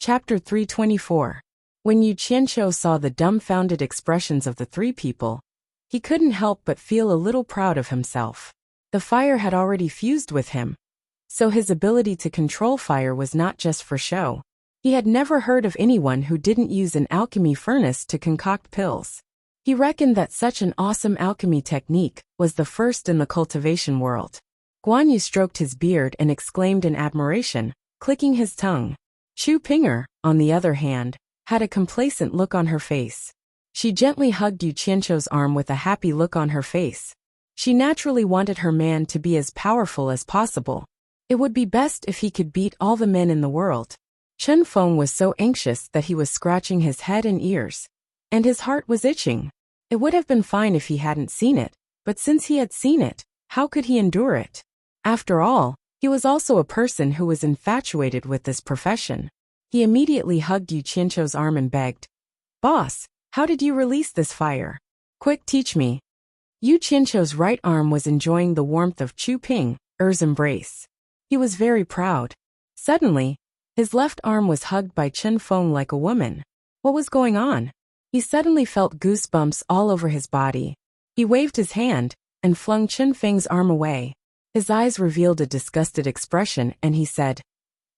Chapter 324. When Yu Qianqiu saw the dumbfounded expressions of the three people, he couldn't help but feel a little proud of himself. The fire had already fused with him, so his ability to control fire was not just for show. He had never heard of anyone who didn't use an alchemy furnace to concoct pills. He reckoned that such an awesome alchemy technique was the first in the cultivation world. Guan Yu stroked his beard and exclaimed in admiration, clicking his tongue. Chu Ping'er, on the other hand, had a complacent look on her face. She gently hugged Yu Qianqiu's arm with a happy look on her face. She naturally wanted her man to be as powerful as possible. It would be best if he could beat all the men in the world. Chen Feng was so anxious that he was scratching his head and ears, and his heart was itching. It would have been fine if he hadn't seen it, but since he had seen it, how could he endure it? After all, he was also a person who was infatuated with this profession. He immediately hugged Yu Qianqiu's arm and begged, "Boss, how did you release this fire? Quick, teach me." Yu Qianqiu's right arm was enjoying the warmth of Chu Ping'er's embrace. He was very proud. Suddenly, his left arm was hugged by Chen Feng like a woman. What was going on? He suddenly felt goosebumps all over his body. He waved his hand and flung Chen Feng's arm away. His eyes revealed a disgusted expression and he said,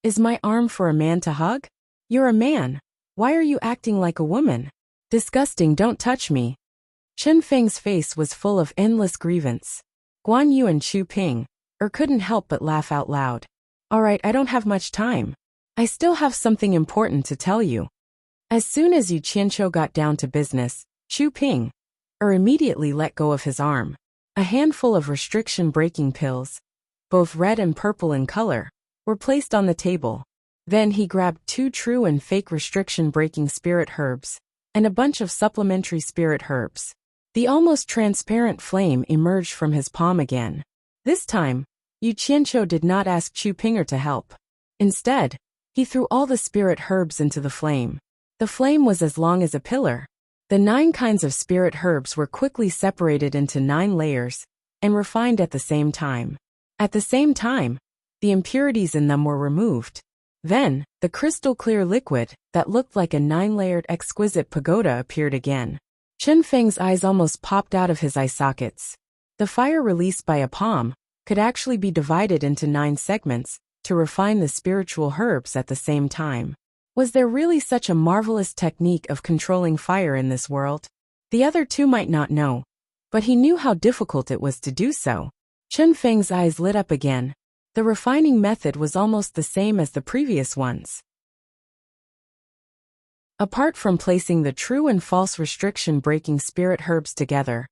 "Is my arm for a man to hug? You're a man. Why are you acting like a woman? Disgusting, don't touch me." Chen Feng's face was full of endless grievance. Guan Yu and Chu Ping'er couldn't help but laugh out loud. "All right, I don't have much time. I still have something important to tell you." As soon as Yu Qianqiu got down to business, Chu Ping'er immediately let go of his arm. A handful of restriction-breaking pills, both red and purple in color, were placed on the table. Then he grabbed 2 true and fake restriction-breaking spirit herbs, and a bunch of supplementary spirit herbs. The almost transparent flame emerged from his palm again. This time, Yu Qianqiu did not ask Chu Ping'er to help. Instead, he threw all the spirit herbs into the flame. The flame was as long as a pillar. The 9 kinds of spirit herbs were quickly separated into 9 layers and refined at the same time. At the same time, the impurities in them were removed. Then, the crystal-clear liquid that looked like a 9-layered exquisite pagoda appeared again. Chen Feng's eyes almost popped out of his eye sockets. The fire released by a palm could actually be divided into 9 segments to refine the spiritual herbs at the same time. Was there really such a marvelous technique of controlling fire in this world? The other 2 might not know, but he knew how difficult it was to do so. Chen Feng's eyes lit up again. The refining method was almost the same as the previous ones. Apart from placing the true and false restriction-breaking spirit herbs together,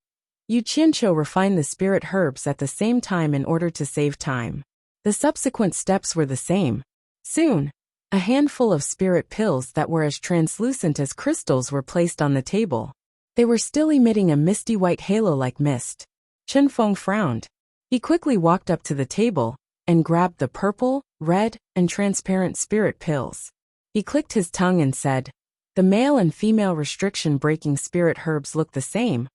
Yu Qianqiu refined the spirit herbs at the same time in order to save time. The subsequent steps were the same. Soon, a handful of spirit pills that were as translucent as crystals were placed on the table. They were still emitting a misty white halo-like mist. Chen Feng frowned. He quickly walked up to the table and grabbed the purple, red, and transparent spirit pills. He clicked his tongue and said, "The male and female restriction-breaking spirit herbs look the same,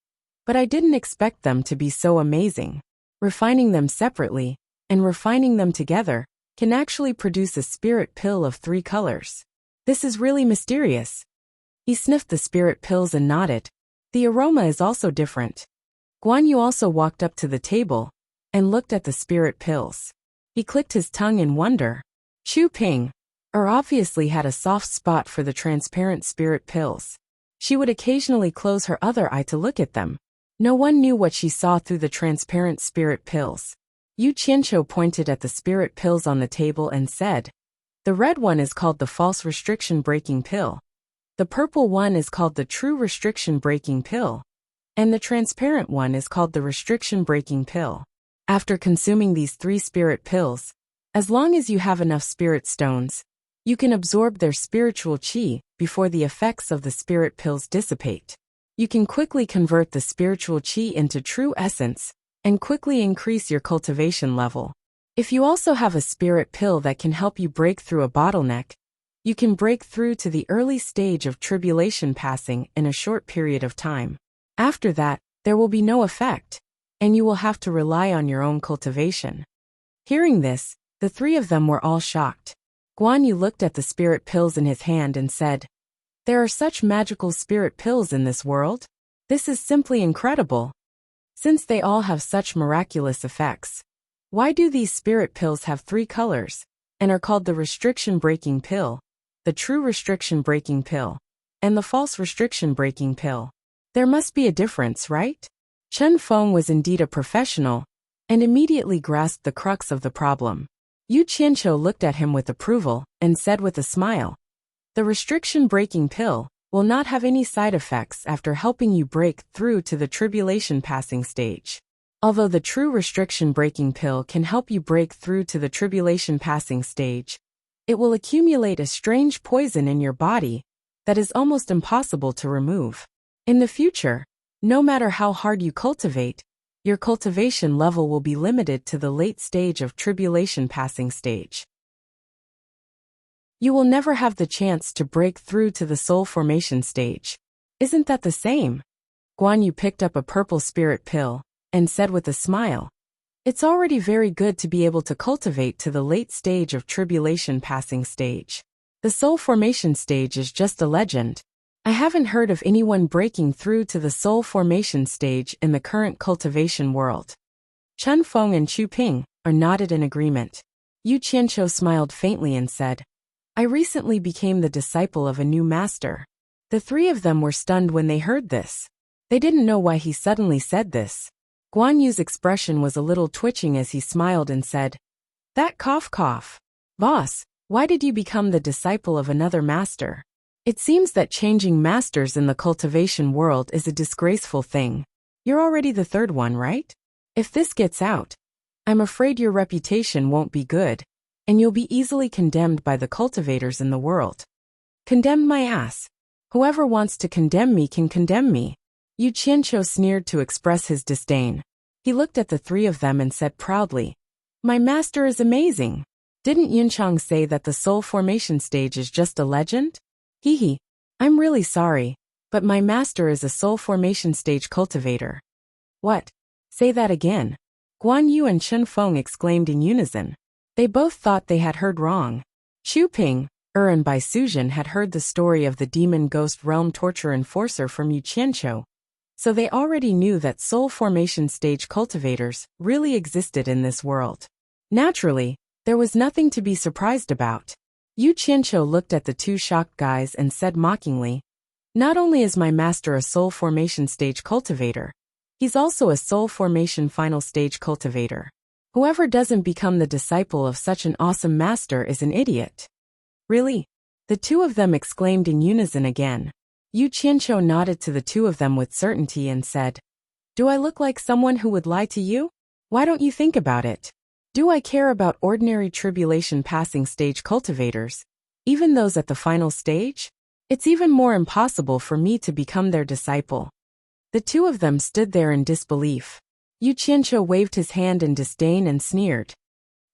but I didn't expect them to be so amazing. Refining them separately and refining them together can actually produce a spirit pill of 3 colors. This is really mysterious." He sniffed the spirit pills and nodded. "The aroma is also different." Guan Yu also walked up to the table and looked at the spirit pills. He clicked his tongue in wonder. Chu Ping'er obviously had a soft spot for the transparent spirit pills. She would occasionally close her other eye to look at them. No one knew what she saw through the transparent spirit pills. Yu Qianqiu pointed at the spirit pills on the table and said, "The red one is called the false restriction-breaking pill. The purple one is called the true restriction-breaking pill. And the transparent one is called the restriction-breaking pill. After consuming these 3 spirit pills, as long as you have enough spirit stones, you can absorb their spiritual qi before the effects of the spirit pills dissipate. You can quickly convert the spiritual qi into true essence and quickly increase your cultivation level. If you also have a spirit pill that can help you break through a bottleneck, you can break through to the early stage of tribulation passing in a short period of time. After that, there will be no effect, and you will have to rely on your own cultivation." Hearing this, the 3 of them were all shocked. Guan Yu looked at the spirit pills in his hand and said, "There are such magical spirit pills in this world? This is simply incredible. Since they all have such miraculous effects, why do these spirit pills have 3 colors, and are called the restriction-breaking pill, the true restriction-breaking pill, and the false restriction-breaking pill? There must be a difference, right?" Chen Feng was indeed a professional, and immediately grasped the crux of the problem. Yu Qianqiu looked at him with approval, and said with a smile, "The restriction-breaking pill will not have any side effects after helping you break through to the tribulation-passing stage. Although the true restriction-breaking pill can help you break through to the tribulation-passing stage, it will accumulate a strange poison in your body that is almost impossible to remove. In the future, no matter how hard you cultivate, your cultivation level will be limited to the late stage of tribulation-passing stage. You will never have the chance to break through to the soul formation stage. Isn't that the same?" Guan Yu picked up a purple spirit pill and said with a smile, "It's already very good to be able to cultivate to the late stage of tribulation-passing stage. The soul formation stage is just a legend. I haven't heard of anyone breaking through to the soul formation stage in the current cultivation world." Chen Feng and Chu Ping nodded in agreement. Yu Qianqiu smiled faintly and said, "I recently became the disciple of a new master." The 3 of them were stunned when they heard this. They didn't know why he suddenly said this. Guan Yu's expression was a little twitching as he smiled and said, "That cough. Boss, why did you become the disciple of another master? It seems that changing masters in the cultivation world is a disgraceful thing. You're already the 3rd one, right? If this gets out, I'm afraid your reputation won't be good, and you'll be easily condemned by the cultivators in the world." "Condemn my ass. Whoever wants to condemn me can condemn me." Yu Qianqiu sneered to express his disdain. He looked at the 3 of them and said proudly, "My master is amazing. Didn't Yunchang say that the soul formation stage is just a legend? Hee. I'm really sorry, but my master is a soul formation stage cultivator." "What? Say that again." Guan Yu and Chen Feng exclaimed in unison. They both thought they had heard wrong. Chu Ping, and Bai Suzhen had heard the story of the demon ghost realm torture enforcer from Yu Qianqiu, so they already knew that soul formation stage cultivators really existed in this world. Naturally, there was nothing to be surprised about. Yu Qianqiu looked at the 2 shocked guys and said mockingly, "Not only is my master a soul formation stage cultivator, he's also a soul formation final stage cultivator. Whoever doesn't become the disciple of such an awesome master is an idiot." "Really?" the 2 of them exclaimed in unison again. Yu Qianqiu nodded to the 2 of them with certainty and said, "Do I look like someone who would lie to you? Why don't you think about it? Do I care about ordinary tribulation passing stage cultivators, even those at the final stage? It's even more impossible for me to become their disciple." The 2 of them stood there in disbelief. Yu Qianqiu waved his hand in disdain and sneered.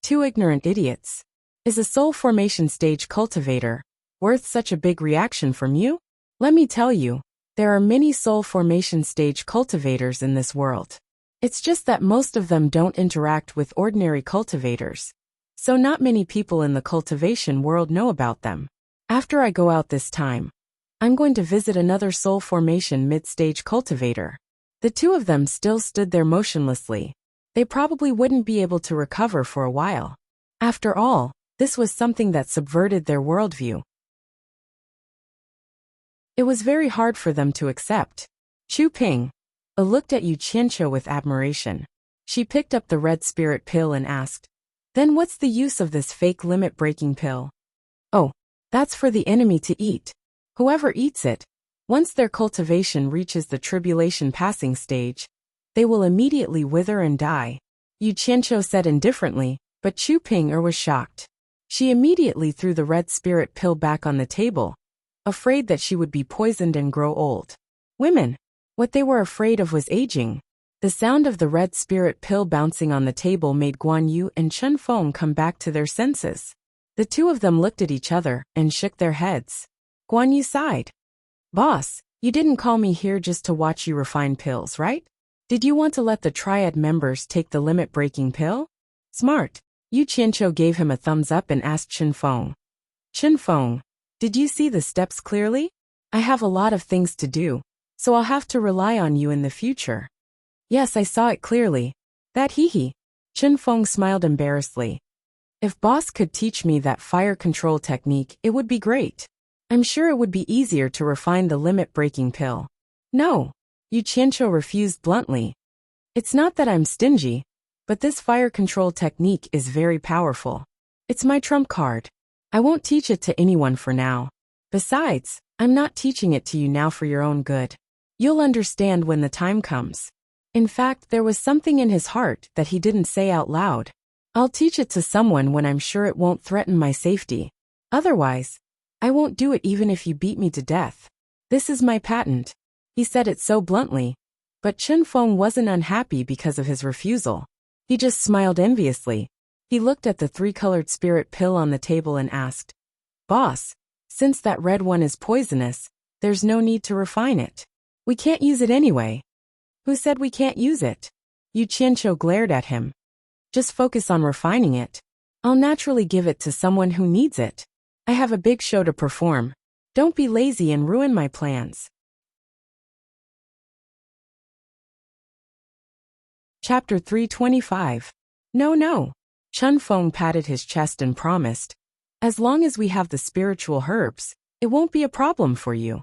"2 ignorant idiots. Is a soul formation stage cultivator worth such a big reaction from you? Let me tell you, there are many soul formation stage cultivators in this world. It's just that most of them don't interact with ordinary cultivators, so not many people in the cultivation world know about them. After I go out this time, I'm going to visit another soul formation mid-stage cultivator." The 2 of them still stood there motionlessly. They probably wouldn't be able to recover for a while. After all, this was something that subverted their worldview. It was very hard for them to accept. Chu Ping looked at Yu Qianqiu with admiration. She picked up the red spirit pill and asked, "Then what's the use of this fake limit-breaking pill?" "Oh, that's for the enemy to eat. Whoever eats it, once their cultivation reaches the tribulation passing stage, they will immediately wither and die," Yu Qianqiu said indifferently, but Chu Ping was shocked. She immediately threw the red spirit pill back on the table, afraid that she would be poisoned and grow old. Women, what they were afraid of was aging. The sound of the red spirit pill bouncing on the table made Guan Yu and Chen Feng come back to their senses. The 2 of them looked at each other and shook their heads. Guan Yu sighed. "Boss, you didn't call me here just to watch you refine pills, right? Did you want to let the triad members take the limit-breaking pill?" "Smart." Yu Qianqiu gave him a thumbs up and asked Chen Feng, Chen Feng, did you see the steps clearly? I have a lot of things to do, so I'll have to rely on you in the future. Yes, I saw it clearly. That hee. Chen Feng smiled embarrassedly. If boss could teach me that fire control technique, it would be great. I'm sure it would be easier to refine the limit-breaking pill. No, Yu Qianqiu refused bluntly. It's not that I'm stingy, but this fire control technique is very powerful. It's my trump card. I won't teach it to anyone for now. Besides, I'm not teaching it to you now for your own good. You'll understand when the time comes. In fact, there was something in his heart that he didn't say out loud. I'll teach it to someone when I'm sure it won't threaten my safety. Otherwise, I won't do it even if you beat me to death. This is my patent. He said it so bluntly, but Chen Feng wasn't unhappy because of his refusal. He just smiled enviously. He looked at the three-colored spirit pill on the table and asked, Boss, since that red one is poisonous, there's no need to refine it. We can't use it anyway. Who said we can't use it? Yu Qianqiu glared at him. Just focus on refining it. I'll naturally give it to someone who needs it. I have a big show to perform. Don't be lazy and ruin my plans. Chapter 325. No. Chen Feng patted his chest and promised, as long as we have the spiritual herbs, it won't be a problem for you.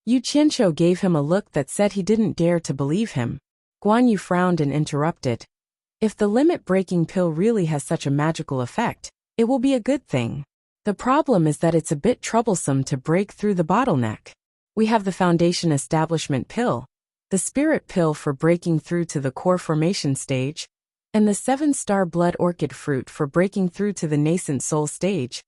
Yu Qianqiu gave him a look that said he didn't dare to believe him. Guan Yu frowned and interrupted. If the limit-breaking pill really has such a magical effect, it will be a good thing. The problem is that it's a bit troublesome to break through the bottleneck. We have the foundation establishment pill, the spirit pill for breaking through to the core formation stage, and the 7-star blood orchid fruit for breaking through to the nascent soul stage.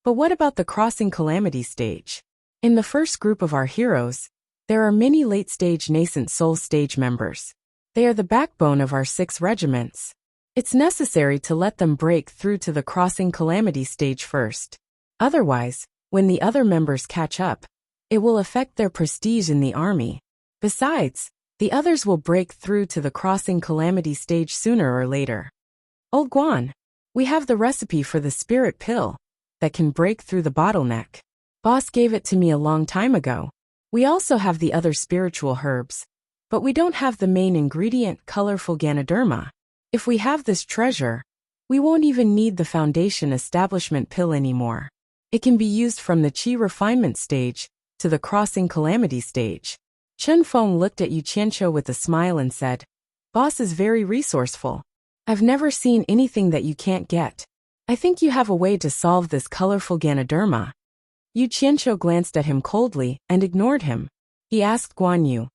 But what about the crossing calamity stage? In the first group of our heroes, there are many late-stage nascent soul stage members. They are the backbone of our 6 regiments. It's necessary to let them break through to the crossing calamity stage first. Otherwise, when the other members catch up, it will affect their prestige in the army. Besides, the others will break through to the crossing calamity stage sooner or later. Old Guan, we have the recipe for the spirit pill that can break through the bottleneck. Boss gave it to me a long time ago. We also have the other spiritual herbs, but we don't have the main ingredient, colorful Ganoderma. If we have this treasure, we won't even need the foundation establishment pill anymore. It can be used from the Qi refinement stage to the crossing calamity stage. Chen Feng looked at Yu Qianqiu with a smile and said, Boss is very resourceful. I've never seen anything that you can't get. I think you have a way to solve this colorful Ganoderma. Yu Qianqiu glanced at him coldly and ignored him. He asked Guan Yu,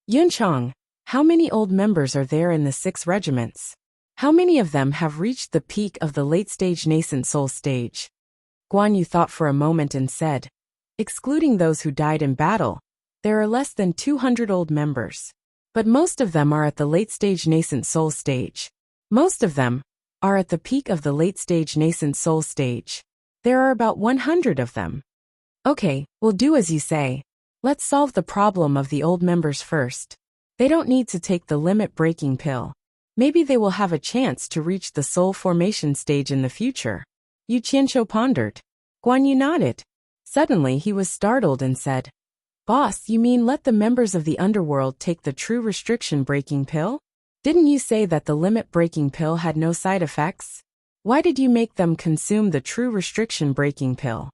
Yunchang, how many old members are there in the 6 regiments? How many of them have reached the peak of the late-stage nascent soul stage? Guan Yu thought for a moment and said, excluding those who died in battle, there are less than 200 old members. But most of them are at the late-stage nascent soul stage. Most of them are at the peak of the late-stage nascent soul stage. There are about 100 of them. Okay, we'll do as you say. Let's solve the problem of the old members first. They don't need to take the limit-breaking pill. Maybe they will have a chance to reach the soul formation stage in the future. Yu Qianqiu pondered. Guan Yu nodded. Suddenly he was startled and said, Boss, you mean let the members of the underworld take the true restriction-breaking pill? Didn't you say that the limit-breaking pill had no side effects? Why did you make them consume the true restriction-breaking pill?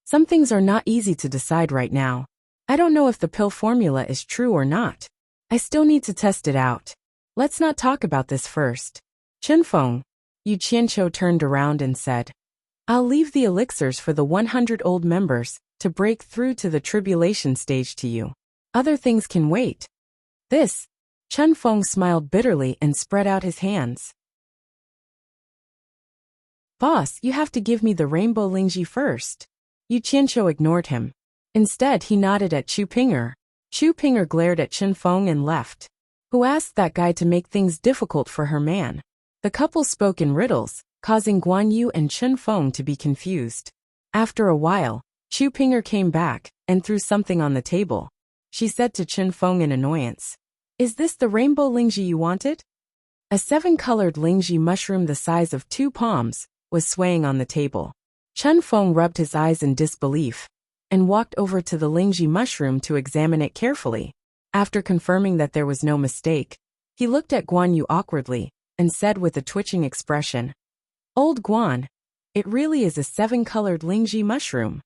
Some things are not easy to decide right now. I don't know if the pill formula is true or not. I still need to test it out. Let's not talk about this first. Chen Feng, Yu Qianqiu turned around and said, I'll leave the elixirs for the 100 old members to break through to the tribulation stage to you. Other things can wait. Chen Feng smiled bitterly and spread out his hands. Boss, you have to give me the rainbow Lingji first. Yu Qianqiu ignored him. Instead, he nodded at Chu Pinger. Chu Pinger glared at Chen Feng and left. Who asked that guy to make things difficult for her man? The couple spoke in riddles, causing Guan Yu and Chen Feng to be confused. After a while, Chu Pinger came back and threw something on the table. She said to Chen Feng in annoyance, Is this the rainbow Lingji you wanted? A 7-colored Lingji mushroom the size of 2 palms was swaying on the table. Chen Feng rubbed his eyes in disbelief and walked over to the Lingji mushroom to examine it carefully. After confirming that there was no mistake, he looked at Guan Yu awkwardly and said with a twitching expression, "Old Guan, it really is a 7-colored Lingji mushroom."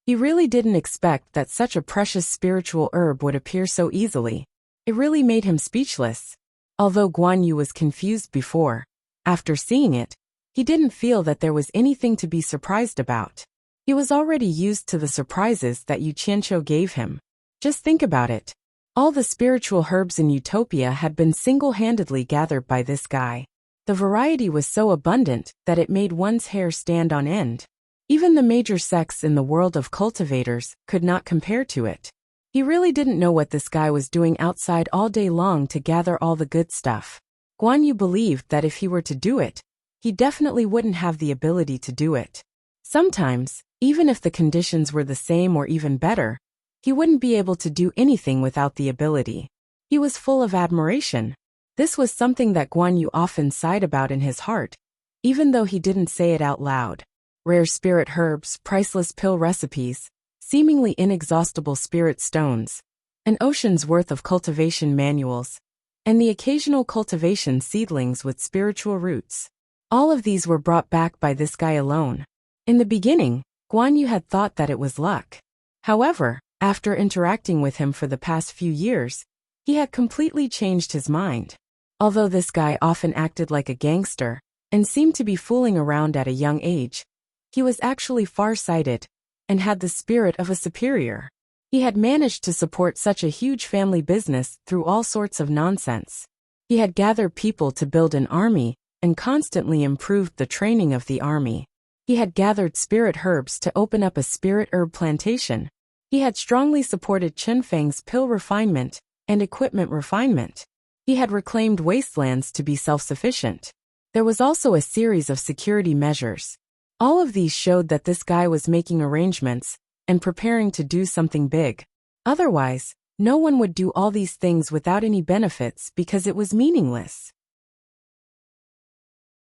He really didn't expect that such a precious spiritual herb would appear so easily. It really made him speechless. Although Guan Yu was confused before, after seeing it, he didn't feel that there was anything to be surprised about. He was already used to the surprises that Yu Qianqiu gave him. Just think about it. All the spiritual herbs in Utopia had been single-handedly gathered by this guy. The variety was so abundant that it made one's hair stand on end. Even the major sects in the world of cultivators could not compare to it. He really didn't know what this guy was doing outside all day long to gather all the good stuff. Guan Yu believed that if he were to do it, he definitely wouldn't have the ability to do it. Sometimes, even if the conditions were the same or even better, he wouldn't be able to do anything without the ability. He was full of admiration. This was something that Guan Yu often sighed about in his heart, even though he didn't say it out loud. Rare spirit herbs, priceless pill recipes, seemingly inexhaustible spirit stones, an ocean's worth of cultivation manuals, and the occasional cultivation seedlings with spiritual roots. All of these were brought back by this guy alone. In the beginning, Guan Yu had thought that it was luck. However, after interacting with him for the past few years, he had completely changed his mind. Although this guy often acted like a gangster and seemed to be fooling around at a young age, he was actually far-sighted and had the spirit of a superior. He had managed to support such a huge family business through all sorts of nonsense. He had gathered people to build an army and constantly improved the training of the army. He had gathered spirit herbs to open up a spirit herb plantation. He had strongly supported Chen Feng's pill refinement and equipment refinement. He had reclaimed wastelands to be self-sufficient. There was also a series of security measures. All of these showed that this guy was making arrangements and preparing to do something big. Otherwise, no one would do all these things without any benefits because it was meaningless.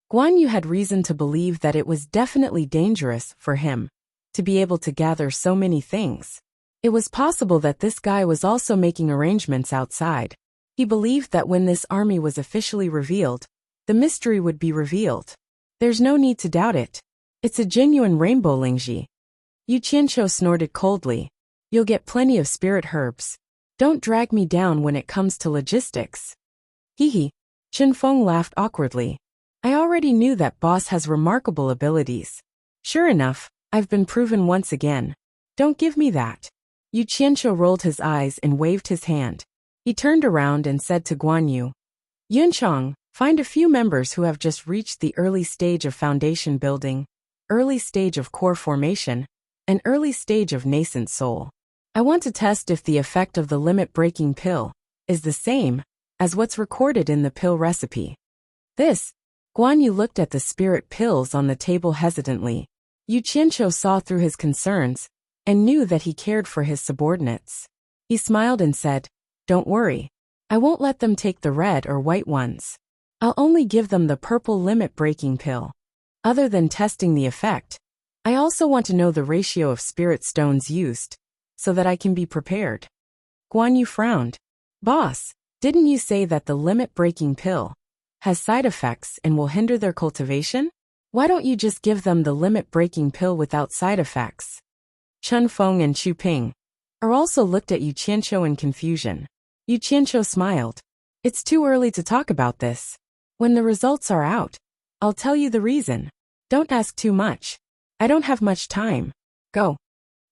Guan Yu had reason to believe that it was definitely dangerous for him to be able to gather so many things. It was possible that this guy was also making arrangements outside. He believed that when this army was officially revealed, the mystery would be revealed. There's no need to doubt it. It's a genuine rainbow Lingji. Yu Qianqiu snorted coldly. You'll get plenty of spirit herbs. Don't drag me down when it comes to logistics. Hee. Chen Feng laughed awkwardly. I already knew that boss has remarkable abilities. Sure enough, I've been proven once again. Don't give me that. Yu Qianqiu rolled his eyes and waved his hand. He turned around and said to Guan Yu, Yunchang, find a few members who have just reached the early stage of foundation building, early stage of core formation, and early stage of nascent soul. I want to test if the effect of the limit-breaking pill is the same as what's recorded in the pill recipe. Guan Yu looked at the spirit pills on the table hesitantly. Yu Qianqiu saw through his concerns and knew that he cared for his subordinates. He smiled and said, Don't worry. I won't let them take the red or white ones. I'll only give them the purple limit-breaking pill. Other than testing the effect, I also want to know the ratio of spirit stones used, so that I can be prepared. Guan Yu frowned. Boss, didn't you say that the limit-breaking pill has side effects and will hinder their cultivation? Why don't you just give them the limit-breaking pill without side effects? Chen Feng and Xu Ping also looked at Yu Qianqiu in confusion. Yu Qianqiu smiled. It's too early to talk about this. When the results are out, I'll tell you the reason. Don't ask too much. I don't have much time. Go.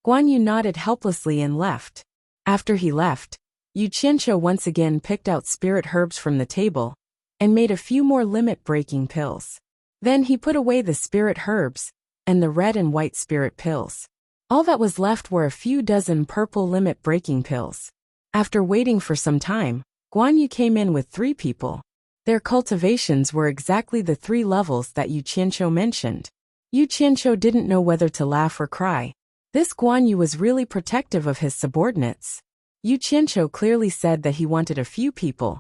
Guan Yu nodded helplessly and left. After he left, Yu Qianqiu once again picked out spirit herbs from the table and made a few more limit-breaking pills. Then he put away the spirit herbs and the red and white spirit pills. All that was left were a few dozen purple limit-breaking pills. After waiting for some time, Guan Yu came in with 3 people. Their cultivations were exactly the 3 levels that Yu Qianqiu mentioned. Yu Qianqiu didn't know whether to laugh or cry. This Guan Yu was really protective of his subordinates. Yu Qianqiu clearly said that he wanted a few people,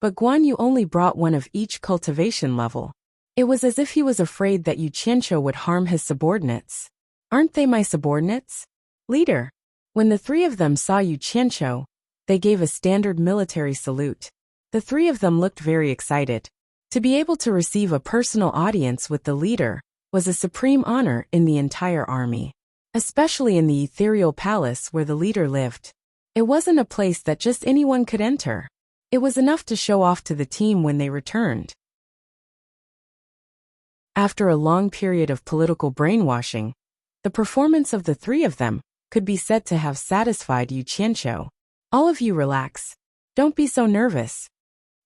but Guan Yu only brought one of each cultivation level. It was as if he was afraid that Yu Qianqiu would harm his subordinates. Aren't they my subordinates? Leader. When the three of them saw Yu Qianqiu, they gave a standard military salute. The three of them looked very excited. To be able to receive a personal audience with the leader was a supreme honor in the entire army, especially in the ethereal palace where the leader lived. It wasn't a place that just anyone could enter. It was enough to show off to the team when they returned. After a long period of political brainwashing, the performance of the three of them could be said to have satisfied Yu Qianqiu. All of you relax. Don't be so nervous.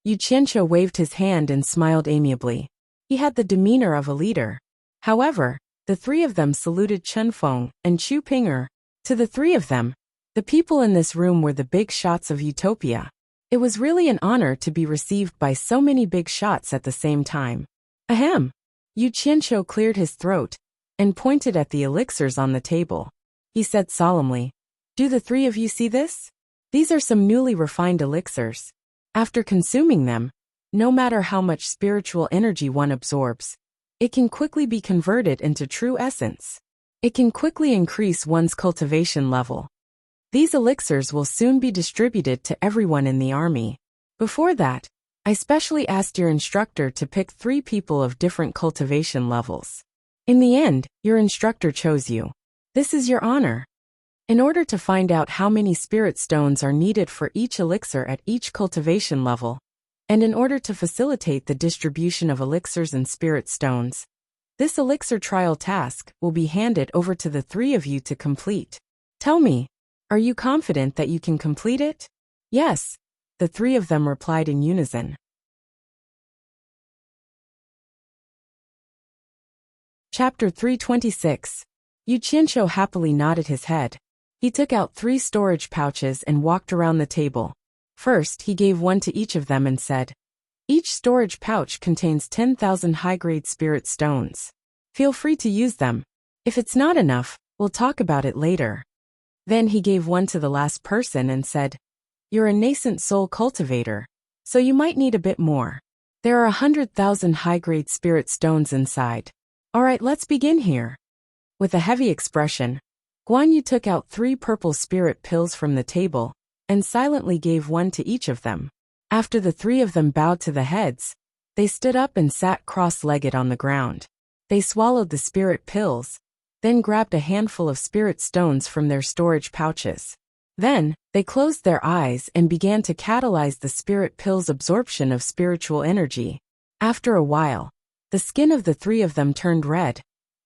Yu Qianqiu waved his hand and smiled amiably. He had the demeanor of a leader. However, the three of them saluted Chen Feng and Chu Ping'er. To the three of them, the people in this room were the big shots of Utopia. It was really an honor to be received by so many big shots at the same time. Ahem. Yu Qianqiu cleared his throat and pointed at the elixirs on the table. He said solemnly, "Do the three of you see this? These are some newly refined elixirs. After consuming them, no matter how much spiritual energy one absorbs, it can quickly be converted into true essence. It can quickly increase one's cultivation level. These elixirs will soon be distributed to everyone in the army. Before that, I specially asked your instructor to pick 3 people of different cultivation levels. In the end, your instructor chose you. This is your honor. In order to find out how many spirit stones are needed for each elixir at each cultivation level, and in order to facilitate the distribution of elixirs and spirit stones, this elixir trial task will be handed over to the 3 of you to complete. Tell me, are you confident that you can complete it?" "Yes," the 3 of them replied in unison. Chapter 326. Yu Qianqiu happily nodded his head. He took out 3 storage pouches and walked around the table. First, he gave one to each of them and said, "Each storage pouch contains 10,000 high-grade spirit stones. Feel free to use them. If it's not enough, we'll talk about it later." Then he gave one to the last person and said, "You're a nascent soul cultivator, so you might need a bit more. There are 100,000 high-grade spirit stones inside. Alright, let's begin here." With a heavy expression, Guan Yu took out 3 purple spirit pills from the table and silently gave one to each of them. After the 3 of them bowed to the heads, they stood up and sat cross-legged on the ground. They swallowed the spirit pills, then grabbed a handful of spirit stones from their storage pouches. Then, they closed their eyes and began to catalyze the spirit pills' absorption of spiritual energy. After a while, the skin of the 3 of them turned red,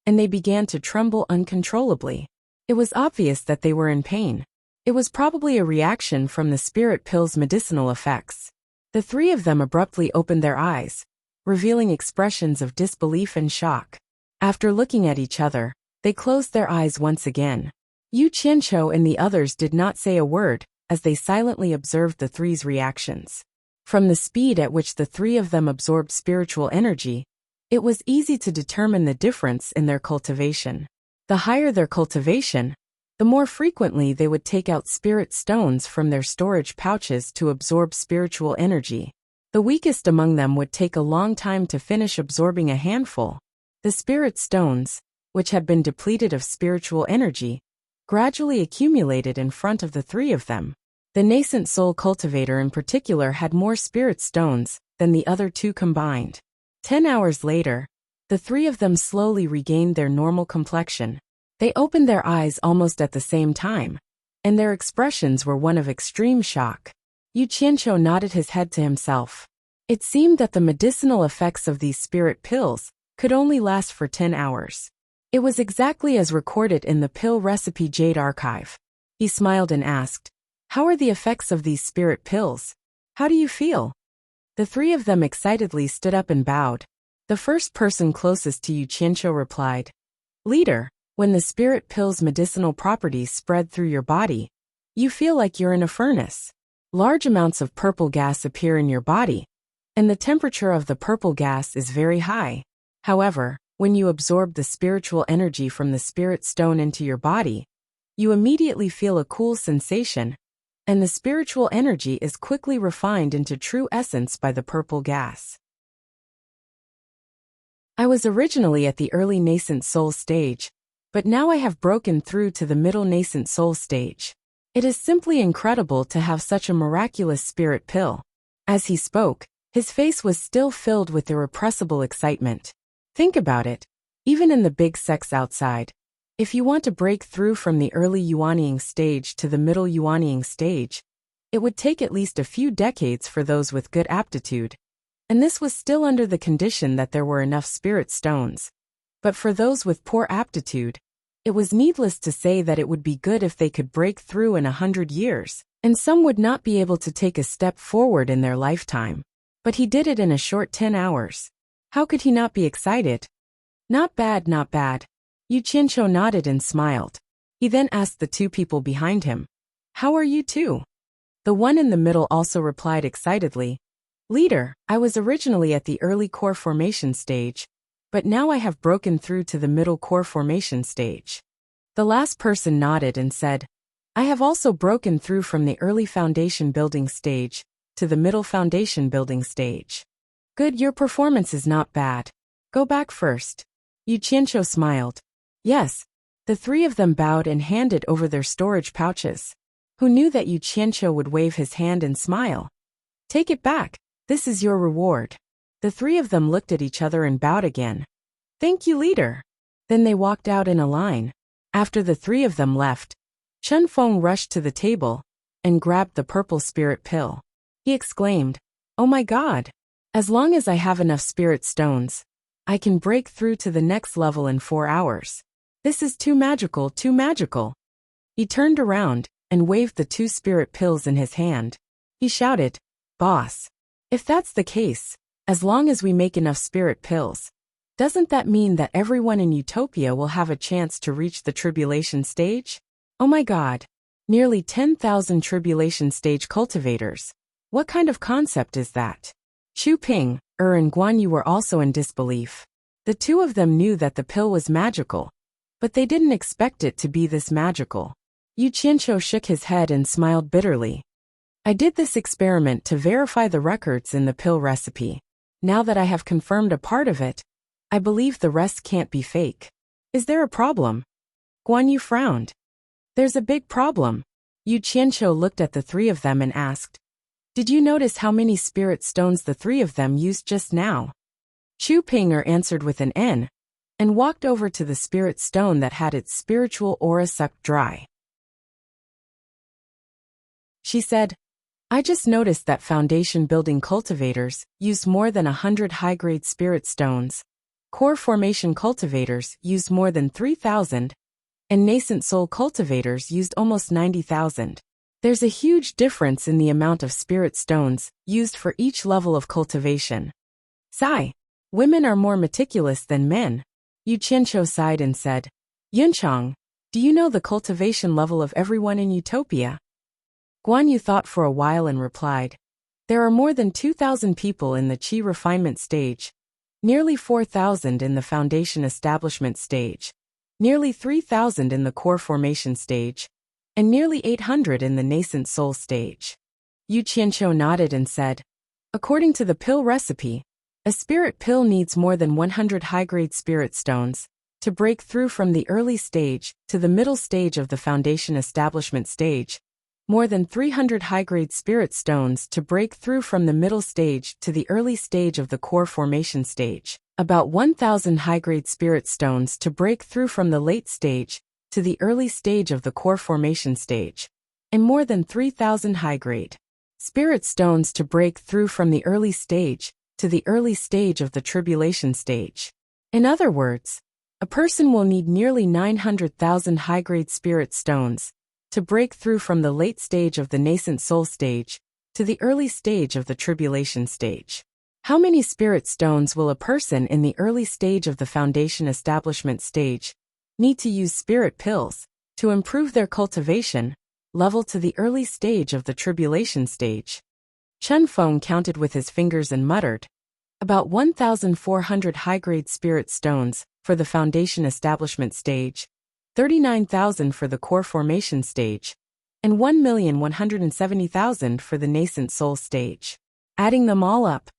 and they began to tremble uncontrollably. It was obvious that they were in pain. It was probably a reaction from the spirit pills' medicinal effects. The 3 of them abruptly opened their eyes, revealing expressions of disbelief and shock. After looking at each other, they closed their eyes once again. Yu Qianqiu and the others did not say a word as they silently observed the 3's reactions. From the speed at which the 3 of them absorbed spiritual energy, it was easy to determine the difference in their cultivation. The higher their cultivation, the more frequently they would take out spirit stones from their storage pouches to absorb spiritual energy. The weakest among them would take a long time to finish absorbing a handful. The spirit stones, which had been depleted of spiritual energy, gradually accumulated in front of the 3 of them. The nascent soul cultivator in particular had more spirit stones than the other 2 combined. 10 hours later, the 3 of them slowly regained their normal complexion. They opened their eyes almost at the same time, and their expressions were one of extreme shock. Yu Qianqiu nodded his head to himself. It seemed that the medicinal effects of these spirit pills could only last for 10 hours. It was exactly as recorded in the pill recipe Jade archive. He smiled and asked, "How are the effects of these spirit pills? How do you feel?" The 3 of them excitedly stood up and bowed. The first person closest to Yu Qianqiu replied, "Leader, when the spirit pill's medicinal properties spread through your body, you feel like you're in a furnace. Large amounts of purple gas appear in your body, and the temperature of the purple gas is very high. However, when you absorb the spiritual energy from the spirit stone into your body, you immediately feel a cool sensation, and the spiritual energy is quickly refined into true essence by the purple gas." I was originally at the early nascent soul stage, but now I have broken through to the middle nascent soul stage. It is simply incredible to have such a miraculous spirit pill. As he spoke, his face was still filled with irrepressible excitement. Think about it. Even in the big sex outside, if you want to break through from the early yuanying stage to the middle yuanying stage, it would take at least a few decades for those with good aptitude. And this was still under the condition that there were enough spirit stones. But for those with poor aptitude, it was needless to say that it would be good if they could break through in 100 years, and some would not be able to take a step forward in their lifetime. But he did it in a short 10 hours. How could he not be excited? Not bad, not bad. Yu Qianqiu nodded and smiled. He then asked the two people behind him, "How are you two?" The one in the middle also replied excitedly, "Leader, I was originally at the early core formation stage, but now I have broken through to the middle core formation stage." The last person nodded and said, "I have also broken through from the early foundation building stage to the middle foundation building stage." "Good, your performance is not bad. Go back first." Yu Qianqiu smiled. Yes. The three of them bowed and handed over their storage pouches. Who knew that Yu Qianqiu would wave his hand and smile? "Take it back. This is your reward." The three of them looked at each other and bowed again. "Thank you, leader." Then they walked out in a line. After the three of them left, Chen Feng rushed to the table and grabbed the purple spirit pill. He exclaimed, "Oh my God! As long as I have enough spirit stones, I can break through to the next level in 4 hours. This is too magical, too magical." He turned around and waved the 2 spirit pills in his hand. He shouted, "Boss, if that's the case, as long as we make enough spirit pills, doesn't that mean that everyone in Utopia will have a chance to reach the tribulation stage? Oh my God, nearly 10,000 tribulation stage cultivators. What kind of concept is that?" Xu Ping, and Guan Yu were also in disbelief. The two of them knew that the pill was magical, but they didn't expect it to be this magical. Yu Qianqiu shook his head and smiled bitterly. "I did this experiment to verify the records in the pill recipe. Now that I have confirmed a part of it, I believe the rest can't be fake. Is there a problem?" Guan Yu frowned. "There's a big problem." Yu Qianqiu looked at the three of them and asked, "Did you notice how many spirit stones the three of them used just now?" Xu Ping'er answered with an N, and walked over to the spirit stone that had its spiritual aura sucked dry. She said, "I just noticed that foundation building cultivators used more than 100 high-grade spirit stones, core formation cultivators used more than 3,000, and nascent soul cultivators used almost 90,000. There's a huge difference in the amount of spirit stones used for each level of cultivation. Sigh. Women are more meticulous than men." Yu Qianqiu sighed and said, "Yunchang, do you know the cultivation level of everyone in Utopia?" Guan Yu thought for a while and replied, "There are more than 2,000 people in the Qi refinement stage, nearly 4,000 in the foundation establishment stage, nearly 3,000 in the core formation stage, and nearly 800 in the nascent soul stage." Yu Qianqiu nodded and said, "According to the pill recipe, a spirit pill needs more than 100 high-grade spirit stones to break through from the early stage to the middle stage of the foundation establishment stage, more than 300 high-grade spirit stones to break through from the middle stage to the early stage of the core formation stage, about 1,000 high-grade spirit stones to break through from the late stage to the early stage of the core formation stage, and more than 3,000 high-grade spirit stones to break through from the early stage to the early stage of the tribulation stage. In other words, a person will need nearly 900,000 high-grade spirit stones to break through from the late stage of the nascent soul stage to the early stage of the tribulation stage. How many spirit stones will a person in the early stage of the foundation establishment stage need to use spirit pills to improve their cultivation level to the early stage of the tribulation stage? Chen Feng counted with his fingers and muttered, "About 1,400 high-grade spirit stones for the foundation establishment stage, 39,000 for the core formation stage, and 1,170,000 for the nascent soul stage. Adding them all up,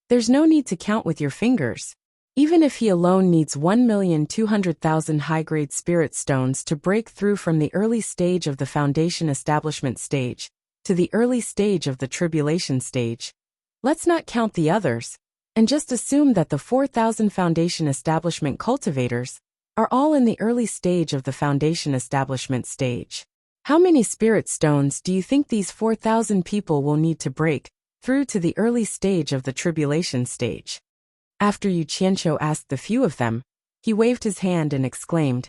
there's no need to count with your fingers. Even if he alone needs 1,200,000 high-grade spirit stones to break through from the early stage of the foundation establishment stage to the early stage of the tribulation stage. Let's not count the others, and just assume that the 4,000 foundation establishment cultivators are all in the early stage of the foundation establishment stage. How many spirit stones do you think these 4,000 people will need to break through to the early stage of the tribulation stage? After Yu Qianqiu asked the few of them, he waved his hand and exclaimed,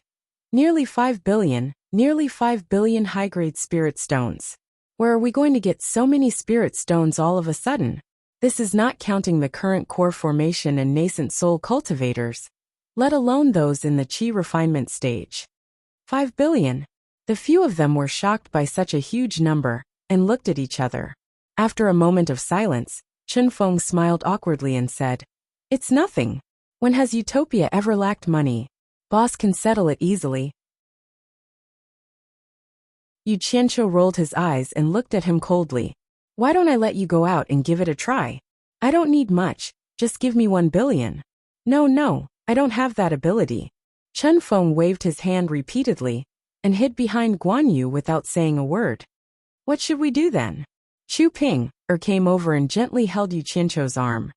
nearly 5 billion high-grade spirit stones. Where are we going to get so many spirit stones all of a sudden? This is not counting the current core formation and nascent soul cultivators, let alone those in the qi refinement stage. 5 billion. The few of them were shocked by such a huge number and looked at each other. After a moment of silence, Chen Feng smiled awkwardly and said, "It's nothing. When has Utopia ever lacked money? Boss can settle it easily." Yu Qianqiu rolled his eyes and looked at him coldly. "Why don't I let you go out and give it a try? I don't need much, just give me 1 billion. No, I don't have that ability." Chen Feng waved his hand repeatedly and hid behind Guan Yu without saying a word. "What should we do then?" Chu Ping came over and gently held Yu Qianqiu's arm.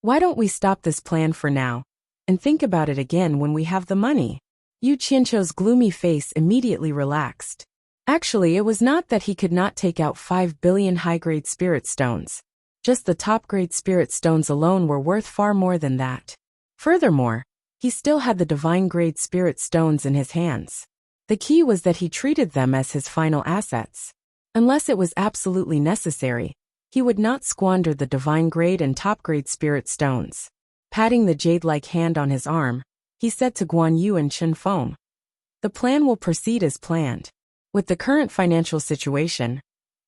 "Why don't we stop this plan for now and think about it again when we have the money?" Yu Qianqiu's gloomy face immediately relaxed. Actually, it was not that he could not take out 5 billion high-grade spirit stones. Just the top-grade spirit stones alone were worth far more than that. Furthermore, he still had the divine-grade spirit stones in his hands. The key was that he treated them as his final assets. Unless it was absolutely necessary, he would not squander the divine-grade and top-grade spirit stones. Patting the jade-like hand on his arm, he said to Guan Yu and Chen Feng, "The plan will proceed as planned. With the current financial situation,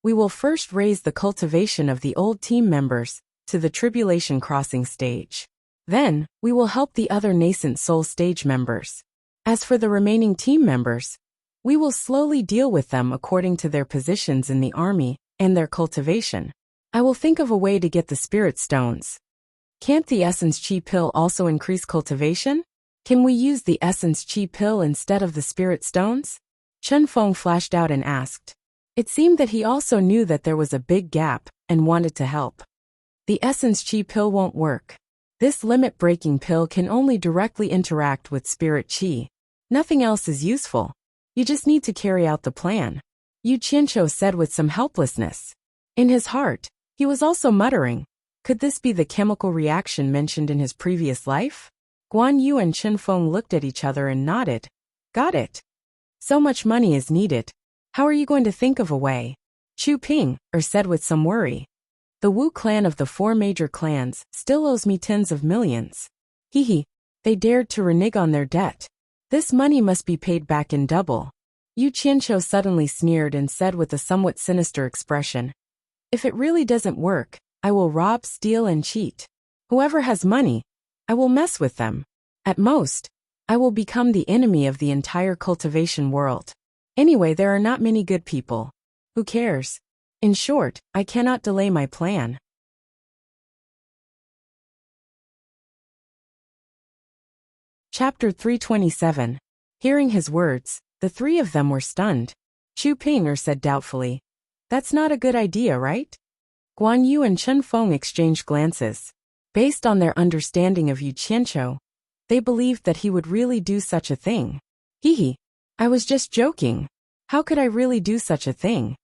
we will first raise the cultivation of the old team members to the tribulation crossing stage. Then, we will help the other nascent soul stage members. As for the remaining team members, we will slowly deal with them according to their positions in the army and their cultivation. I will think of a way to get the spirit stones." "Can't the essence chi pill also increase cultivation? Can we use the essence chi pill instead of the spirit stones?" Chen Feng flashed out and asked. It seemed that he also knew that there was a big gap and wanted to help. "The essence chi pill won't work. This limit-breaking pill can only directly interact with spirit chi. Nothing else is useful. You just need to carry out the plan," Yu Qianqiu said with some helplessness. In his heart, he was also muttering, could this be the chemical reaction mentioned in his previous life? Guan Yu and Chen Feng looked at each other and nodded. "Got it. So much money is needed. How are you going to think of a way?" Chu Ping said with some worry. "The Wu clan of the 4 major clans still owes me tens of millions. They dared to renege on their debt. This money must be paid back in double." Yu Qianqiu suddenly sneered and said with a somewhat sinister expression, "If it really doesn't work, I will rob, steal, and cheat. Whoever has money, I will mess with them. At most, I will become the enemy of the entire cultivation world. Anyway, there are not many good people. Who cares? In short, I cannot delay my plan." Chapter 327. Hearing his words, the 3 of them were stunned. Chu Ping said doubtfully, "That's not a good idea, right?" Guan Yu and Chen Feng exchanged glances. Based on their understanding of Yu Qianqiu, they believed that he would really do such a thing. I was just joking. How could I really do such a thing?"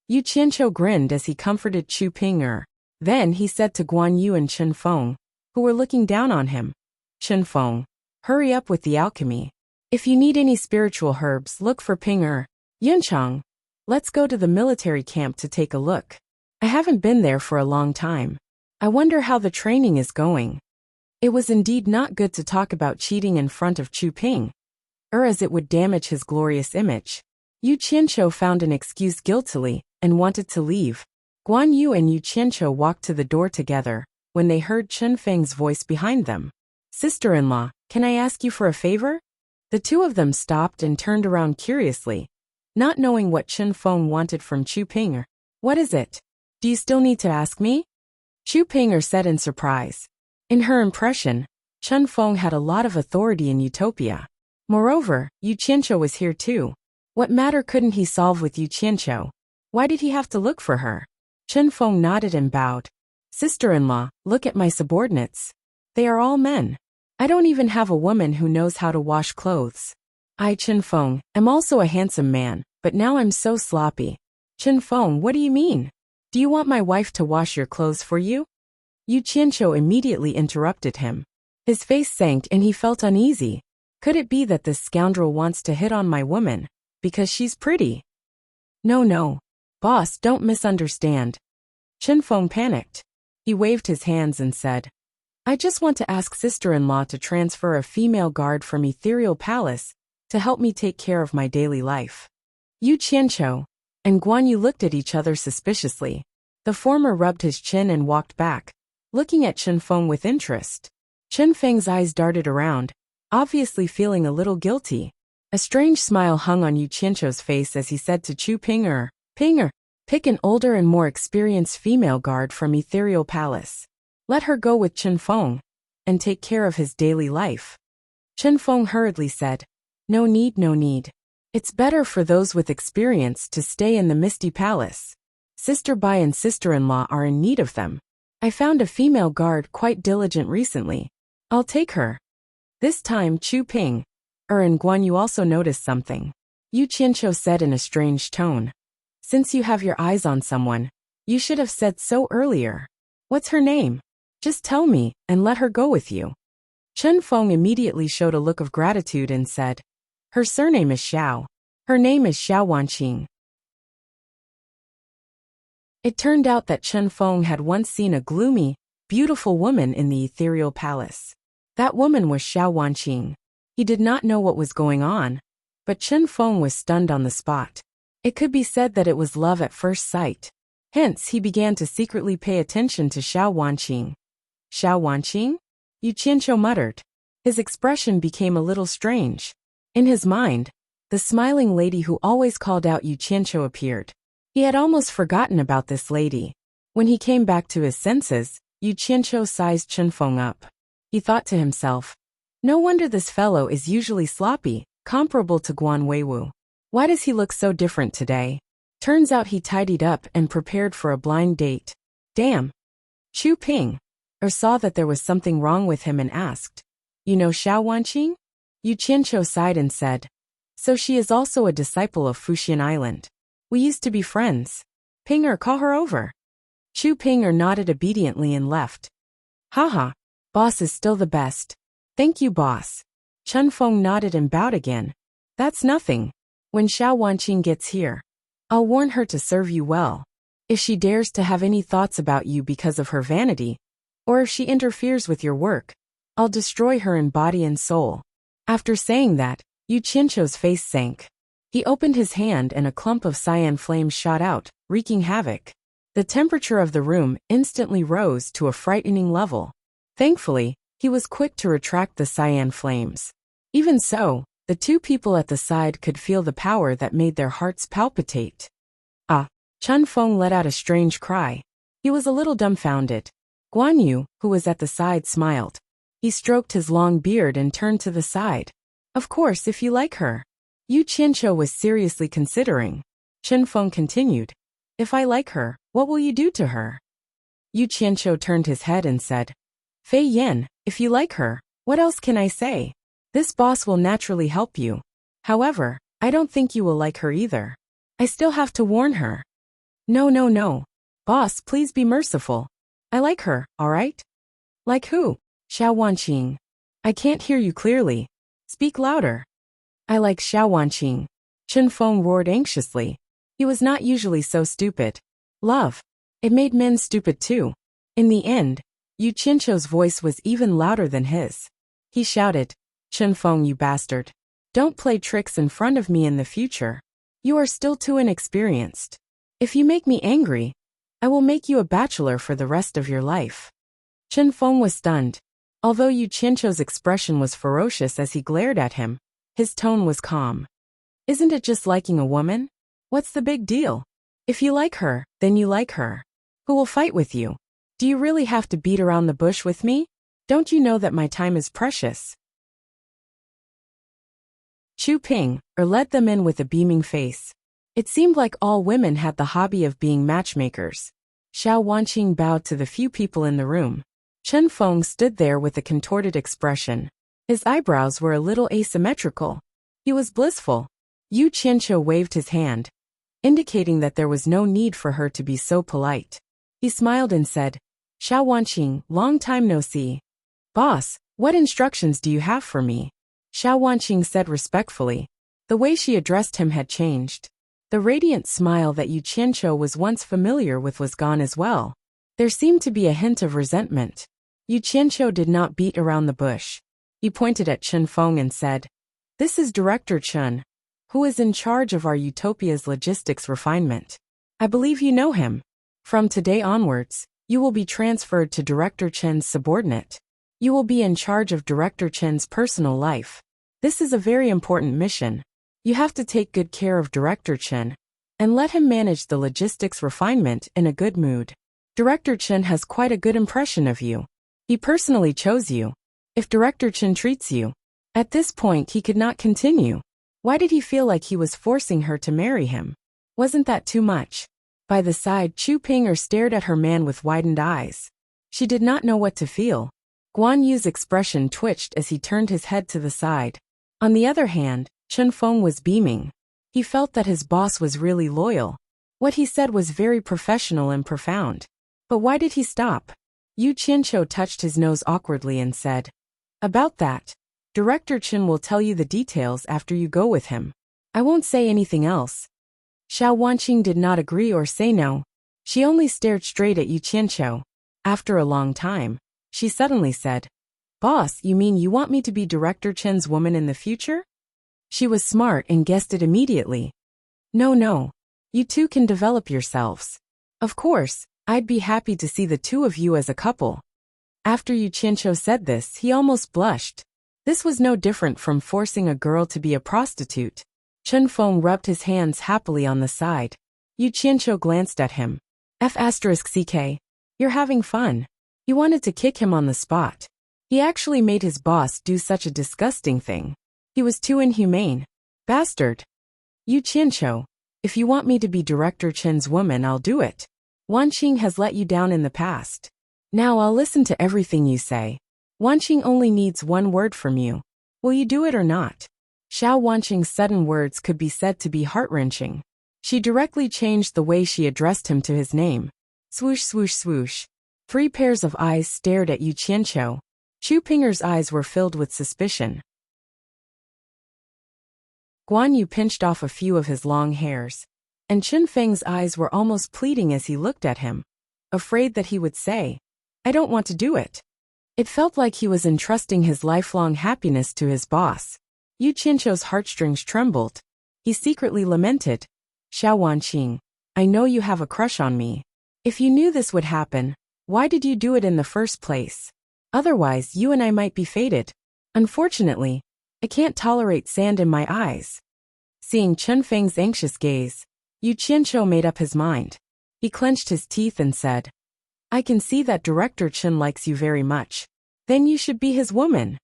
Yu Qianqiu grinned as he comforted Chu Ping. Then he said to Guan Yu and Chen Feng, who were looking down on him, "Chen Feng, hurry up with the alchemy. If you need any spiritual herbs, look for Ping Yunchang. Let's go to the military camp to take a look. I haven't been there for a long time. I wonder how the training is going." It was indeed not good to talk about cheating in front of Chu Ping, as it would damage his glorious image. Yu Qianqiu found an excuse guiltily and wanted to leave. Guan Yu and Yu Qianqiu walked to the door together when they heard Chen Feng's voice behind them. "Sister-in-law, can I ask you for a favor?" The 2 of them stopped and turned around curiously, not knowing what Chen Feng wanted from Chu Ping. "What is it? Do you still need to ask me?" Chu Ping said in surprise. In her impression, Chun Feng had a lot of authority in Utopia. Moreover, Yu Qianqiu was here too. What matter couldn't he solve with Yu Qianqiu? Why did he have to look for her? Chun Feng nodded and bowed. Sister-in-law, look at my subordinates. They are all men. I don't even have a woman who knows how to wash clothes. I, Chun Feng, am also a handsome man, but now I'm so sloppy. Chun Feng, what do you mean? Do you want my wife to wash your clothes for you? Yu Qianqiu immediately interrupted him. His face sank and he felt uneasy. Could it be that this scoundrel wants to hit on my woman, because she's pretty? No. Boss, don't misunderstand. Chun Feng panicked. He waved his hands and said, I just want to ask sister-in-law to transfer a female guard from Ethereal Palace to help me take care of my daily life. Yu Qianqiu and Guan Yu looked at each other suspiciously. The former rubbed his chin and walked back, looking at Chun Feng with interest. Chun Feng's eyes darted around, obviously feeling a little guilty. A strange smile hung on Yu Qianqiu's face as he said to Chu Ping'er, pick an older and more experienced female guard from Ethereal Palace. Let her go with Chun Feng and take care of his daily life. Chun Feng hurriedly said, No need. It's better for those with experience to stay in the Misty Palace. Sister Bai and sister-in-law are in need of them. I found a female guard quite diligent recently. I'll take her. This time Chu Ping and Guan Yu also noticed something. Yu Qianqiu said in a strange tone. Since you have your eyes on someone, you should have said so earlier. What's her name? Just tell me, and let her go with you. Chun Feng immediately showed a look of gratitude and said, Her surname is Xiao. Her name is Xiao Wanqing. It turned out that Chun Feng had once seen a gloomy, beautiful woman in the Ethereal Palace. That woman was Xiao Wanqing. He did not know what was going on, but Chun Feng was stunned on the spot. It could be said that it was love at first sight. Hence, he began to secretly pay attention to Xiao Wanqing. Xiao Wanqing? Yu Qianqiu muttered. His expression became a little strange. In his mind, the smiling lady who always called out Yu Qianqiu appeared. He had almost forgotten about this lady. When he came back to his senses, Yu Qianqiu sized Chun Feng up. He thought to himself, no wonder this fellow is usually sloppy, comparable to Guan Weiwu. Why does he look so different today? Turns out he tidied up and prepared for a blind date. Damn. Chu Ping saw that there was something wrong with him and asked, You know Xiao Wanqing? Yu Qianqiu sighed and said, So she is also a disciple of Fuxian Island. We used to be friends. Ping'er, call her over. Chu Ping'er nodded obediently and left. Haha, boss is still the best. Thank you, boss. Chun Feng nodded and bowed again. That's nothing. When Xiao Wanqing gets here, I'll warn her to serve you well. If she dares to have any thoughts about you because of her vanity, or if she interferes with your work, I'll destroy her in body and soul. After saying that, Yu Qianqiu's face sank. He opened his hand and a clump of cyan flames shot out, wreaking havoc. The temperature of the room instantly rose to a frightening level. Thankfully, he was quick to retract the cyan flames. Even so, the two people at the side could feel the power that made their hearts palpitate. Ah! Chun Feng let out a strange cry. He was a little dumbfounded. Guan Yu, who was at the side, smiled. He stroked his long beard and turned to the side. Of course, if you like her. Yu Qianqiu was seriously considering. Chun Feng continued. If I like her, what will you do to her? Yu Qianqiu turned his head and said, Fei Yan, if you like her, what else can I say? This boss will naturally help you. However, I don't think you will like her either. I still have to warn her. No. Boss, please be merciful. I like her, all right? Like who? Xiao Wanqing. I can't hear you clearly. Speak louder. I like Xiao Wanqing. Chun Feng roared anxiously. He was not usually so stupid. Love. It made men stupid too. In the end, Yu Qianqiu's voice was even louder than his. He shouted, Chun Feng, you bastard. Don't play tricks in front of me in the future. You are still too inexperienced. If you make me angry, I will make you a bachelor for the rest of your life. Chun Feng was stunned. Although Yu Qianqiu's expression was ferocious as he glared at him, his tone was calm. Isn't it just liking a woman? What's the big deal? If you like her, then you like her. Who will fight with you? Do you really have to beat around the bush with me? Don't you know that my time is precious? Chu Ping led them in with a beaming face. It seemed like all women had the hobby of being matchmakers. Xiao Wanqing bowed to the few people in the room. Chen Feng stood there with a contorted expression. His eyebrows were a little asymmetrical. He was blissful. Yu Qianqiu waved his hand, indicating that there was no need for her to be so polite. He smiled and said, Xiao Wanqing, long time no see. Boss, what instructions do you have for me? Xiao Wanqing said respectfully. The way she addressed him had changed. The radiant smile that Yu Qianqiu was once familiar with was gone as well. There seemed to be a hint of resentment. Yu Qianqiu did not beat around the bush. He pointed at Chen Feng and said, This is Director Chen, who is in charge of our Utopia's logistics refinement. I believe you know him. From today onwards, you will be transferred to Director Chen's subordinate. You will be in charge of Director Chen's personal life. This is a very important mission. You have to take good care of Director Chen and let him manage the logistics refinement in a good mood. Director Chen has quite a good impression of you. He personally chose you. If Director Chen treats you, at this point he could not continue. Why did he feel like he was forcing her to marry him? Wasn't that too much? By the side, Chu Ping stared at her man with widened eyes. She did not know what to feel. Guan Yu's expression twitched as he turned his head to the side. On the other hand, Chen Feng was beaming. He felt that his boss was really loyal. What he said was very professional and profound. But why did he stop? Yu Qianqiu touched his nose awkwardly and said, About that, Director Chen will tell you the details after you go with him. I won't say anything else. Xiao Wanqing did not agree or say no. She only stared straight at Yu Qianqiu. After a long time, she suddenly said, Boss, you mean you want me to be Director Chen's woman in the future? She was smart and guessed it immediately. No. You two can develop yourselves. Of course, I'd be happy to see the two of you as a couple. After Yu Qianqiu said this, he almost blushed. This was no different from forcing a girl to be a prostitute. Chen Feng rubbed his hands happily on the side. Yu Qianqiu glanced at him. F***ck. You're having fun. He wanted to kick him on the spot. He actually made his boss do such a disgusting thing. He was too inhumane. Bastard. Yu Qianqiu, if you want me to be Director Chen's woman, I'll do it. Wanqing has let you down in the past. Now I'll listen to everything you say. Wanqing only needs one word from you. Will you do it or not? Xiao Wanqing's sudden words could be said to be heart-wrenching. She directly changed the way she addressed him to his name. Swoosh swoosh swoosh. 3 pairs of eyes stared at Yu Qianqiu. Chu Pinger's eyes were filled with suspicion. Guan Yu pinched off a few of his long hairs, and Chen Feng's eyes were almost pleading as he looked at him, afraid that he would say, I don't want to do it. It felt like he was entrusting his lifelong happiness to his boss. Yu Qianqiu's heartstrings trembled. He secretly lamented, Xiao Wanqing, I know you have a crush on me. If you knew this would happen, why did you do it in the first place? Otherwise, you and I might be fated. Unfortunately, I can't tolerate sand in my eyes. Seeing Chen Feng's anxious gaze, Yu Qianqiu made up his mind. He clenched his teeth and said, I can see that Director Chen likes you very much. Then you should be his woman.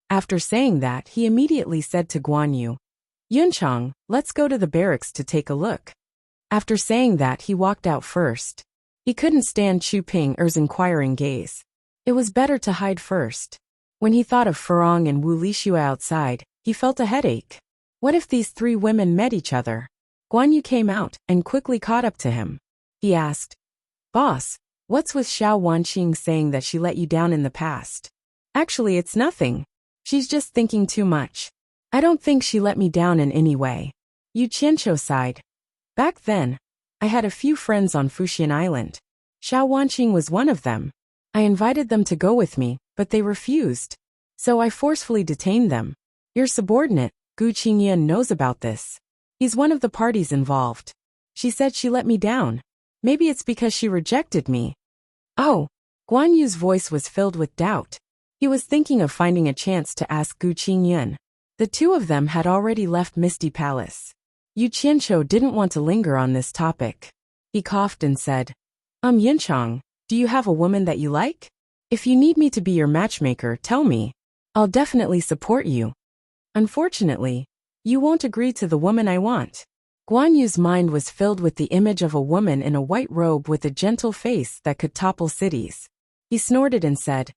After saying that, he immediately said to Guan Yu, Yunchang, let's go to the barracks to take a look. After saying that, he walked out first. He couldn't stand Chu Ping's inquiring gaze. It was better to hide first. When he thought of Furong and Wu Lixue outside, he felt a headache. What if these 3 women met each other? Guan Yu came out and quickly caught up to him. He asked, Boss, what's with Xiao Wanqing saying that she let you down in the past? Actually, it's nothing. She's just thinking too much. I don't think she let me down in any way. Yu Qianqiu sighed. Back then, I had a few friends on Fuxian Island. Xiao Wanqing was one of them. I invited them to go with me, but they refused. So I forcefully detained them. Your subordinate, Gu Qingyan, knows about this. He's one of the parties involved. She said she let me down. Maybe it's because she rejected me. Oh, Guan Yu's voice was filled with doubt. He was thinking of finding a chance to ask Gu Qingyan. The two of them had already left Misty Palace. Yu Qianqiu didn't want to linger on this topic. He coughed and said, Yunchang, do you have a woman that you like? If you need me to be your matchmaker, tell me. I'll definitely support you. Unfortunately, you won't agree to the woman I want. Guan Yu's mind was filled with the image of a woman in a white robe with a gentle face that could topple cities. He snorted and said,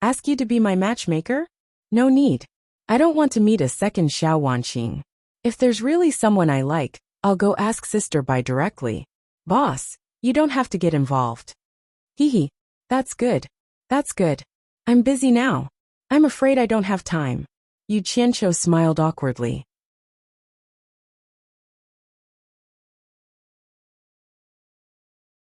"Ask you to be my matchmaker? No need. I don't want to meet a second Xiao Wanqing. If there's really someone I like, I'll go ask Sister Bai directly. Boss, you don't have to get involved." Hee. That's good. That's good. I'm busy now. I'm afraid I don't have time. Yu Qianqiu smiled awkwardly.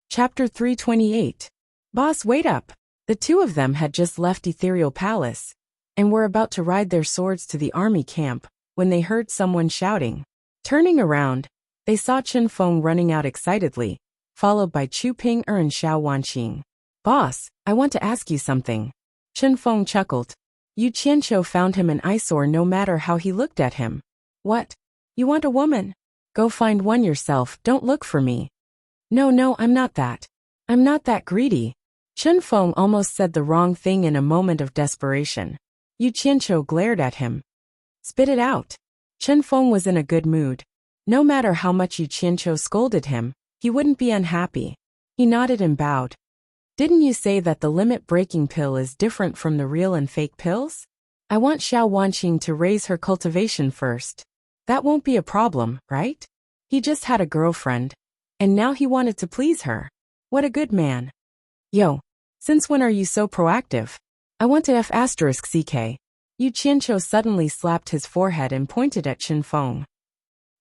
Chapter 328. Boss, wait up. The two of them had just left Ethereal Palace and were about to ride their swords to the army camp when they heard someone shouting. Turning around, they saw Chen Feng running out excitedly, followed by Chu Ping and Xiao Wanqing. Boss, I want to ask you something. Chen Feng chuckled. Yu Qianqiu found him an eyesore no matter how he looked at him. What? You want a woman? Go find one yourself, don't look for me. No, I'm not that. I'm not that greedy. Chen Feng almost said the wrong thing in a moment of desperation. Yu Qianqiu glared at him. Spit it out. Chen Feng was in a good mood. No matter how much Yu Qianqiu scolded him, he wouldn't be unhappy. He nodded and bowed. Didn't you say that the limit-breaking pill is different from the real and fake pills? I want Xiao Wanqing to raise her cultivation first. That won't be a problem, right? He just had a girlfriend, and now he wanted to please her. What a good man. Yo, since when are you so proactive? I want to F***CK. Yu Qianqiu suddenly slapped his forehead and pointed at Chen Feng.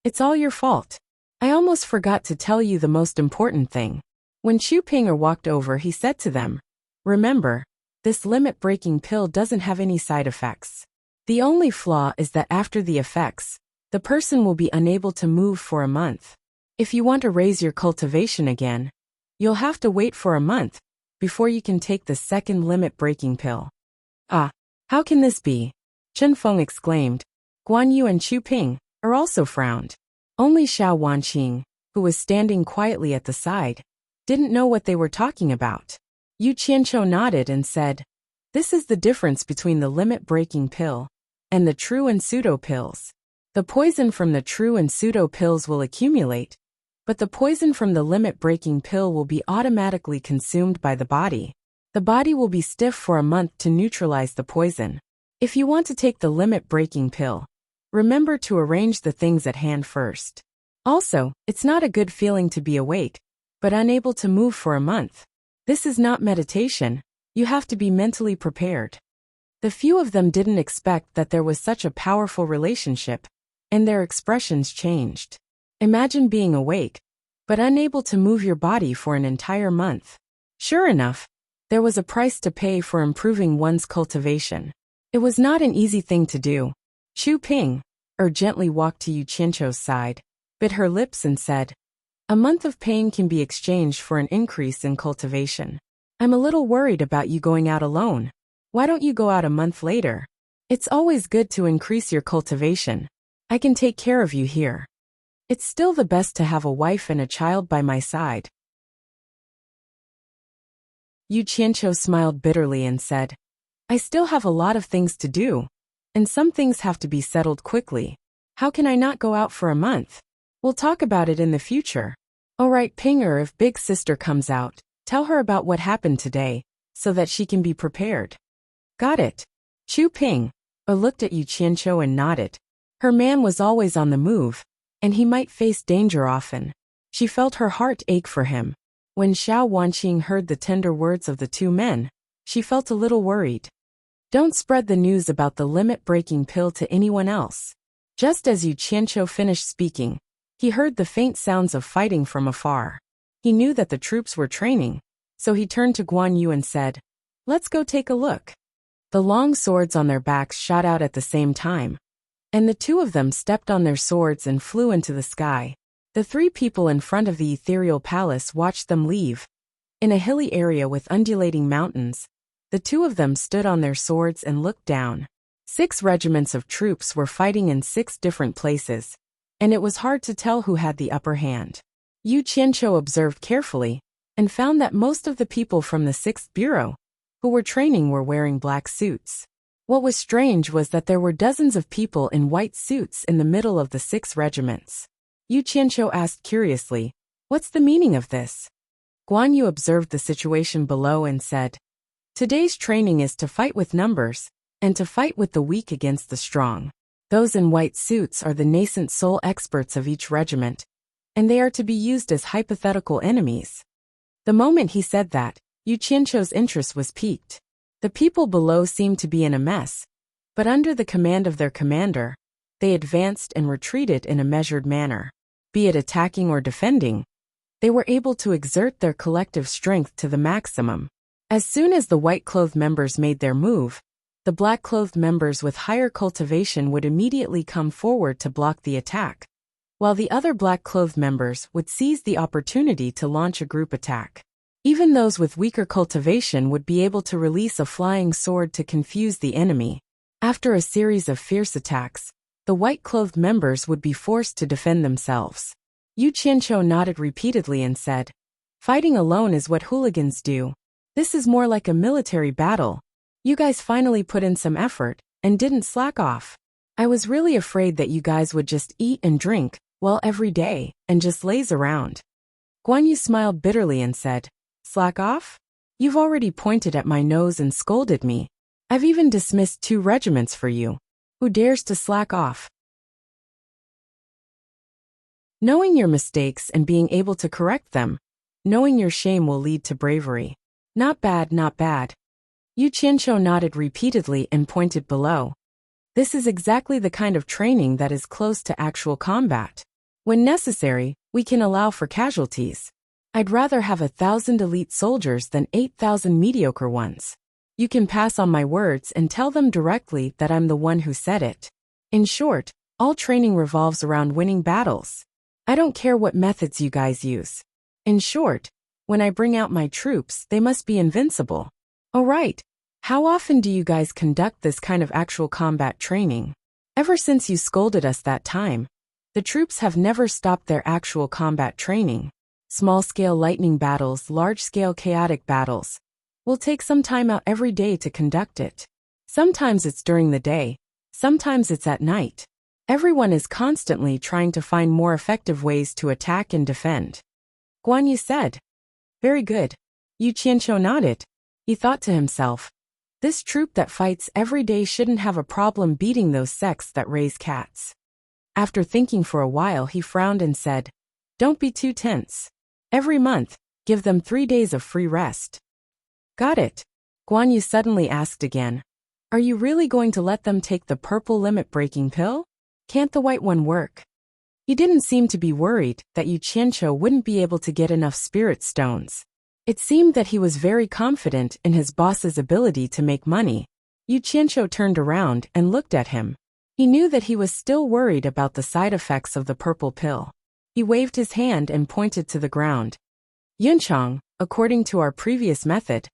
It's all your fault. I almost forgot to tell you the most important thing. When Chu Ping walked over, he said to them, remember, this limit-breaking pill doesn't have any side effects. The only flaw is that after the effects, the person will be unable to move for a month. If you want to raise your cultivation again, you'll have to wait for a month before you can take the second limit-breaking pill. Ah, how can this be? Chen Feng exclaimed. Guan Yu and Chu Ping also frowned. Only Xiao Wanqing, who was standing quietly at the side, didn't know what they were talking about. Yu Qianqiu nodded and said, this is the difference between the limit-breaking pill and the true and pseudo pills. The poison from the true and pseudo pills will accumulate, but the poison from the limit-breaking pill will be automatically consumed by the body. The body will be stiff for a month to neutralize the poison. If you want to take the limit-breaking pill, remember to arrange the things at hand first. Also, it's not a good feeling to be awake, but unable to move for a month. This is not meditation. You have to be mentally prepared. The few of them didn't expect that there was such a powerful relationship, and their expressions changed. Imagine being awake, but unable to move your body for an entire month. Sure enough, there was a price to pay for improving one's cultivation. It was not an easy thing to do. Chu Ping gently walked to Yu Qianqiu's side, bit her lips and said, a month of pain can be exchanged for an increase in cultivation. I'm a little worried about you going out alone. Why don't you go out a month later? It's always good to increase your cultivation. I can take care of you here. It's still the best to have a wife and a child by my side. Yu Qianqiu smiled bitterly and said, I still have a lot of things to do, and some things have to be settled quickly. How can I not go out for a month? We'll talk about it in the future. Alright, Pinger, if big sister comes out, tell her about what happened today, so that she can be prepared. Got it. Chu Ping looked at Yu Qianqiu and nodded. Her man was always on the move, and he might face danger often. She felt her heart ache for him. When Xiao Wanqing heard the tender words of the two men, she felt a little worried. Don't spread the news about the limit-breaking pill to anyone else. Just as Yu Qianqiu finished speaking, he heard the faint sounds of fighting from afar. He knew that the troops were training, so he turned to Guan Yu and said, let's go take a look. The long swords on their backs shot out at the same time, and the two of them stepped on their swords and flew into the sky. The three people in front of the ethereal palace watched them leave. In a hilly area with undulating mountains, the two of them stood on their swords and looked down. 6 regiments of troops were fighting in 6 different places, and it was hard to tell who had the upper hand. Yu Qianqiu observed carefully, and found that most of the people from the 6th Bureau, who were training were wearing black suits. What was strange was that there were dozens of people in white suits in the middle of the 6 regiments. Yu Qianqiu asked curiously, "What's the meaning of this?" Guan Yu observed the situation below and said, "Today's training is to fight with numbers, and to fight with the weak against the strong. Those in white suits are the nascent soul experts of each regiment, and they are to be used as hypothetical enemies." The moment he said that, Yu Qianqiu's interest was piqued. The people below seemed to be in a mess, but under the command of their commander, they advanced and retreated in a measured manner. Be it attacking or defending, they were able to exert their collective strength to the maximum. As soon as the white-clothed members made their move, the black-clothed members with higher cultivation would immediately come forward to block the attack, while the other black-clothed members would seize the opportunity to launch a group attack. Even those with weaker cultivation would be able to release a flying sword to confuse the enemy. After a series of fierce attacks, the white-clothed members would be forced to defend themselves. Yu Qianqiu nodded repeatedly and said, "Fighting alone is what hooligans do. This is more like a military battle. You guys finally put in some effort, and didn't slack off. I was really afraid that you guys would just eat and drink, well, every day, and just laze around." Guan Yu smiled bitterly and said, "Slack off? You've already pointed at my nose and scolded me. I've even dismissed 2 regiments for you. Who dares to slack off?" Knowing your mistakes and being able to correct them, knowing your shame will lead to bravery. Not bad, not bad. Yu Qianqiu nodded repeatedly and pointed below. This is exactly the kind of training that is close to actual combat. When necessary, we can allow for casualties. I'd rather have 1,000 elite soldiers than 8,000 mediocre ones. You can pass on my words and tell them directly that I'm the one who said it. In short, all training revolves around winning battles. I don't care what methods you guys use. In short, when I bring out my troops, they must be invincible. All right, how often do you guys conduct this kind of actual combat training? Ever since you scolded us that time, the troops have never stopped their actual combat training. Small-scale lightning battles, large-scale chaotic battles. We'll take some time out every day to conduct it. Sometimes it's during the day, sometimes it's at night. Everyone is constantly trying to find more effective ways to attack and defend. Guan Yu said. Very good. Yu Qianqiu nodded. He thought to himself, this troop that fights every day shouldn't have a problem beating those sects that raise cats. After thinking for a while, he frowned and said, don't be too tense. Every month, give them 3 days of free rest. Got it. Guan Yu suddenly asked again. Are you really going to let them take the purple limit-breaking pill? Can't the white one work? He didn't seem to be worried that Yu Qianqiu wouldn't be able to get enough spirit stones. It seemed that he was very confident in his boss's ability to make money. Yu Qianqiu turned around and looked at him. He knew that he was still worried about the side effects of the purple pill. He waved his hand and pointed to the ground. Yunchang, according to our previous method,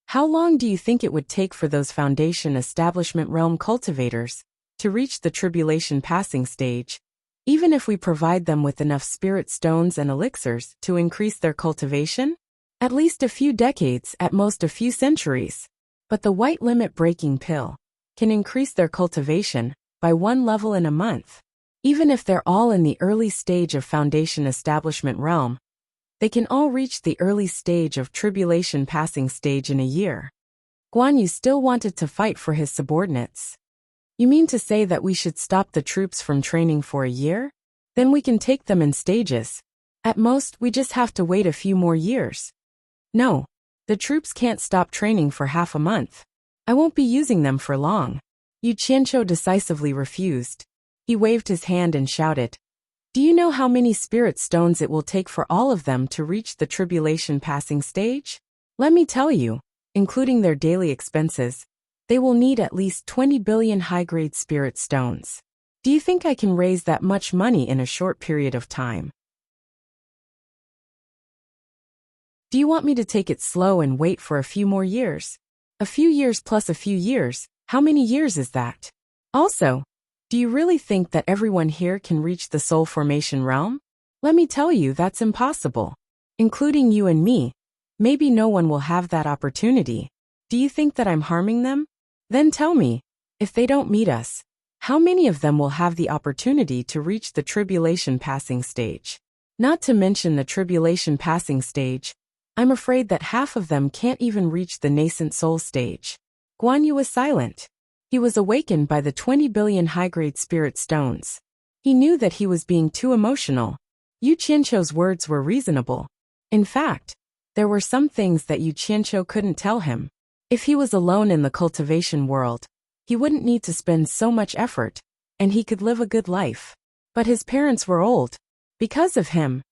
how long do you think it would take for those Foundation Establishment Realm cultivators to reach the tribulation passing stage, even if we provide them with enough spirit stones and elixirs to increase their cultivation? At least a few decades, at most a few centuries. But the white limit-breaking pill can increase their cultivation by 1 level in a month. Even if they're all in the early stage of Foundation Establishment Realm, they can all reach the early stage of tribulation passing stage in a year. Guan Yu still wanted to fight for his subordinates. You mean to say that we should stop the troops from training for a year? Then we can take them in stages. At most, we just have to wait a few more years. No, the troops can't stop training for half a month. I won't be using them for long. Yu Qianqiu decisively refused. He waved his hand and shouted, do you know how many spirit stones it will take for all of them to reach the tribulation passing stage? Let me tell you, including their daily expenses, they will need at least 20 billion high-grade spirit stones. Do you think I can raise that much money in a short period of time? Do you want me to take it slow and wait for a few more years? A few years plus a few years, how many years is that? Also, do you really think that everyone here can reach the soul formation realm? Let me tell you, that's impossible. Including you and me, maybe no one will have that opportunity. Do you think that I'm harming them? Then tell me, if they don't meet us, how many of them will have the opportunity to reach the tribulation passing stage? Not to mention the tribulation passing stage, I'm afraid that half of them can't even reach the nascent soul stage. Guan Yu was silent. He was awakened by the 20 billion high-grade spirit stones. He knew that he was being too emotional. Yu Qianqiu's words were reasonable. In fact, there were some things that Yu Qianqiu couldn't tell him. If he was alone in the cultivation world, he wouldn't need to spend so much effort, and he could live a good life. But his parents were old. Because of him,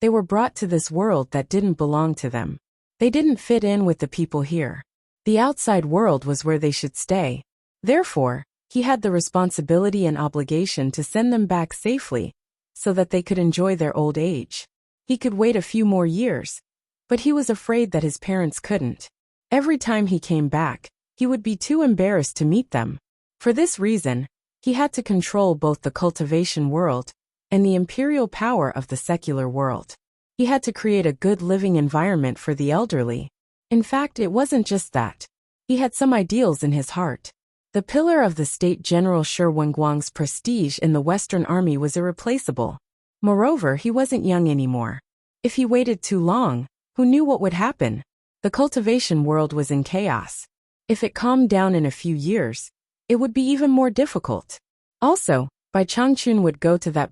they were brought to this world that didn't belong to them. They didn't fit in with the people here. The outside world was where they should stay. Therefore, he had the responsibility and obligation to send them back safely, so that they could enjoy their old age. He could wait a few more years, but he was afraid that his parents couldn't. Every time he came back, he would be too embarrassed to meet them. For this reason, he had to control both the cultivation world and the imperial power of the secular world. He had to create a good living environment for the elderly. In fact, it wasn't just that. He had some ideals in his heart. The pillar of the state General Shi Wenguang's prestige in the Western Army was irreplaceable. Moreover, he wasn't young anymore. If he waited too long, who knew what would happen? The cultivation world was in chaos. If it calmed down in a few years, it would be even more difficult. Also, Bai Changchun would go to that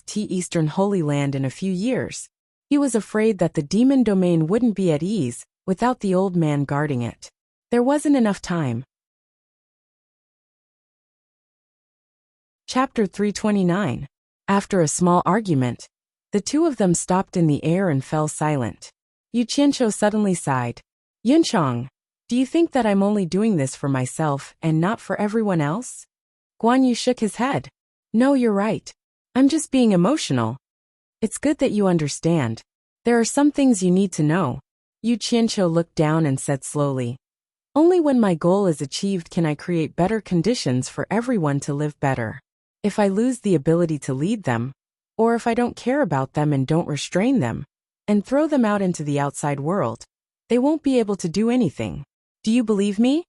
*T Eastern Holy Land in a few years. He was afraid that the demon domain wouldn't be at ease without the old man guarding it. There wasn't enough time. Chapter 329. After a small argument, the two of them stopped in the air and fell silent. Yu Qianqiu suddenly sighed. Yunchang, do you think that I'm only doing this for myself and not for everyone else? Guan Yu shook his head. No, you're right. I'm just being emotional. It's good that you understand. There are some things you need to know. Yu Qianqiu looked down and said slowly. Only when my goal is achieved can I create better conditions for everyone to live better. If I lose the ability to lead them, or if I don't care about them and don't restrain them, and throw them out into the outside world, they won't be able to do anything. Do you believe me?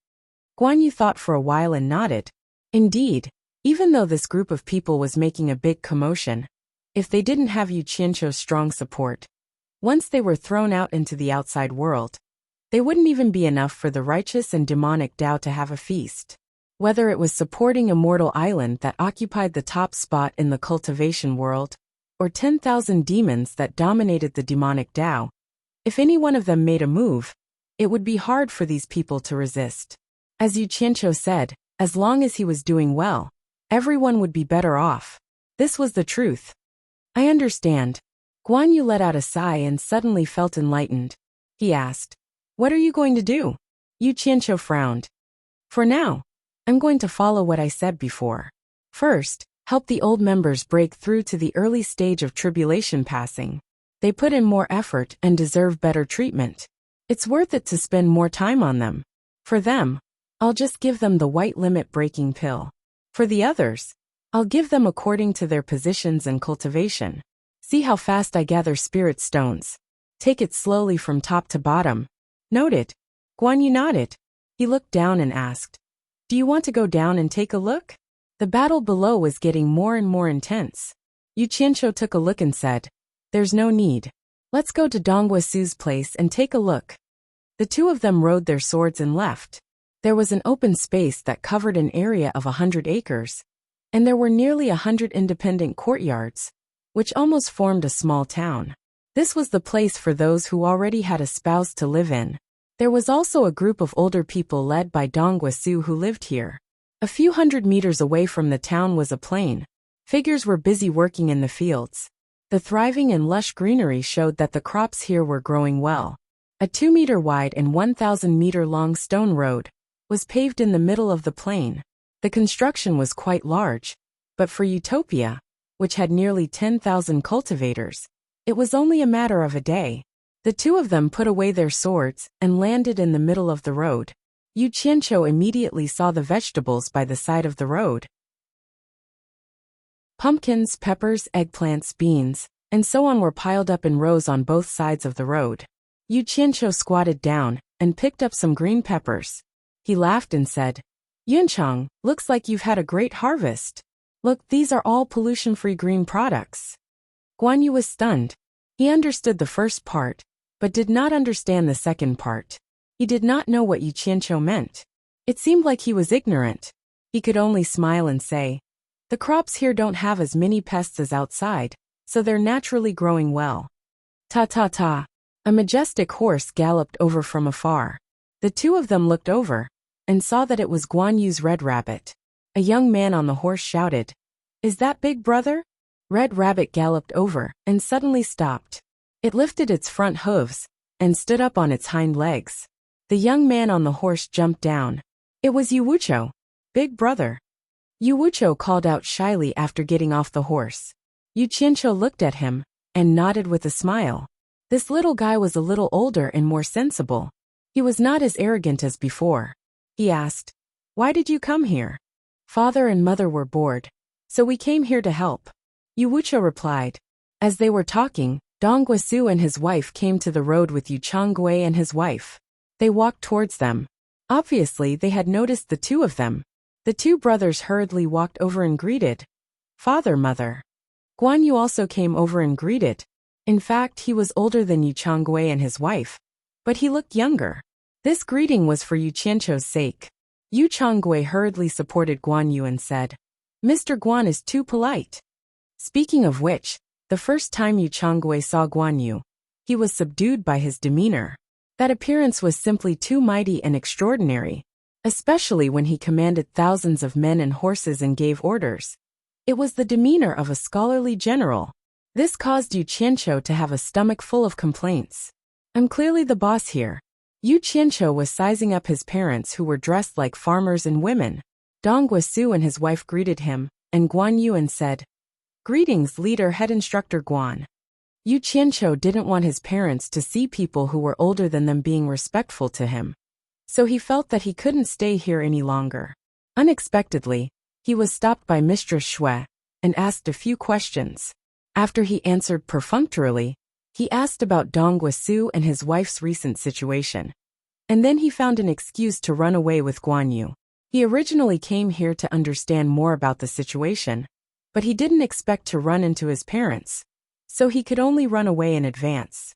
Guan Yu thought for a while and nodded. Indeed, even though this group of people was making a big commotion, if they didn't have Yu Qianqiu's strong support, once they were thrown out into the outside world, they wouldn't even be enough for the righteous and demonic Tao to have a feast. Whether it was supporting Immortal Island that occupied the top spot in the cultivation world, or 10,000 demons that dominated the demonic Tao, if any one of them made a move, it would be hard for these people to resist. As Yu Qianqiu said, as long as he was doing well, everyone would be better off. This was the truth. I understand. Guan Yu let out a sigh and suddenly felt enlightened. He asked, what are you going to do? Yu Qianqiu frowned. For now, I'm going to follow what I said before. First, help the old members break through to the early stage of tribulation passing. They put in more effort and deserve better treatment. It's worth it to spend more time on them. For them, I'll just give them the white limit breaking pill. For the others, I'll give them according to their positions and cultivation. See how fast I gather spirit stones. Take it slowly from top to bottom. Noted. Guan Yu nodded. He looked down and asked, do you want to go down and take a look? The battle below was getting more and more intense. Yu Qianqiu took a look and said, there's no need. Let's go to Donghua Su's place and take a look. The two of them rode their swords and left. There was an open space that covered an area of 100 acres, and there were nearly 100 independent courtyards, which almost formed a small town. This was the place for those who already had a spouse to live in. There was also a group of older people led by Donghua Su who lived here. A few hundred meters away from the town was a plain. Figures were busy working in the fields. The thriving and lush greenery showed that the crops here were growing well. A 2-meter wide and 1,000-meter long stone road was paved in the middle of the plain. The construction was quite large, but for Utopia, which had nearly 10,000 cultivators, it was only a matter of a day. The two of them put away their swords and landed in the middle of the road. Yu Qianqiu immediately saw the vegetables by the side of the road. Pumpkins, peppers, eggplants, beans, and so on were piled up in rows on both sides of the road. Yu Qianqiu squatted down and picked up some green peppers. He laughed and said, Yunchang, looks like you've had a great harvest. Look, these are all pollution-free green products. Guan Yu was stunned. He understood the first part, but did not understand the second part. He did not know what Yu Qianqiu meant. It seemed like he was ignorant. He could only smile and say, the crops here don't have as many pests as outside, so they're naturally growing well. Ta-ta-ta. A majestic horse galloped over from afar. The two of them looked over and saw that it was Guan Yu's Red Rabbit. A young man on the horse shouted, Is that Big Brother? Red Rabbit galloped over and suddenly stopped. It lifted its front hooves and stood up on its hind legs. The young man on the horse jumped down. It was Yu Wuqiu. Big Brother. Yu Wuqiu called out shyly after getting off the horse. Yu Qianqiu looked at him and nodded with a smile. This little guy was a little older and more sensible. He was not as arrogant as before. He asked, Why did you come here? Father and mother were bored, so we came here to help. Yu Wuqiu replied. As they were talking, Dong Guisu and his wife came to the road with Yu Changgui and his wife. They walked towards them. Obviously, they had noticed the two of them. The two brothers hurriedly walked over and greeted. Father, mother. Guan Yu also came over and greeted. In fact, he was older than Yu Changgui and his wife, but he looked younger. This greeting was for Yu Qianqiu's sake. Yu Changgui hurriedly supported Guan Yu and said, Mr. Guan is too polite. Speaking of which, the first time Yu Changgui saw Guan Yu, he was subdued by his demeanor. That appearance was simply too mighty and extraordinary, especially when he commanded thousands of men and horses and gave orders. It was the demeanor of a scholarly general. This caused Yu Qianqiu to have a stomach full of complaints. I'm clearly the boss here. Yu Qianqiu was sizing up his parents who were dressed like farmers and women. Dong Guisu and his wife greeted him, and Guan Yu and said, Greetings, leader head instructor Guan. Yu Qianqiu didn't want his parents to see people who were older than them being respectful to him. So he felt that he couldn't stay here any longer. Unexpectedly, he was stopped by Mistress Xue and asked a few questions. After he answered perfunctorily, he asked about Dong Guisu and his wife's recent situation. And then he found an excuse to run away with Guan Yu. He originally came here to understand more about the situation, but he didn't expect to run into his parents, so he could only run away in advance.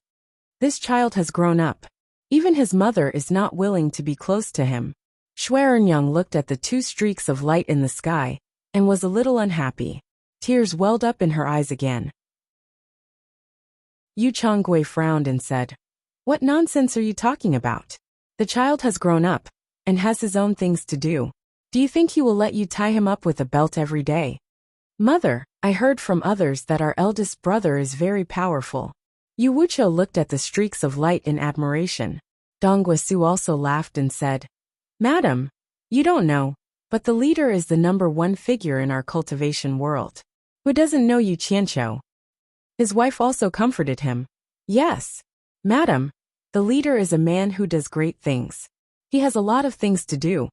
This child has grown up. Even his mother is not willing to be close to him. Xue Ernyang looked at the two streaks of light in the sky and was a little unhappy. Tears welled up in her eyes again. Yu Changgui frowned and said, What nonsense are you talking about? The child has grown up and has his own things to do. Do you think he will let you tie him up with a belt every day? Mother, I heard from others that our eldest brother is very powerful. Yu Wuqiu looked at the streaks of light in admiration. Dong Guisu also laughed and said, Madam, you don't know, but the leader is the #1 figure in our cultivation world. Who doesn't know Yu Qianqiu? His wife also comforted him. Yes, madam, the leader is a man who does great things. He has a lot of things to do.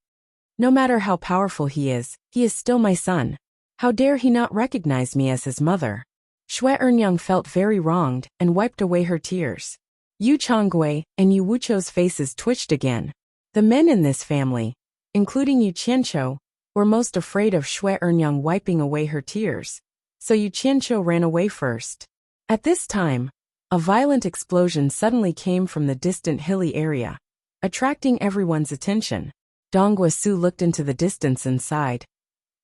No matter how powerful he is still my son. How dare he not recognize me as his mother? Xue Ernyang felt very wronged and wiped away her tears. Yu Changgui and Yu Wuqiu's faces twitched again. The men in this family, including Yu Qianqiu, were most afraid of Xue Ernyang wiping away her tears, so Yu Qianqiu ran away first. At this time, a violent explosion suddenly came from the distant hilly area, attracting everyone's attention. Dong Guisu looked into the distance and sighed.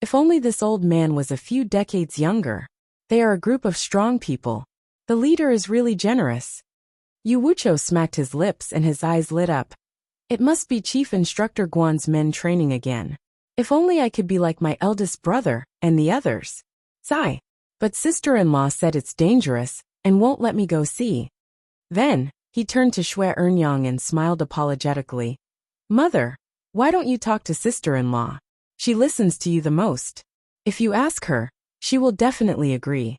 If only this old man was a few decades younger. They are a group of strong people. The leader is really generous. Yu Wuqiu smacked his lips and his eyes lit up. It must be Chief Instructor Guan's men training again. If only I could be like my eldest brother and the others. Sigh. But sister-in-law said it's dangerous and won't let me go see. Then, he turned to Xue Ernyang and smiled apologetically. Mother, why don't you talk to sister-in-law? She listens to you the most. If you ask her, she will definitely agree.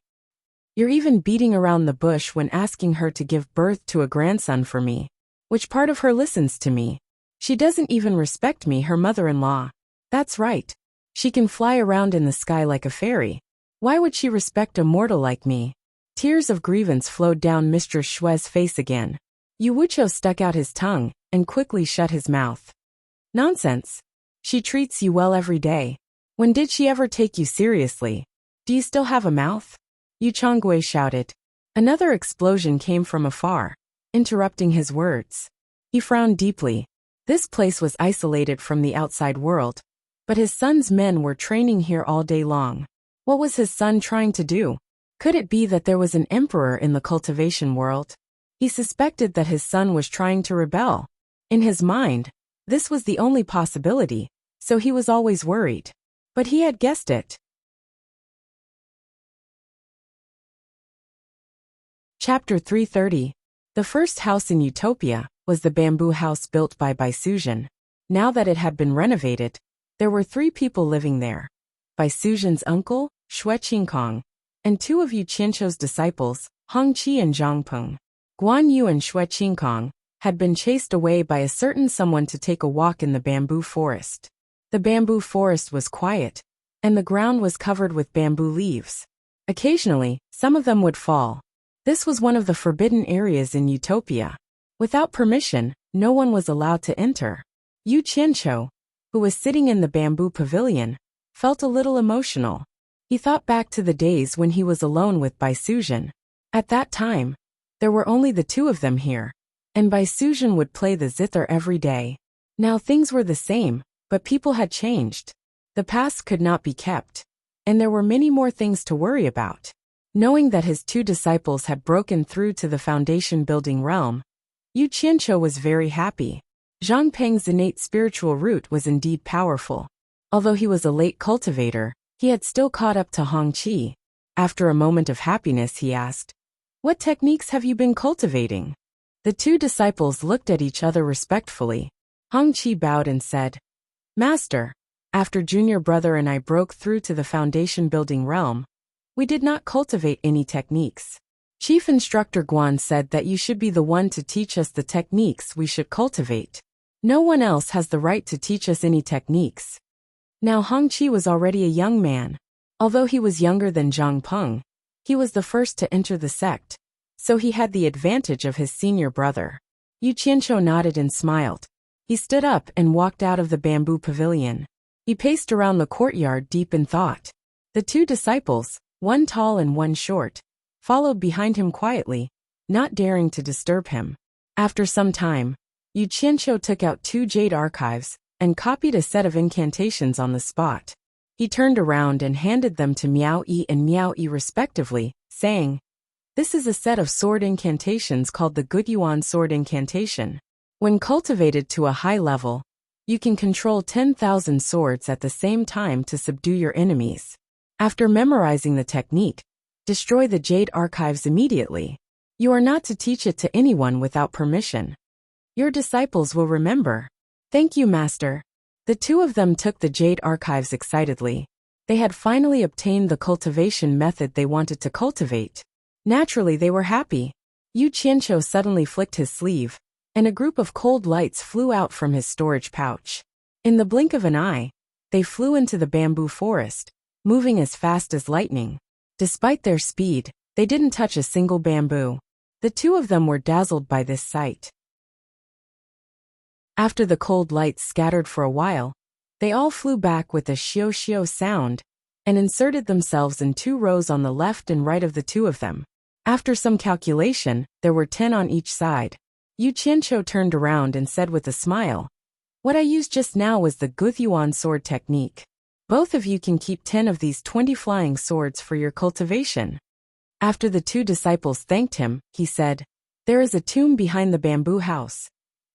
You're even beating around the bush when asking her to give birth to a grandson for me. Which part of her listens to me? She doesn't even respect me, her mother-in-law. That's right. She can fly around in the sky like a fairy. Why would she respect a mortal like me? Tears of grievance flowed down Mistress Xue's face again. Yu Wucho stuck out his tongue and quickly shut his mouth. Nonsense. She treats you well every day. When did she ever take you seriously? Do you still have a mouth? Yu Chonggui shouted. Another explosion came from afar, interrupting his words. He frowned deeply. This place was isolated from the outside world, but his son's men were training here all day long. What was his son trying to do? Could it be that there was an emperor in the cultivation world? He suspected that his son was trying to rebel. In his mind, this was the only possibility, so he was always worried. But he had guessed it. Chapter 330. The first house in Utopia was the bamboo house built by Baisuzhen. Now that it had been renovated, there were 3 people living there. Baisuzhen's uncle, Xue Qingkong, and 2 of Yu Qianqiu's disciples, Hong Qi and Zhang Peng. Guan Yu and Xue Qingkong had been chased away by a certain someone to take a walk in the bamboo forest. The bamboo forest was quiet, and the ground was covered with bamboo leaves. Occasionally, some of them would fall. This was one of the forbidden areas in Utopia. Without permission, no one was allowed to enter. Yu Qianqiu, who was sitting in the bamboo pavilion, felt a little emotional. He thought back to the days when he was alone with Baisuzhen. At that time, there were only the 2 of them here, and Baisuzhen would play the zither every day. Now things were the same, but people had changed. The past could not be kept, and there were many more things to worry about. Knowing that his 2 disciples had broken through to the foundation-building realm, Yu Qianqiu was very happy. Zhang Peng's innate spiritual root was indeed powerful. Although he was a late cultivator, he had still caught up to Hong Qi. After a moment of happiness, he asked, "What techniques have you been cultivating?" The 2 disciples looked at each other respectfully. Hong Qi bowed and said, "Master, after junior brother and I broke through to the foundation-building realm, we did not cultivate any techniques. Chief Instructor Guan said that you should be the one to teach us the techniques we should cultivate. No one else has the right to teach us any techniques." Now Hong Qi was already a young man. Although he was younger than Zhang Peng, he was the first to enter the sect, so he had the advantage of his senior brother. Yu Qianqiu nodded and smiled. He stood up and walked out of the bamboo pavilion. He paced around the courtyard deep in thought. The 2 disciples, one tall and one short, followed behind him quietly, not daring to disturb him. After some time, Yu Qianqiu took out 2 jade archives and copied a set of incantations on the spot. He turned around and handed them to Miao Yi and Miao Yi respectively, saying, "This is a set of sword incantations called the Good Yuan Sword Incantation. When cultivated to a high level, you can control 10,000 swords at the same time to subdue your enemies. After memorizing the technique, destroy the jade archives immediately. You are not to teach it to anyone without permission. Your disciples will remember." "Thank you, Master." The 2 of them took the jade archives excitedly. They had finally obtained the cultivation method they wanted to cultivate. Naturally, they were happy. Yu Qianqiu suddenly flicked his sleeve, and a group of cold lights flew out from his storage pouch. In the blink of an eye, they flew into the bamboo forest, moving as fast as lightning. Despite their speed, they didn't touch a single bamboo. The 2 of them were dazzled by this sight. After the cold lights scattered for a while, they all flew back with a shio-shio sound and inserted themselves in 2 rows on the left and right of the 2 of them. After some calculation, there were 10 on each side. Yu Qianqiu turned around and said with a smile, "What I used just now was the Guthyuan sword technique. Both of you can keep 10 of these 20 flying swords for your cultivation." After the 2 disciples thanked him, he said, "There is a tomb behind the bamboo house,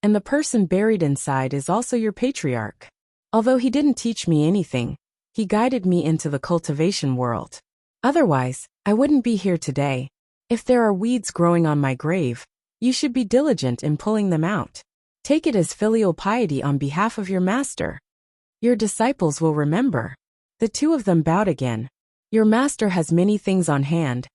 and the person buried inside is also your patriarch. Although he didn't teach me anything, he guided me into the cultivation world. Otherwise, I wouldn't be here today. If there are weeds growing on my grave, you should be diligent in pulling them out. Take it as filial piety on behalf of your master. Your disciples will remember." The 2 of them bowed again. "Your master has many things on hand,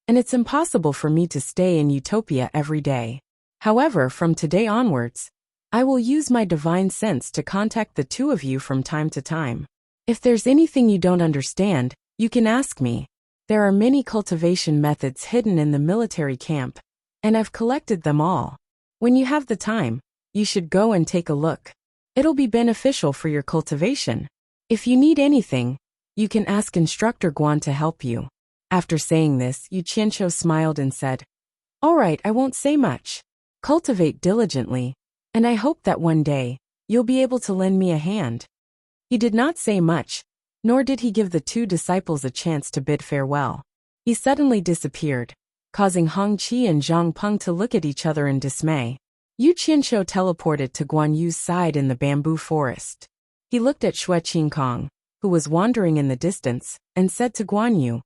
and it's impossible for me to stay in Utopia every day. However, from today onwards, I will use my divine sense to contact the 2 of you from time to time. If there's anything you don't understand, you can ask me. There are many cultivation methods hidden in the military camp, and I've collected them all. When you have the time, you should go and take a look. It'll be beneficial for your cultivation. If you need anything, you can ask Instructor Guan to help you. After saying this, Yu Qianqiu smiled and said, "All right, I won't say much. Cultivate diligently, and I hope that one day, you'll be able to lend me a hand." He did not say much, nor did he give the two disciples a chance to bid farewell. He suddenly disappeared, causing Hong Qi and Zhang Peng to look at each other in dismay. Yu Qianqiu teleported to Guan Yu's side in the bamboo forest. He looked at Xue Qingkong, who was wandering in the distance, and said to Guan Yu,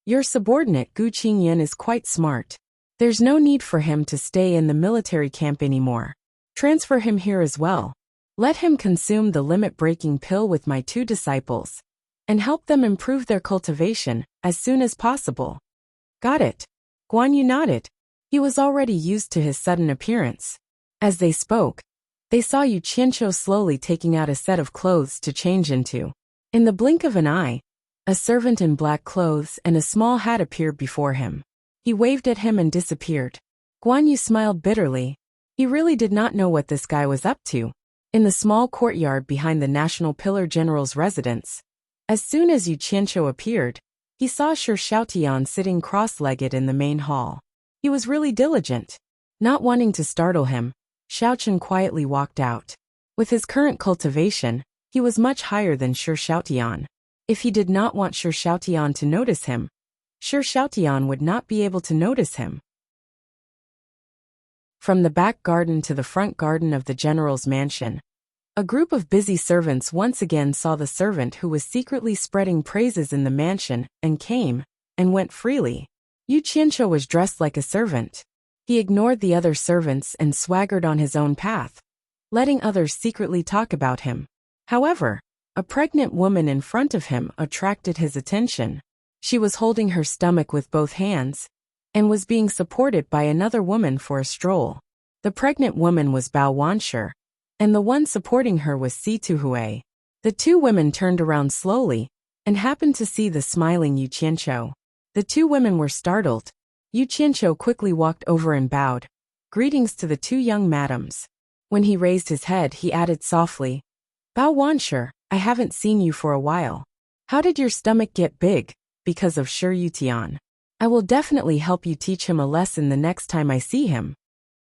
"Your subordinate Gu Qingyan is quite smart. There's no need for him to stay in the military camp anymore. Transfer him here as well. Let him consume the limit-breaking pill with my two disciples, and help them improve their cultivation as soon as possible." "Got it." Guan Yu nodded. He was already used to his sudden appearance. As they spoke, they saw Yu Qianqiu slowly taking out a set of clothes to change into. In the blink of an eye, a servant in black clothes and a small hat appeared before him. He waved at him and disappeared. Guan Yu smiled bitterly. He really did not know what this guy was up to. In the small courtyard behind the National Pillar General's residence, as soon as Yu Qianqiu appeared, he saw Shi Xiaotian sitting cross-legged in the main hall. He was really diligent. Not wanting to startle him, Xiaochen quietly walked out. With his current cultivation, he was much higher than Shi Xiaotian. If he did not want Shi Xiaotian to notice him, Shi Xiaotian would not be able to notice him. From the back garden to the front garden of the general's mansion, a group of busy servants once again saw the servant who was secretly spreading praises in the mansion and came and went freely. Yu Qianqiu was dressed like a servant. He ignored the other servants and swaggered on his own path, letting others secretly talk about him. However, a pregnant woman in front of him attracted his attention. She was holding her stomach with both hands and was being supported by another woman for a stroll. The pregnant woman was Bao Wanshi, and the one supporting her was Si Tuhui. The two women turned around slowly and happened to see the smiling Yu Qianqiu. The two women were startled. Yu Qianqiu quickly walked over and bowed. Greetings to the two young madams. When he raised his head, he added softly, "Bao Wanshi, I haven't seen you for a while. How did your stomach get big? Because of Shi Yutian. I will definitely help you teach him a lesson the next time I see him."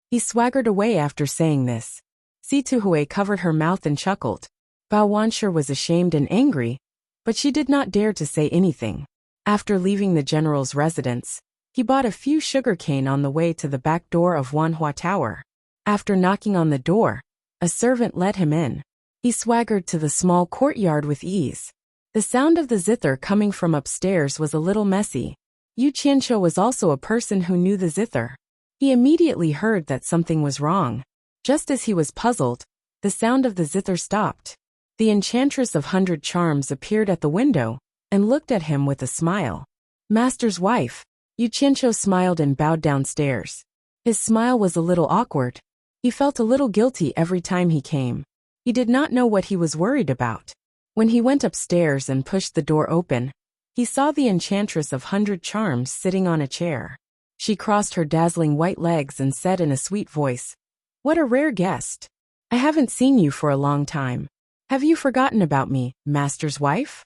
He swaggered away after saying this. Si Tuhui covered her mouth and chuckled. Bao Wanshi was ashamed and angry, but she did not dare to say anything. After leaving the general's residence, he bought a few sugarcane on the way to the back door of Wanhua Tower. After knocking on the door, a servant let him in. He swaggered to the small courtyard with ease. The sound of the zither coming from upstairs was a little messy. Yu Qianqiu was also a person who knew the zither. He immediately heard that something was wrong. Just as he was puzzled, the sound of the zither stopped. The enchantress of 100 Charms appeared at the window and looked at him with a smile. "Master's wife." Yu Qianqiu smiled and bowed downstairs. His smile was a little awkward. He felt a little guilty every time he came. He did not know what he was worried about. When he went upstairs and pushed the door open, he saw the enchantress of 100 Charms sitting on a chair. She crossed her dazzling white legs and said in a sweet voice, "What a rare guest. I haven't seen you for a long time. Have you forgotten about me, master's wife?"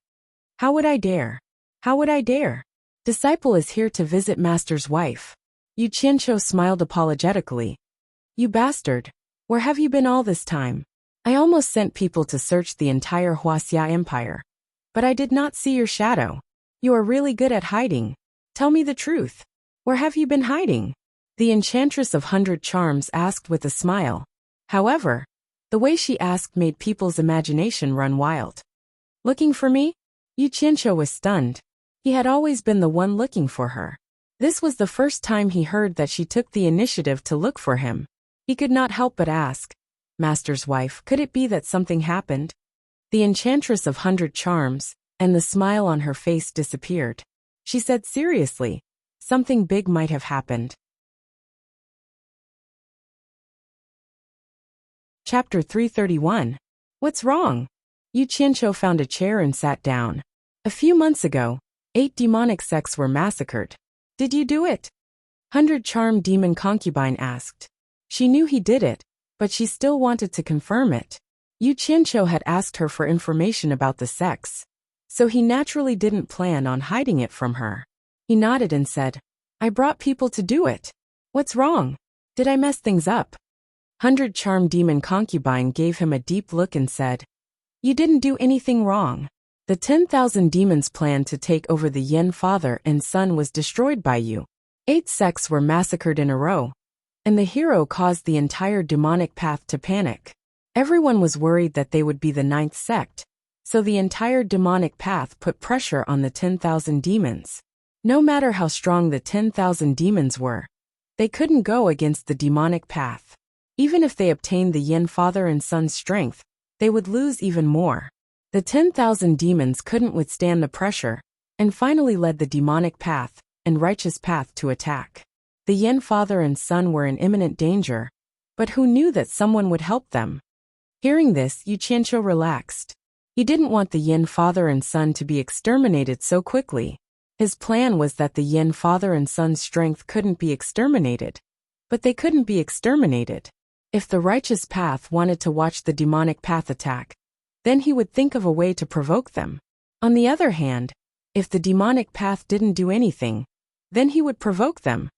"How would I dare? How would I dare? Disciple is here to visit master's wife." Yu Qianqiu smiled apologetically. "You bastard. Where have you been all this time? I almost sent people to search the entire Huaxia Empire, but I did not see your shadow. You are really good at hiding. Tell me the truth. Where have you been hiding?" The enchantress of 100 Charms asked with a smile. However, the way she asked made people's imagination run wild. "Looking for me?" Yu Qianqiu was stunned. He had always been the one looking for her. This was the first time he heard that she took the initiative to look for him. He could not help but ask, "Master's wife, could it be that something happened?" The enchantress of 100 Charms, and the smile on her face disappeared. She said seriously, "Something big might have happened." Chapter 331. What's wrong? Yu Qianqiu found a chair and sat down. A few months ago, 8 demonic sects were massacred. Did you do it? 100 Charm Demon Concubine asked. She knew he did it, but she still wanted to confirm it. Yu Qianqiu had asked her for information about the sects, so he naturally didn't plan on hiding it from her. He nodded and said, I brought people to do it. What's wrong? Did I mess things up? 100 Charm Demon Concubine gave him a deep look and said, You didn't do anything wrong. The 10,000 demons' plan to take over the Yin father and son was destroyed by you. 8 sects were massacred in a row, and the hero caused the entire demonic path to panic. Everyone was worried that they would be the 9th sect, so the entire demonic path put pressure on the 10,000 demons. No matter how strong the 10,000 demons were, they couldn't go against the demonic path. Even if they obtained the Yin father and son's strength, they would lose even more. The 10,000 demons couldn't withstand the pressure, and finally led the demonic path and righteous path to attack. The Yin father and son were in imminent danger, but who knew that someone would help them? Hearing this, Yu Qianqiu relaxed. He didn't want the Yin father and son to be exterminated so quickly. His plan was that the Yin father and son's strength couldn't be exterminated, but they couldn't be exterminated. If the righteous path wanted to watch the demonic path attack, then he would think of a way to provoke them. On the other hand, if the demonic path didn't do anything, then he would provoke them,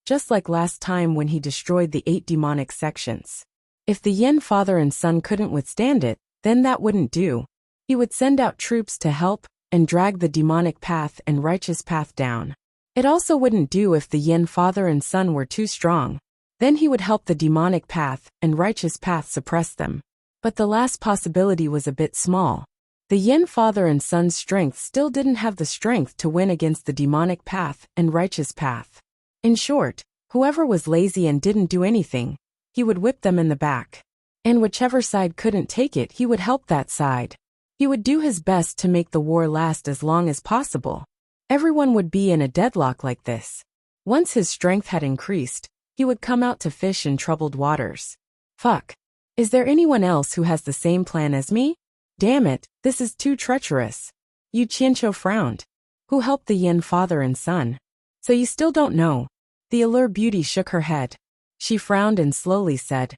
just like last time when he destroyed the 8 demonic sections. If the Yin father and son couldn't withstand it, then that wouldn't do. He would send out troops to help and drag the demonic path and righteous path down. It also wouldn't do if the Yin father and son were too strong. Then he would help the demonic path and righteous path suppress them. But the last possibility was a bit small. The Yin father and son's strength still didn't have the strength to win against the demonic path and righteous path. In short, whoever was lazy and didn't do anything, he would whip them in the back. And whichever side couldn't take it, he would help that side. He would do his best to make the war last as long as possible. Everyone would be in a deadlock like this. Once his strength had increased, he would come out to fish in troubled waters. Fuck. Is there anyone else who has the same plan as me? Damn it, this is too treacherous. Yu Qianqiu frowned. Who helped the Yin father and son? So you still don't know. The Allure Beauty shook her head. She frowned and slowly said,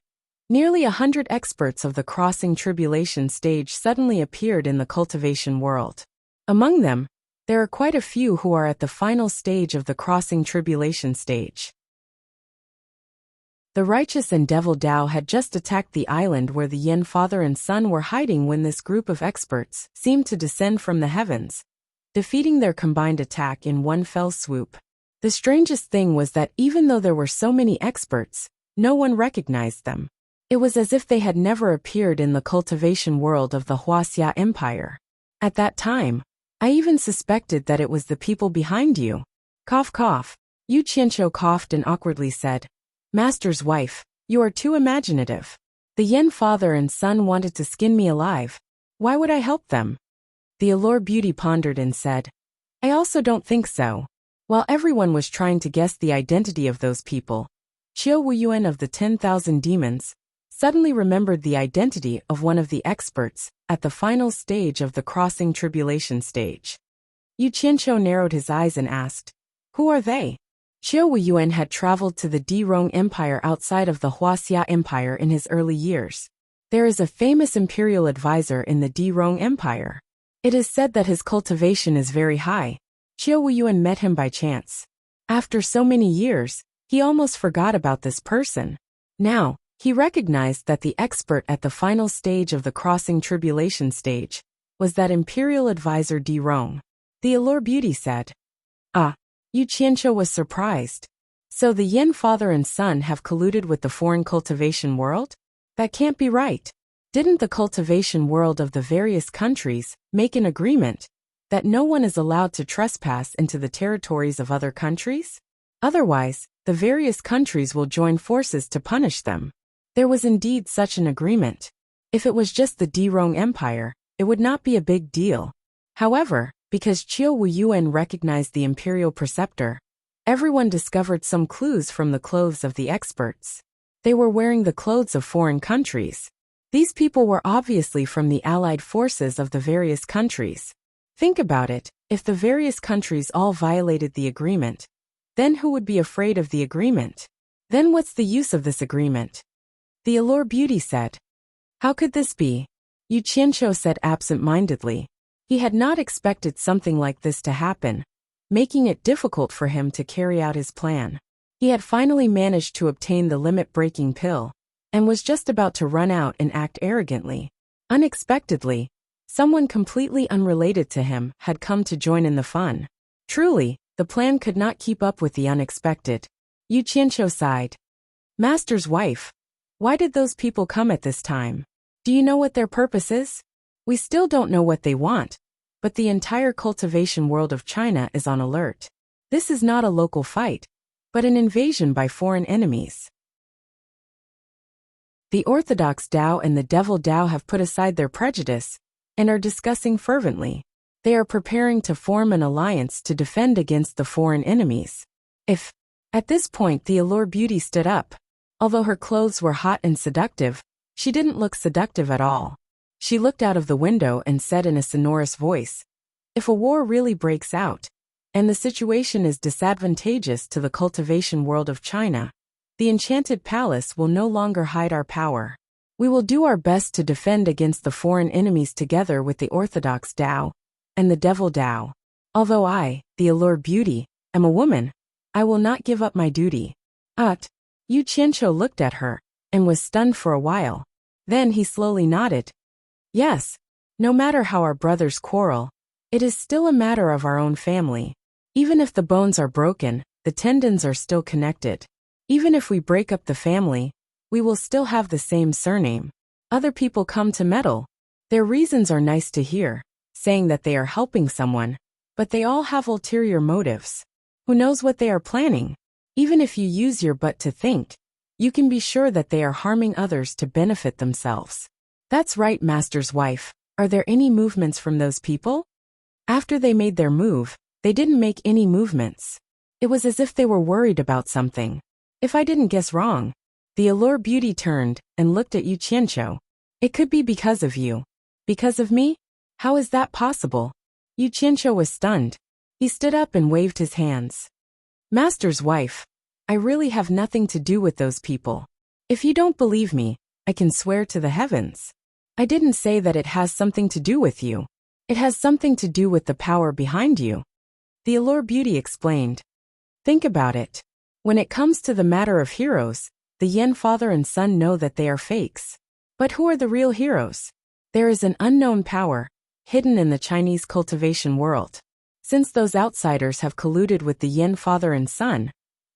Nearly 100 experts of the crossing tribulation stage suddenly appeared in the cultivation world. Among them, there are quite a few who are at the final stage of the crossing tribulation stage. The righteous and devil Dao had just attacked the island where the Yin father and son were hiding when this group of experts seemed to descend from the heavens, defeating their combined attack in one fell swoop. The strangest thing was that even though there were so many experts, no one recognized them. It was as if they had never appeared in the cultivation world of the Huaxia Empire. At that time, I even suspected that it was the people behind you. Cough cough. Yu Qianqiu coughed and awkwardly said, Master's wife, you are too imaginative. The Yin father and son wanted to skin me alive. Why would I help them? The Allure Beauty pondered and said, I also don't think so. While everyone was trying to guess the identity of those people, Qiu Wuyuan of the 10,000 demons suddenly remembered the identity of one of the experts at the final stage of the crossing tribulation stage. Yu Qianqiu narrowed his eyes and asked, Who are they? Qiu Wuyuan had traveled to the Dirong Empire outside of the Huaxia Empire in his early years. There is a famous imperial advisor in the Dirong Empire. It is said that his cultivation is very high. Qiu Wuyuan met him by chance. After so many years, he almost forgot about this person. Now, he recognized that the expert at the final stage of the crossing tribulation stage was that imperial advisor Dirong. The Allure Beauty said. Ah. Yu Qianqiu was surprised. So the Yin father and son have colluded with the foreign cultivation world? That can't be right. Didn't the cultivation world of the various countries make an agreement that no one is allowed to trespass into the territories of other countries? Otherwise, the various countries will join forces to punish them. There was indeed such an agreement. If it was just the Dirong Empire, it would not be a big deal. However, because Qiu Wuyuan recognized the imperial preceptor, everyone discovered some clues from the clothes of the experts. They were wearing the clothes of foreign countries. These people were obviously from the allied forces of the various countries. Think about it, if the various countries all violated the agreement, then who would be afraid of the agreement? Then what's the use of this agreement? The Allure Beauty said. How could this be? Yu Qianqiu said absent-mindedly. He had not expected something like this to happen, making it difficult for him to carry out his plan. He had finally managed to obtain the limit-breaking pill, and was just about to run out and act arrogantly. Unexpectedly, someone completely unrelated to him had come to join in the fun. Truly, the plan could not keep up with the unexpected. Yu Qianqiu sighed. Master's wife, why did those people come at this time? Do you know what their purpose is? We still don't know what they want, but the entire cultivation world of China is on alert. This is not a local fight, but an invasion by foreign enemies. The Orthodox Tao and the Devil Tao have put aside their prejudice and are discussing fervently. They are preparing to form an alliance to defend against the foreign enemies. At this point the Allure Beauty stood up. Although her clothes were hot and seductive, she didn't look seductive at all. She looked out of the window and said in a sonorous voice, if a war really breaks out, and the situation is disadvantageous to the cultivation world of China, the Enchanted Palace will no longer hide our power. We will do our best to defend against the foreign enemies together with the Orthodox Tao and the Devil Tao. Although I, the Allure Beauty, am a woman, I will not give up my duty. Yu Qianqiu looked at her, and was stunned for a while. Then he slowly nodded. Yes, no matter how our brothers quarrel, it is still a matter of our own family. Even if the bones are broken, the tendons are still connected. Even if we break up the family, we will still have the same surname. Other people come to meddle. Their reasons are nice to hear, saying that they are helping someone, but they all have ulterior motives. Who knows what they are planning? Even if you use your butt to think, you can be sure that they are harming others to benefit themselves. That's right, Master's wife. Are there any movements from those people? After they made their move, they didn't make any movements. It was as if they were worried about something. If I didn't guess wrong, the Allure Beauty turned and looked at Yu Qianqiu. It could be because of you. Because of me? How is that possible? Yu Qianqiu was stunned. He stood up and waved his hands. Master's wife, I really have nothing to do with those people. If you don't believe me, I can swear to the heavens. I didn't say that it has something to do with you. It has something to do with the power behind you. The Allure Beauty explained. Think about it. When it comes to the matter of heroes, the Yen father and son know that they are fakes. But who are the real heroes? There is an unknown power, hidden in the Chinese cultivation world. Since those outsiders have colluded with the Yen father and son,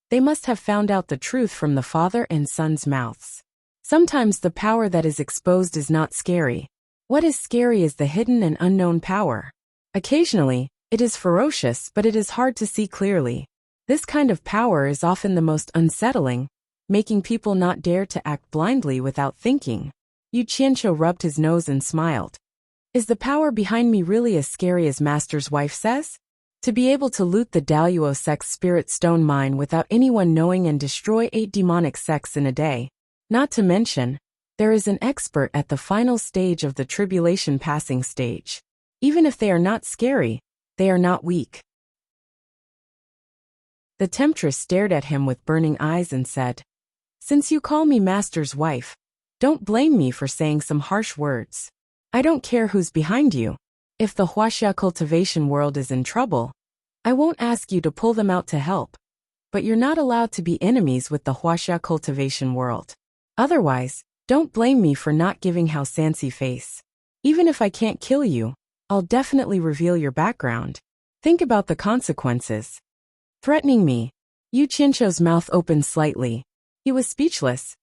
they must have found out the truth from the father and son's mouths. Sometimes the power that is exposed is not scary. What is scary is the hidden and unknown power. Occasionally, it is ferocious, but it is hard to see clearly. This kind of power is often the most unsettling, making people not dare to act blindly without thinking. Yu Qianqiu rubbed his nose and smiled. Is the power behind me really as scary as Master's wife says? To be able to loot the Daluo sect's spirit stone mine without anyone knowing and destroy 8 demonic sects in a day. Not to mention, there is an expert at the final stage of the tribulation passing stage. Even if they are not scary, they are not weak. The temptress stared at him with burning eyes and said, Since you call me Master's wife, don't blame me for saying some harsh words. I don't care who's behind you. If the Huaxia cultivation world is in trouble, I won't ask you to pull them out to help. But you're not allowed to be enemies with the Huaxia cultivation world. Otherwise, don't blame me for not giving Hao Sansi face. Even if I can't kill you, I'll definitely reveal your background. Think about the consequences. Threatening me. Yu Qianqiu's mouth opened slightly. He was speechless.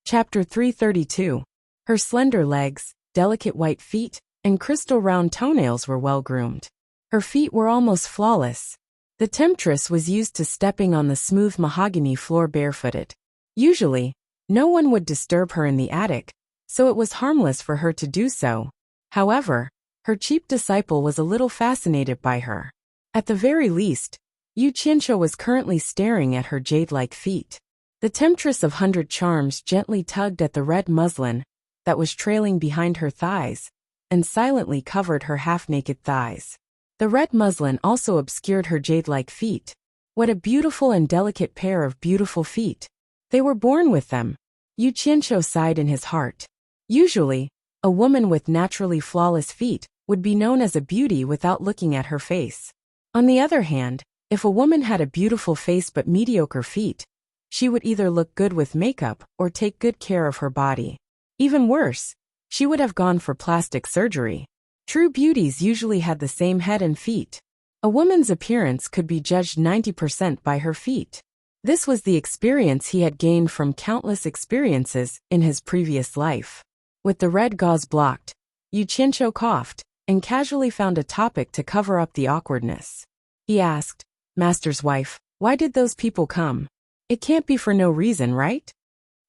Chapter 332. Her slender legs, delicate white feet, and crystal-round toenails were well-groomed. Her feet were almost flawless. The temptress was used to stepping on the smooth mahogany floor barefooted. Usually, no one would disturb her in the attic, so it was harmless for her to do so. However, her cheap disciple was a little fascinated by her. At the very least, Yu Qianqiu was currently staring at her jade-like feet. The temptress of 100 charms gently tugged at the red muslin that was trailing behind her thighs, and silently covered her half-naked thighs. The red muslin also obscured her jade-like feet. What a beautiful and delicate pair of beautiful feet. They were born with them. Yu Qianqiu sighed in his heart. Usually, a woman with naturally flawless feet would be known as a beauty without looking at her face. On the other hand, if a woman had a beautiful face but mediocre feet, she would either look good with makeup or take good care of her body. Even worse, she would have gone for plastic surgery. True beauties usually had the same head and feet. A woman's appearance could be judged 90% by her feet. This was the experience he had gained from countless experiences in his previous life. With the red gauze blocked, Yu Qianqiu coughed and casually found a topic to cover up the awkwardness. He asked, "Master's wife, why did those people come? It can't be for no reason, right?"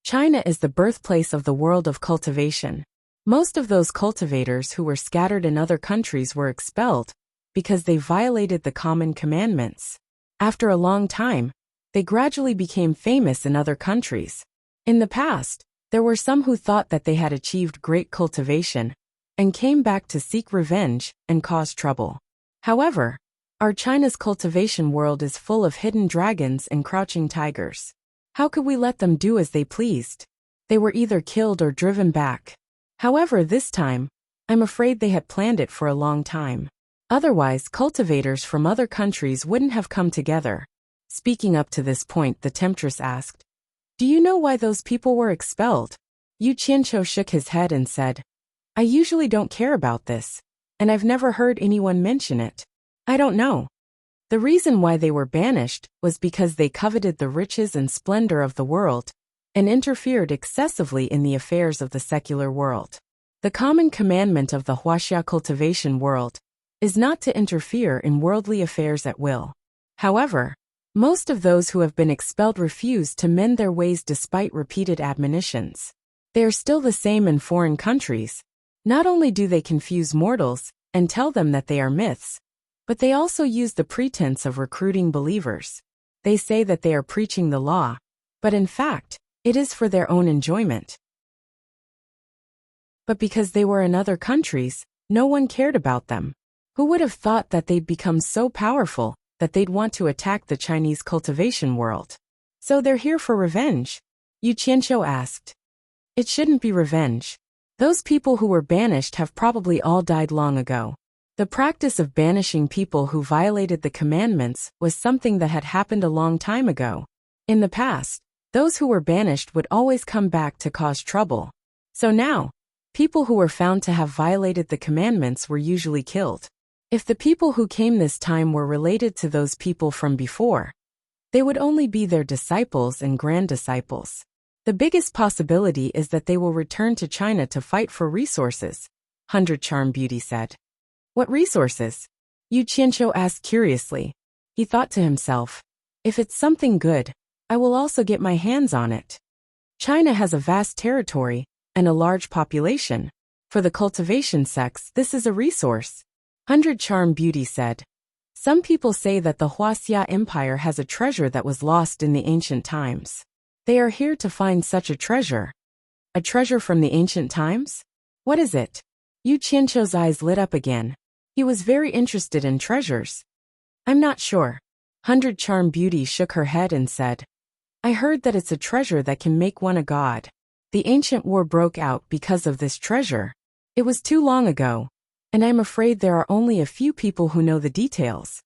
China is the birthplace of the world of cultivation. Most of those cultivators who were scattered in other countries were expelled because they violated the common commandments. After a long time, they gradually became famous in other countries. In the past, there were some who thought that they had achieved great cultivation and came back to seek revenge and cause trouble. However, our China's cultivation world is full of hidden dragons and crouching tigers. How could we let them do as they pleased? They were either killed or driven back. However, this time, I'm afraid they had planned it for a long time. Otherwise, cultivators from other countries wouldn't have come together. Speaking up to this point, the temptress asked, "Do you know why those people were expelled?" Yu Qianqiu shook his head and said, "I usually don't care about this, and I've never heard anyone mention it. I don't know." The reason why they were banished was because they coveted the riches and splendor of the world and interfered excessively in the affairs of the secular world. The common commandment of the Huaxia cultivation world is not to interfere in worldly affairs at will. However, most of those who have been expelled refuse to mend their ways despite repeated admonitions. They are still the same in foreign countries. Not only do they confuse mortals and tell them that they are myths, but they also use the pretense of recruiting believers. They say that they are preaching the law, but in fact, it is for their own enjoyment. But because they were in other countries, no one cared about them. Who would have thought that they'd become so powerful that they'd want to attack the Chinese cultivation world? So they're here for revenge? Yu Qianqiu asked. It shouldn't be revenge. Those people who were banished have probably all died long ago. The practice of banishing people who violated the commandments was something that had happened a long time ago. In the past, those who were banished would always come back to cause trouble. So now, people who were found to have violated the commandments were usually killed. If the people who came this time were related to those people from before, they would only be their disciples and grand-disciples. The biggest possibility is that they will return to China to fight for resources, 100 Charm Beauty said. What resources? Yu Qianqiu asked curiously. He thought to himself, if it's something good, I will also get my hands on it. China has a vast territory and a large population. For the cultivation sects, this is a resource. 100 Charm Beauty said. Some people say that the Huaxia Empire has a treasure that was lost in the ancient times. They are here to find such a treasure. A treasure from the ancient times? What is it? Yu Qianqiu's eyes lit up again. He was very interested in treasures. I'm not sure. 100 Charm Beauty shook her head and said, I heard that it's a treasure that can make one a god. The ancient war broke out because of this treasure. It was too long ago, and I'm afraid there are only a few people who know the details.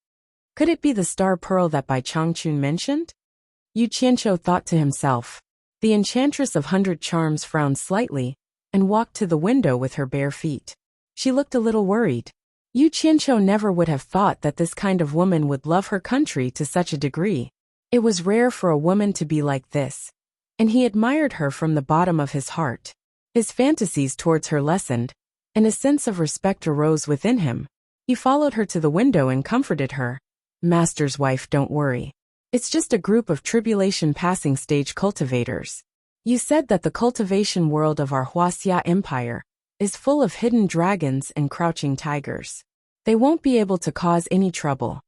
Could it be the star pearl that Bai Changchun mentioned? Yu Qianqiu thought to himself. The enchantress of 100 Charms frowned slightly and walked to the window with her bare feet. She looked a little worried. Yu Qianqiu never would have thought that this kind of woman would love her country to such a degree. It was rare for a woman to be like this, and he admired her from the bottom of his heart. His fantasies towards her lessened, and a sense of respect arose within him. He followed her to the window and comforted her. Master's wife, don't worry. It's just a group of tribulation passing stage cultivators. You said that the cultivation world of our Huaxia Empire is full of hidden dragons and crouching tigers. They won't be able to cause any trouble.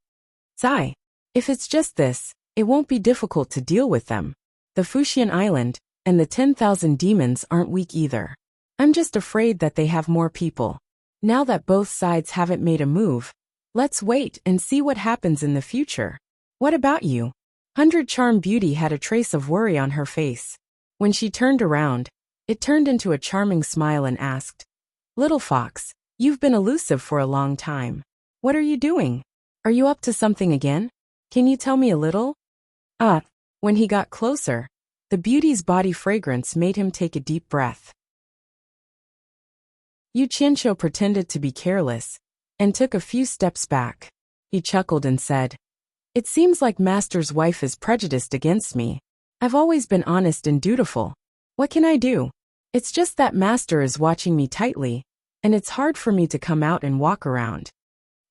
Zai, if it's just this, it won't be difficult to deal with them. The Fuxian Island and the 10,000 demons aren't weak either. I'm just afraid that they have more people. Now that both sides haven't made a move, Let's wait and see what happens in the future. What about you? 100 Charm Beauty had a trace of worry on her face. When she turned around, it turned into a charming smile and asked, Little Fox, you've been elusive for a long time. What are you doing? Are you up to something again? Can you tell me a little? When he got closer, the beauty's body fragrance made him take a deep breath. Yu Qianqiu pretended to be careless and took a few steps back. He chuckled and said, It seems like Master's wife is prejudiced against me. I've always been honest and dutiful. What can I do? It's just that Master is watching me tightly, and it's hard for me to come out and walk around.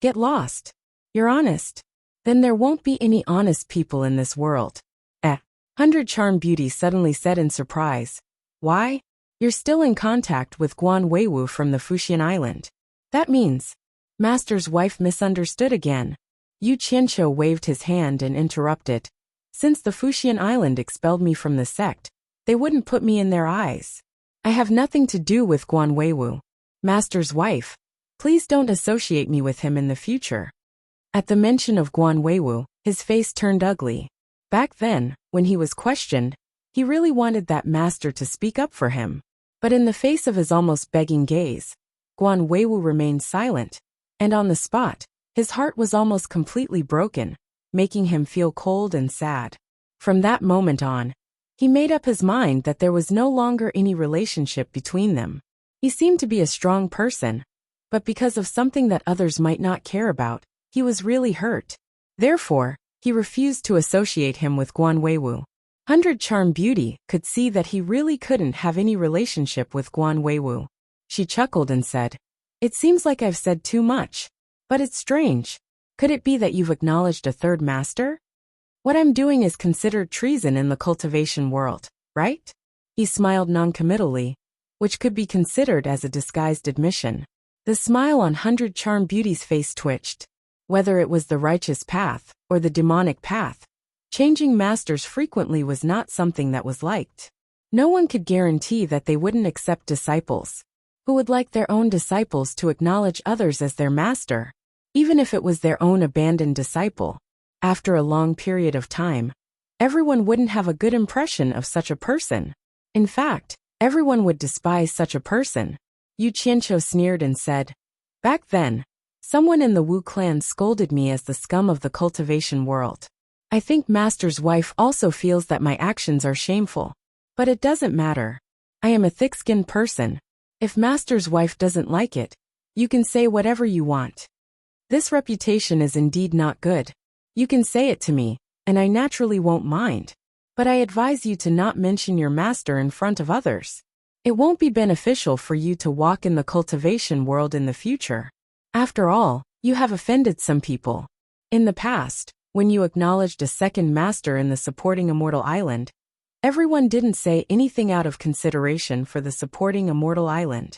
Get lost. You're honest. Then there won't be any honest people in this world. 100 Charm Beauty suddenly said in surprise. Why? You're still in contact with Guan Weiwu from the Fuxian Island. That means Master's wife misunderstood again. Yu Qianqiu waved his hand and interrupted. Since the Fuxian Island expelled me from the sect, they wouldn't put me in their eyes. I have nothing to do with Guan Weiwu. Master's wife, please don't associate me with him in the future. At the mention of Guan Weiwu, his face turned ugly. Back then, when he was questioned, he really wanted that master to speak up for him. But in the face of his almost begging gaze, Guan Weiwu remained silent, and on the spot, his heart was almost completely broken, making him feel cold and sad. From that moment on, he made up his mind that there was no longer any relationship between them. He seemed to be a strong person, but because of something that others might not care about, he was really hurt. Therefore, he refused to associate him with Guan Weiwu. 100 Charm Beauty could see that he really couldn't have any relationship with Guan Weiwu. She chuckled and said, It seems like I've said too much, but it's strange. Could it be that you've acknowledged a third master? What I'm doing is considered treason in the cultivation world, right? He smiled noncommittally, which could be considered as a disguised admission. The smile on 100 Charm Beauty's face twitched. Whether it was the righteous path or the demonic path, changing masters frequently was not something that was liked. No one could guarantee that they wouldn't accept disciples who would like their own disciples to acknowledge others as their master, even if it was their own abandoned disciple. After a long period of time, everyone wouldn't have a good impression of such a person. In fact, everyone would despise such a person. Yu Qianqiu sneered and said, Back then, someone in the Wu clan scolded me as the scum of the cultivation world. I think Master's wife also feels that my actions are shameful. But it doesn't matter. I am a thick-skinned person. If Master's wife doesn't like it, you can say whatever you want. This reputation is indeed not good. You can say it to me, and I naturally won't mind. But I advise you to not mention your master in front of others. It won't be beneficial for you to walk in the cultivation world in the future. After all, you have offended some people. In the past, when you acknowledged a second master in the supporting Immortal Island, everyone didn't say anything out of consideration for the supporting Immortal Island.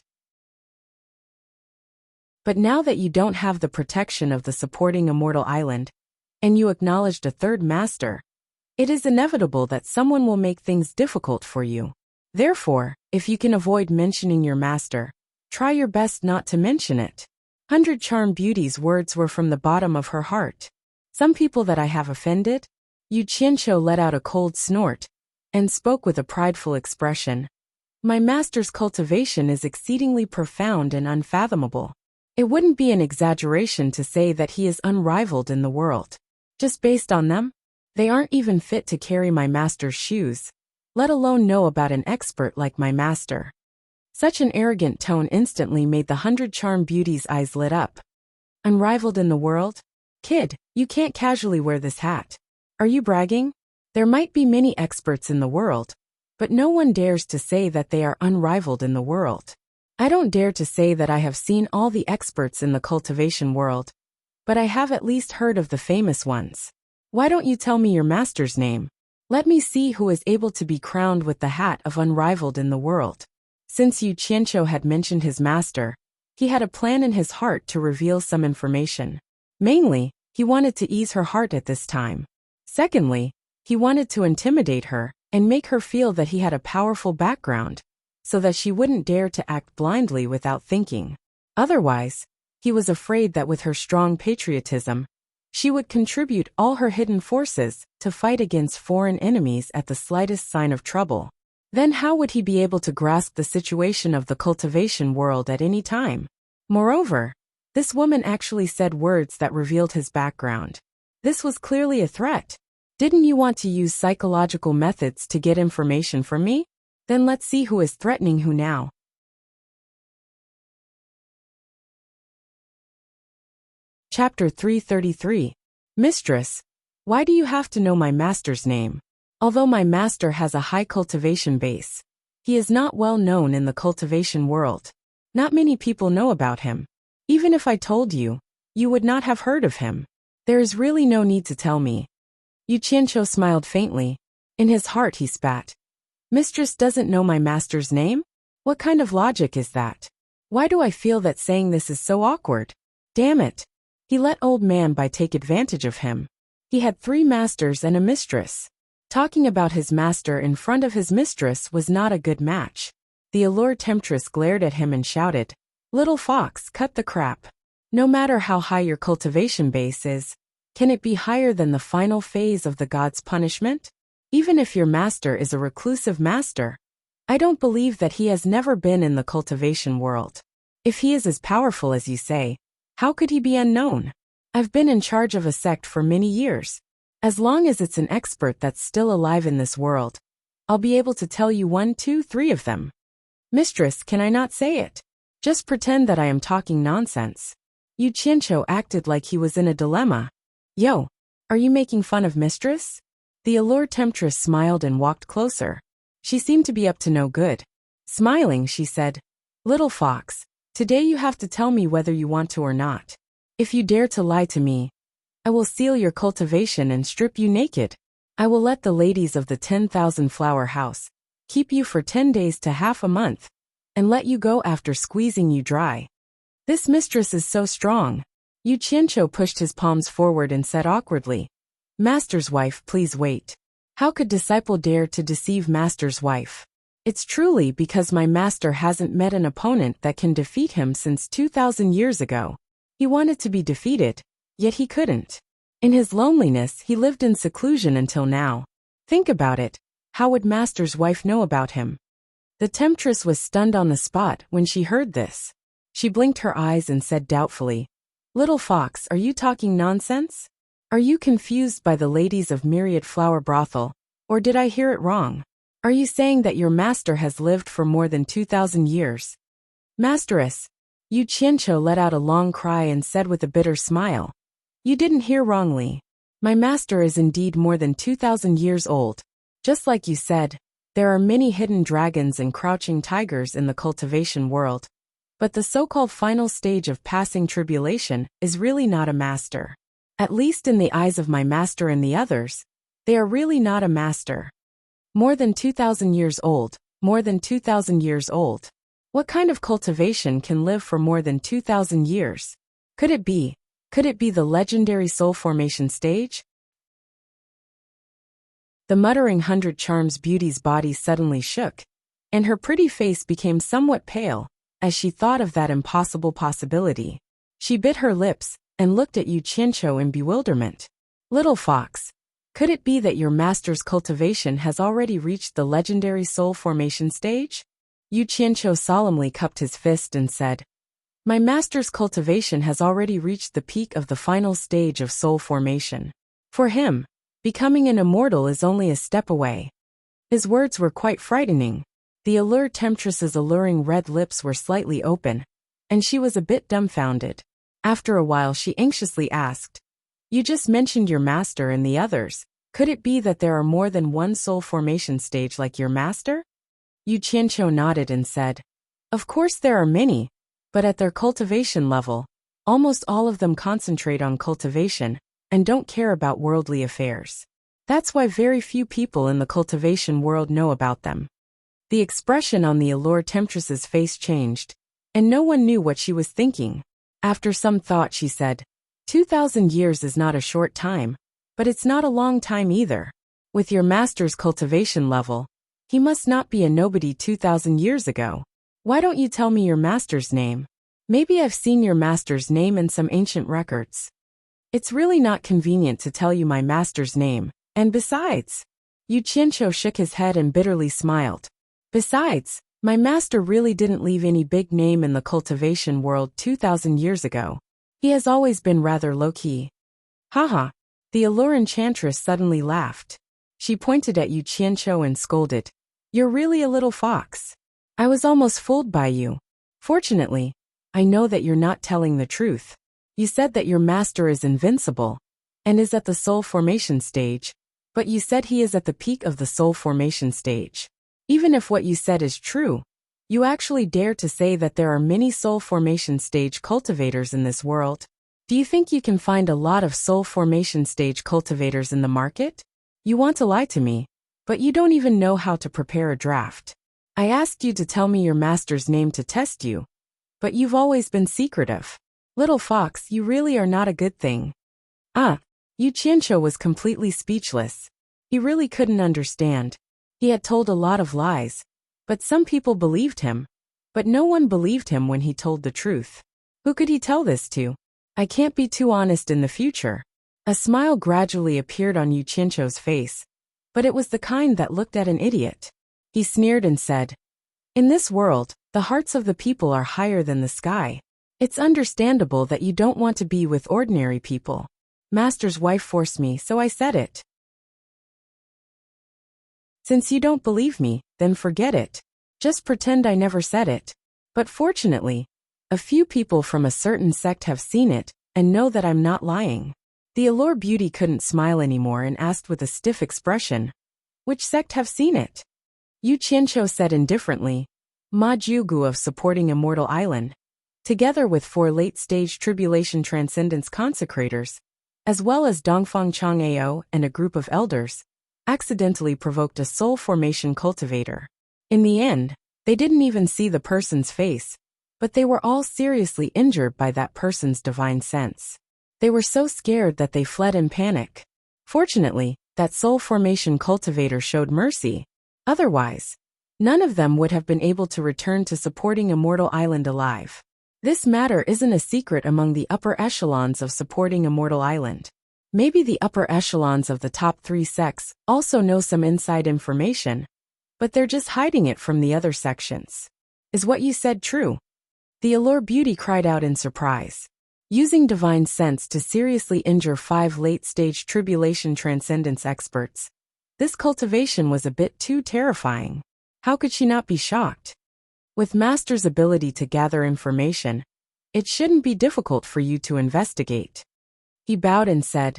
But now that you don't have the protection of the supporting Immortal Island, and you acknowledged a third master, it is inevitable that someone will make things difficult for you. Therefore, if you can avoid mentioning your master, try your best not to mention it. 100 Charm Beauty's words were from the bottom of her heart. Some people that I have offended? Yu Qianqiu let out a cold snort and spoke with a prideful expression. My master's cultivation is exceedingly profound and unfathomable. It wouldn't be an exaggeration to say that he is unrivaled in the world. Just based on them, they aren't even fit to carry my master's shoes, let alone know about an expert like my master. Such an arrogant tone instantly made the 100 Charm Beauty's eyes lit up. Unrivaled in the world? Kid, you can't casually wear this hat. Are you bragging? There might be many experts in the world, but no one dares to say that they are unrivaled in the world. I don't dare to say that I have seen all the experts in the cultivation world, but I have at least heard of the famous ones. Why don't you tell me your master's name? Let me see who is able to be crowned with the hat of unrivaled in the world. Since Yu Qianqiu had mentioned his master, he had a plan in his heart to reveal some information. Mainly, he wanted to ease her heart at this time. Secondly, he wanted to intimidate her and make her feel that he had a powerful background, so that she wouldn't dare to act blindly without thinking. Otherwise, He was afraid that with her strong patriotism, she would contribute all her hidden forces to fight against foreign enemies at the slightest sign of trouble. Then how would he be able to grasp the situation of the cultivation world at any time? Moreover, this woman actually said words that revealed his background. This was clearly a threat. Didn't you want to use psychological methods to get information from me? Then let's see who is threatening who now. Chapter 333. Mistress, why do you have to know my master's name? Although my master has a high cultivation base, he is not well known in the cultivation world. Not many people know about him. Even if I told you, you would not have heard of him. There is really no need to tell me. Yu Qianqiu smiled faintly. In his heart he spat. Mistress doesn't know my master's name? What kind of logic is that? Why do I feel that saying this is so awkward? Damn it. He let old man Bai take advantage of him. He had 3 masters and a mistress. Talking about his master in front of his mistress was not a good match. The allure temptress glared at him and shouted, "Little fox, cut the crap. No matter how high your cultivation base is, can it be higher than the final phase of the god's punishment? Even if your master is a reclusive master, I don't believe that he has never been in the cultivation world. If he is as powerful as you say, how could he be unknown? I've been in charge of a sect for many years. As long as it's an expert that's still alive in this world, I'll be able to tell you 1, 2, 3 of them. Mistress, can I not say it? Just pretend that I am talking nonsense." Yu Qianqiu acted like he was in a dilemma. Yo, are you making fun of mistress? The allure temptress smiled and walked closer. She seemed to be up to no good. Smiling, she said, "Little fox, today you have to tell me whether you want to or not. If you dare to lie to me, I will seal your cultivation and strip you naked. I will let the ladies of the 10,000 flower house keep you for 10 days to half a month, and let you go after squeezing you dry." This mistress is so strong. Yu Qianqiu pushed his palms forward and said awkwardly, "Master's wife, please wait. How could disciple dare to deceive master's wife? It's truly because my master hasn't met an opponent that can defeat him since 2,000 years ago. He wanted to be defeated, yet he couldn't. In his loneliness, he lived in seclusion until now. Think about it. How would master's wife know about him?" The temptress was stunned on the spot when she heard this. She blinked her eyes and said doubtfully, "Little fox, are you talking nonsense? Are you confused by the ladies of Myriad Flower Brothel, or did I hear it wrong? Are you saying that your master has lived for more than 2,000 years? Masteress." Yu Qianqiu let out a long cry and said with a bitter smile, "You didn't hear wrongly. My master is indeed more than 2,000 years old. Just like you said, there are many hidden dragons and crouching tigers in the cultivation world. But the so-called final stage of passing tribulation is really not a master. At least in the eyes of my master and the others, they are really not a master. More than 2,000 years old, more than 2,000 years old. What kind of cultivation can live for more than 2,000 years? Could it be the legendary soul formation stage?" The muttering 100 charms beauty's body suddenly shook, and her pretty face became somewhat pale as she thought of that impossible possibility. She bit her lips and looked at Yu Qianqiu in bewilderment. "Little fox, could it be that your master's cultivation has already reached the legendary soul formation stage?" Yu Qianqiu solemnly cupped his fist and said, "My master's cultivation has already reached the peak of the final stage of soul formation. For him, becoming an immortal is only a step away." His words were quite frightening. The allure temptress's alluring red lips were slightly open, and she was a bit dumbfounded. After a while she anxiously asked, "You just mentioned your master and the others. Could it be that there are more than one soul formation stage like your master?" Yu Qianqiu nodded and said, "Of course there are many, but at their cultivation level, almost all of them concentrate on cultivation and don't care about worldly affairs. That's why very few people in the cultivation world know about them." The expression on the allure temptress's face changed, and no one knew what she was thinking. After some thought she said, 2,000 years is not a short time, but it's not a long time either. With your master's cultivation level, he must not be a nobody 2,000 years ago. Why don't you tell me your master's name?" Maybe I've seen your master's name in some ancient records. It's really not convenient to tell you my master's name, and besides, Yu Qianqiu shook his head and bitterly smiled. Besides, my master really didn't leave any big name in the cultivation world 2,000 years ago. He has always been rather low-key. Haha. The Allure Enchantress suddenly laughed. She pointed at Yu Qianqiu and scolded. You're really a little fox. I was almost fooled by you. Fortunately, I know that you're not telling the truth. You said that your master is invincible and is at the soul formation stage, but you said he is at the peak of the soul formation stage. Even if what you said is true, you actually dare to say that there are many soul formation stage cultivators in this world. Do you think you can find a lot of soul formation stage cultivators in the market? You want to lie to me, but you don't even know how to prepare a draft. I asked you to tell me your master's name to test you, but you've always been secretive. Little fox, you really are not a good thing. Yu Qianqiu was completely speechless. He really couldn't understand. He had told a lot of lies, but some people believed him. But no one believed him when he told the truth. Who could he tell this to? I can't be too honest in the future. A smile gradually appeared on Yu Qianqiu's face, but it was the kind that looked at an idiot. He sneered and said, in this world, the hearts of the people are higher than the sky. It's understandable that you don't want to be with ordinary people. Master's wife forced me, so I said it. Since you don't believe me, then forget it. Just pretend I never said it. But fortunately, a few people from a certain sect have seen it and know that I'm not lying. The Allure Beauty couldn't smile anymore and asked with a stiff expression, which sect have seen it? Yu Qianqiu said indifferently, Ma Jiugu of Supporting Immortal Island, together with 4 late-stage Tribulation Transcendence consecrators, as well as Dongfang Chang'ao and a group of elders, accidentally provoked a soul formation cultivator. In the end, they didn't even see the person's face, but they were all seriously injured by that person's divine sense. They were so scared that they fled in panic. Fortunately, that soul formation cultivator showed mercy. Otherwise, none of them would have been able to return to Supporting Immortal Island alive. This matter isn't a secret among the upper echelons of Supporting Immortal Island. Maybe the upper echelons of the top 3 sects also know some inside information, but they're just hiding it from the other sections. Is what you said true? The Allure Beauty cried out in surprise. Using divine sense to seriously injure 5 late-stage Tribulation Transcendence experts, this cultivation was a bit too terrifying. How could she not be shocked? With Master's ability to gather information, it shouldn't be difficult for you to investigate. He bowed and said,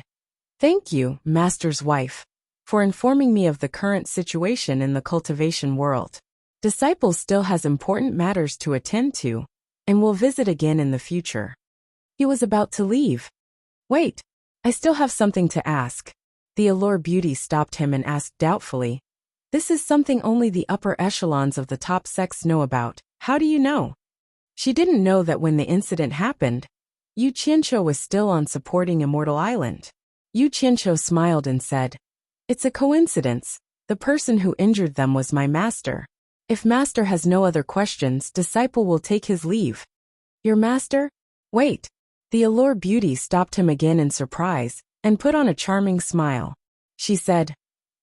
Thank you, Master's wife, for informing me of the current situation in the cultivation world. Disciple still has important matters to attend to, and will visit again in the future. He was about to leave. Wait, I still have something to ask. The Allure Beauty stopped him and asked doubtfully, This is something only the upper echelons of the top sects know about. How do you know? She didn't know that when the incident happened, Yu Qianqiu was still on Supporting Immortal Island. Yu Qianqiu smiled and said, It's a coincidence. The person who injured them was my master. If master has no other questions, disciple will take his leave. Your master? Wait. The Allure Beauty stopped him again in surprise and put on a charming smile. She said,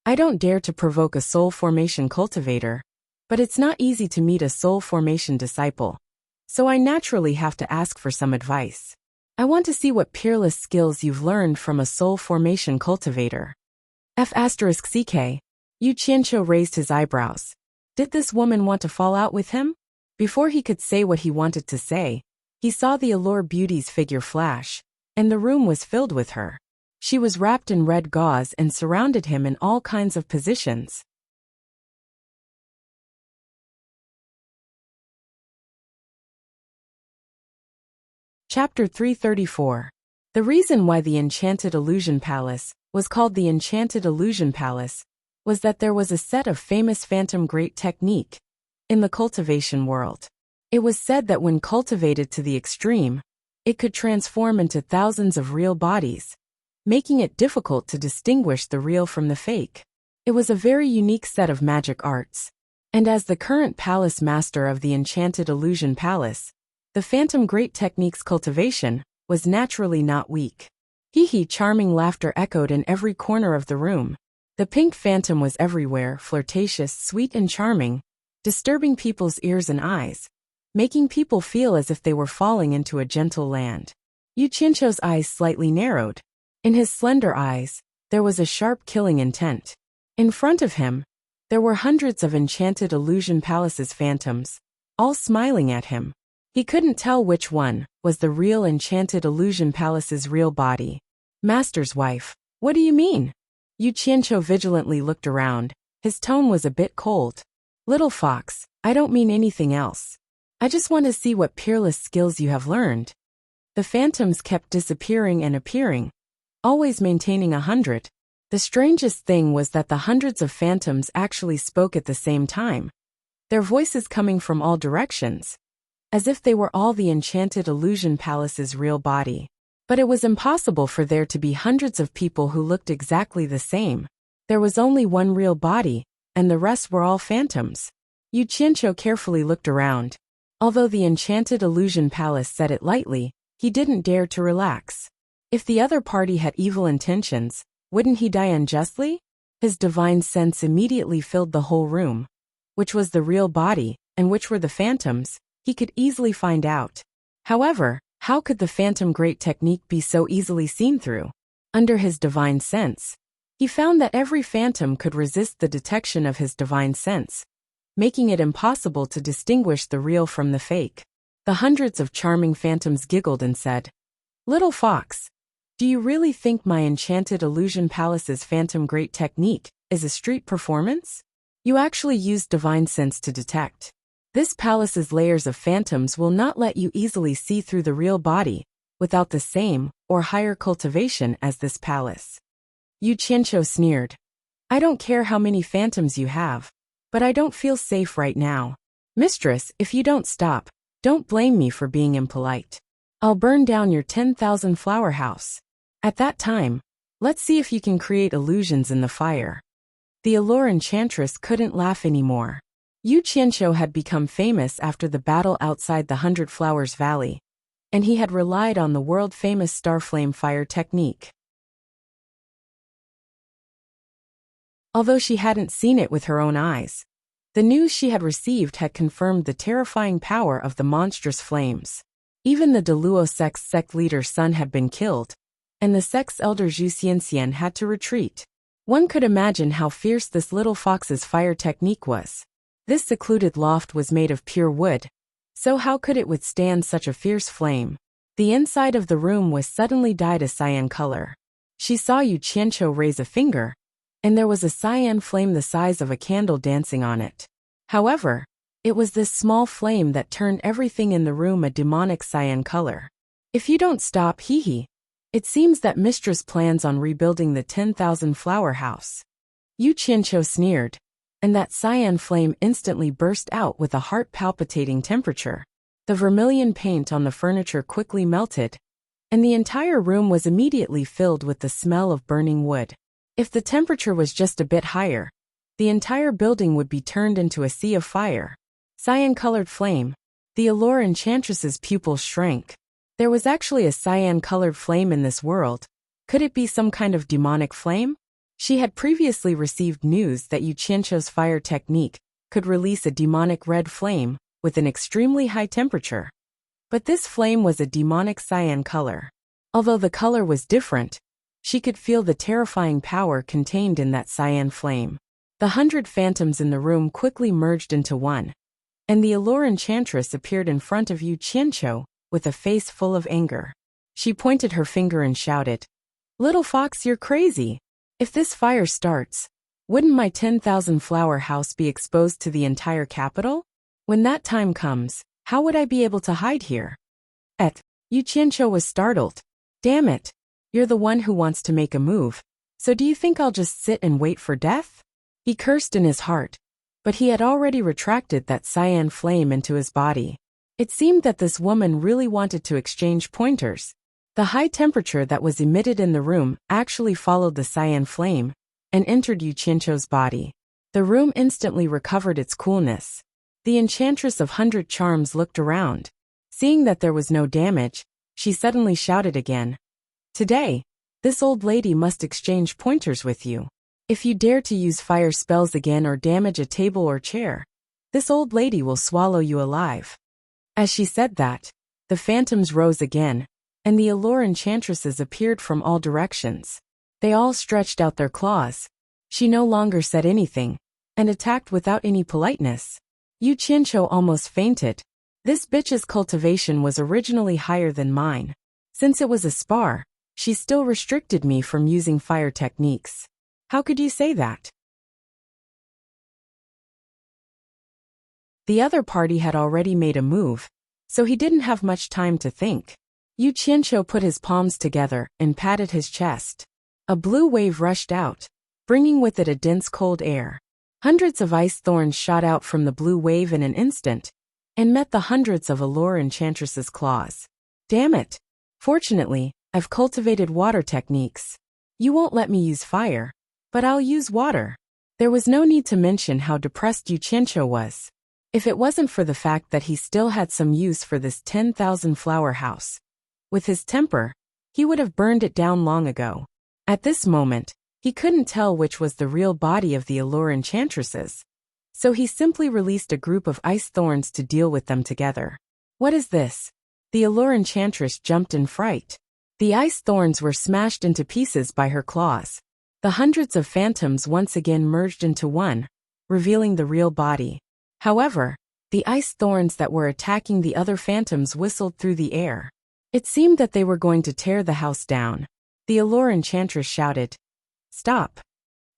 I don't dare to provoke a soul formation cultivator, but it's not easy to meet a soul formation disciple. So I naturally have to ask for some advice. I want to see what peerless skills you've learned from a soul formation cultivator. F***CK. Yu Qianqiu raised his eyebrows. Did this woman want to fall out with him? Before he could say what he wanted to say, he saw the Allure Beauty's figure flash, and the room was filled with her. She was wrapped in red gauze and surrounded him in all kinds of positions. Chapter 334. The reason why the Enchanted Illusion Palace was called the Enchanted Illusion Palace was that there was a set of famous phantom great technique in the cultivation world. It was said that when cultivated to the extreme, it could transform into thousands of real bodies, making it difficult to distinguish the real from the fake. It was a very unique set of magic arts, and as the current palace master of the Enchanted Illusion Palace, The phantom great technique's cultivation was naturally not weak. Hee charming laughter echoed in every corner of the room. The pink phantom was everywhere, flirtatious, sweet and charming, disturbing people's ears and eyes, making people feel as if they were falling into a gentle land. Yu Qianqiu's eyes slightly narrowed. In his slender eyes, there was a sharp killing intent. In front of him, there were hundreds of enchanted illusion palaces phantoms, all smiling at him. He couldn't tell which one was the real enchanted illusion palace's real body. Master's wife, what do you mean? Yu Qianqiu vigilantly looked around. His tone was a bit cold. Little fox, I don't mean anything else. I just want to see what peerless skills you have learned. The phantoms kept disappearing and appearing, always maintaining 100. The strangest thing was that the hundreds of phantoms actually spoke at the same time, their voices coming from all directions, as if they were all the enchanted illusion palace's real body. But it was impossible for there to be hundreds of people who looked exactly the same. There was only one real body, and the rest were all phantoms. Yu Qianqiu carefully looked around. Although the enchanted illusion palace said it lightly, he didn't dare to relax. If the other party had evil intentions, wouldn't he die unjustly? His divine sense immediately filled the whole room. Which was the real body, and which were the phantoms, he could easily find out. However, how could the phantom great technique be so easily seen through? Under his divine sense, he found that every phantom could resist the detection of his divine sense, making it impossible to distinguish the real from the fake. The hundreds of charming phantoms giggled and said, Little fox, do you really think my enchanted illusion palace's phantom great technique is a street performance? You actually used divine sense to detect. This palace's layers of phantoms will not let you easily see through the real body, without the same or higher cultivation as this palace. Yu Qianqiu sneered. I don't care how many phantoms you have, but I don't feel safe right now. Mistress, if you don't stop, don't blame me for being impolite. I'll burn down your 10,000 flower house. At that time, let's see if you can create illusions in the fire. The allure enchantress couldn't laugh anymore. Yu Qianqiu had become famous after the battle outside the 100 Flowers Valley, and he had relied on the world-famous Starflame fire technique. Although she hadn't seen it with her own eyes, the news she had received had confirmed the terrifying power of the monstrous flames. Even the Deluo sect leader's son had been killed, and the sect's elder Zhu Xianxian had to retreat. One could imagine how fierce this little fox's fire technique was. This secluded loft was made of pure wood, so how could it withstand such a fierce flame? The inside of the room was suddenly dyed a cyan color. She saw Yu Qianqiu raise a finger, and there was a cyan flame the size of a candle dancing on it. However, it was this small flame that turned everything in the room a demonic cyan color. If you don't stop, it seems that Mistress plans on rebuilding the 10,000 flower house. Yu Qianqiu sneered, and that cyan flame instantly burst out with a heart-palpitating temperature. The vermilion paint on the furniture quickly melted, and the entire room was immediately filled with the smell of burning wood. If the temperature was just a bit higher, the entire building would be turned into a sea of fire. Cyan-colored flame. The allure enchantress's pupils shrank. There was actually a cyan-colored flame in this world. Could it be some kind of demonic flame? She had previously received news that Yu Qianqiu's fire technique could release a demonic red flame with an extremely high temperature. But this flame was a demonic cyan color. Although the color was different, she could feel the terrifying power contained in that cyan flame. The 100 phantoms in the room quickly merged into one, and the allure enchantress appeared in front of Yu Qianqiu with a face full of anger. She pointed her finger and shouted, Little fox, you're crazy. If this fire starts, wouldn't my 10,000 flower house be exposed to the entire capital? When that time comes, how would I be able to hide here? Yu Qianqiu was startled. Damn it. You're the one who wants to make a move, so do you think I'll just sit and wait for death? He cursed in his heart, but he had already retracted that cyan flame into his body. It seemed that this woman really wanted to exchange pointers. The high temperature that was emitted in the room actually followed the cyan flame and entered Yu Qianqiu's body. The room instantly recovered its coolness. The enchantress of 100 charms looked around, Seeing that there was no damage, she suddenly shouted again. Today, this old lady must exchange pointers with you. If you dare to use fire spells again or damage a table or chair, this old lady will swallow you alive. As she said that, the phantoms rose again, and the allure enchantresses appeared from all directions. They all stretched out their claws. She no longer said anything, and attacked without any politeness. Yu Qianqiu almost fainted. This bitch's cultivation was originally higher than mine. Since it was a spar, she still restricted me from using fire techniques. How could you say that? The other party had already made a move, so he didn't have much time to think. Yu Qianqiu put his palms together and patted his chest. A blue wave rushed out, bringing with it a dense cold air. Hundreds of ice thorns shot out from the blue wave in an instant, and met the hundreds of allure enchantress's claws. Damn it! Fortunately, I've cultivated water techniques. You won't let me use fire, but I'll use water. There was no need to mention how depressed Yu Qianqiu was. If it wasn't for the fact that he still had some use for this 10,000 flower house. With his temper, he would have burned it down long ago. At this moment, he couldn't tell which was the real body of the allure enchantresses, so he simply released a group of ice thorns to deal with them together. What is this? The allure enchantress jumped in fright. The ice thorns were smashed into pieces by her claws. The hundreds of phantoms once again merged into one, revealing the real body. However, the ice thorns that were attacking the other phantoms whistled through the air. It seemed that they were going to tear the house down. The allure enchantress shouted, "Stop!"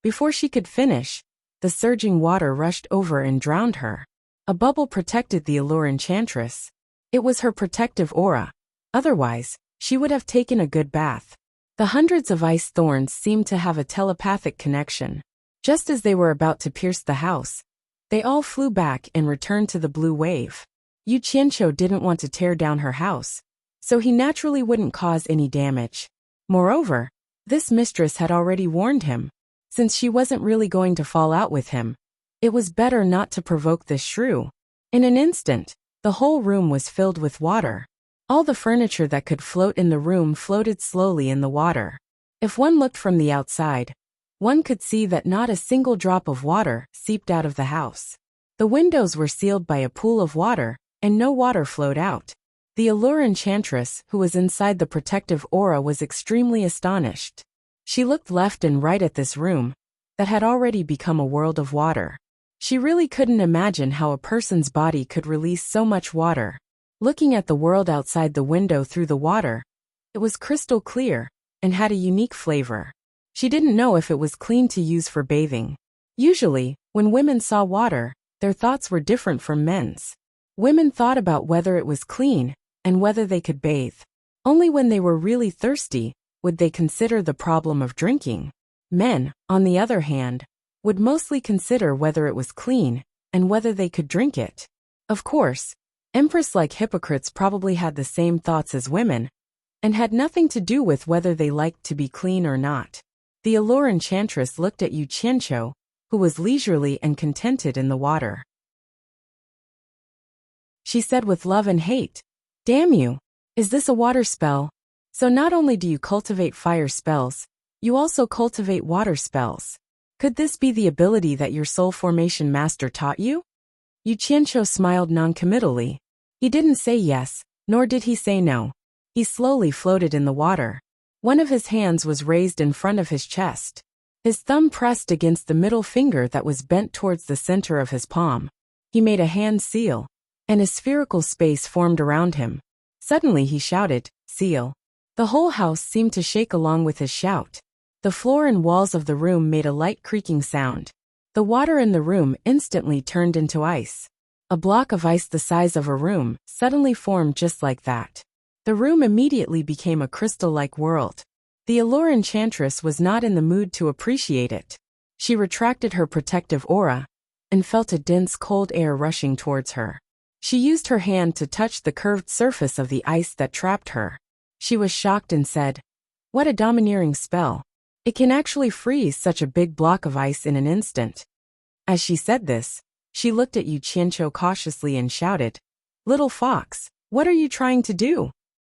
Before she could finish, the surging water rushed over and drowned her. A bubble protected the allure enchantress. It was her protective aura. Otherwise, she would have taken a good bath. The hundreds of ice thorns seemed to have a telepathic connection. Just as they were about to pierce the house, they all flew back and returned to the blue wave. Yu Qianqiu didn't want to tear down her house, so he naturally wouldn't cause any damage. Moreover, this mistress had already warned him. Since she wasn't really going to fall out with him, it was better not to provoke this shrew. In an instant, the whole room was filled with water. All the furniture that could float in the room floated slowly in the water. If one looked from the outside, one could see that not a single drop of water seeped out of the house. The windows were sealed by a pool of water, and no water flowed out. The allure enchantress, who was inside the protective aura, was extremely astonished. She looked left and right at this room, that had already become a world of water. She really couldn't imagine how a person's body could release so much water. Looking at the world outside the window through the water, it was crystal clear, and had a unique flavor. She didn't know if it was clean to use for bathing. Usually, when women saw water, their thoughts were different from men's. Women thought about whether it was clean, and whether they could bathe. Only when they were really thirsty, would they consider the problem of drinking. Men, on the other hand, would mostly consider whether it was clean, and whether they could drink it. Of course, empress-like hypocrites probably had the same thoughts as women, and had nothing to do with whether they liked to be clean or not. The allure enchantress looked at Yu Qianqiu, who was leisurely and contented in the water. She said with love and hate, "Damn you! Is this a water spell? So not only do you cultivate fire spells, you also cultivate water spells. Could this be the ability that your soul formation master taught you?" Yu Qianqiu smiled noncommittally. He didn't say yes, nor did he say no. He slowly floated in the water. One of his hands was raised in front of his chest. His thumb pressed against the middle finger that was bent towards the center of his palm. He made a hand seal, and a spherical space formed around him. Suddenly he shouted, "Seal." The whole house seemed to shake along with his shout. The floor and walls of the room made a light creaking sound. The water in the room instantly turned into ice. A block of ice the size of a room suddenly formed just like that. The room immediately became a crystal-like world. The allure enchantress was not in the mood to appreciate it. She retracted her protective aura, and felt a dense cold air rushing towards her. She used her hand to touch the curved surface of the ice that trapped her. She was shocked and said, "What a domineering spell. It can actually freeze such a big block of ice in an instant." As she said this, she looked at Yu Qianqiu cautiously and shouted, "Little fox, What are you trying to do?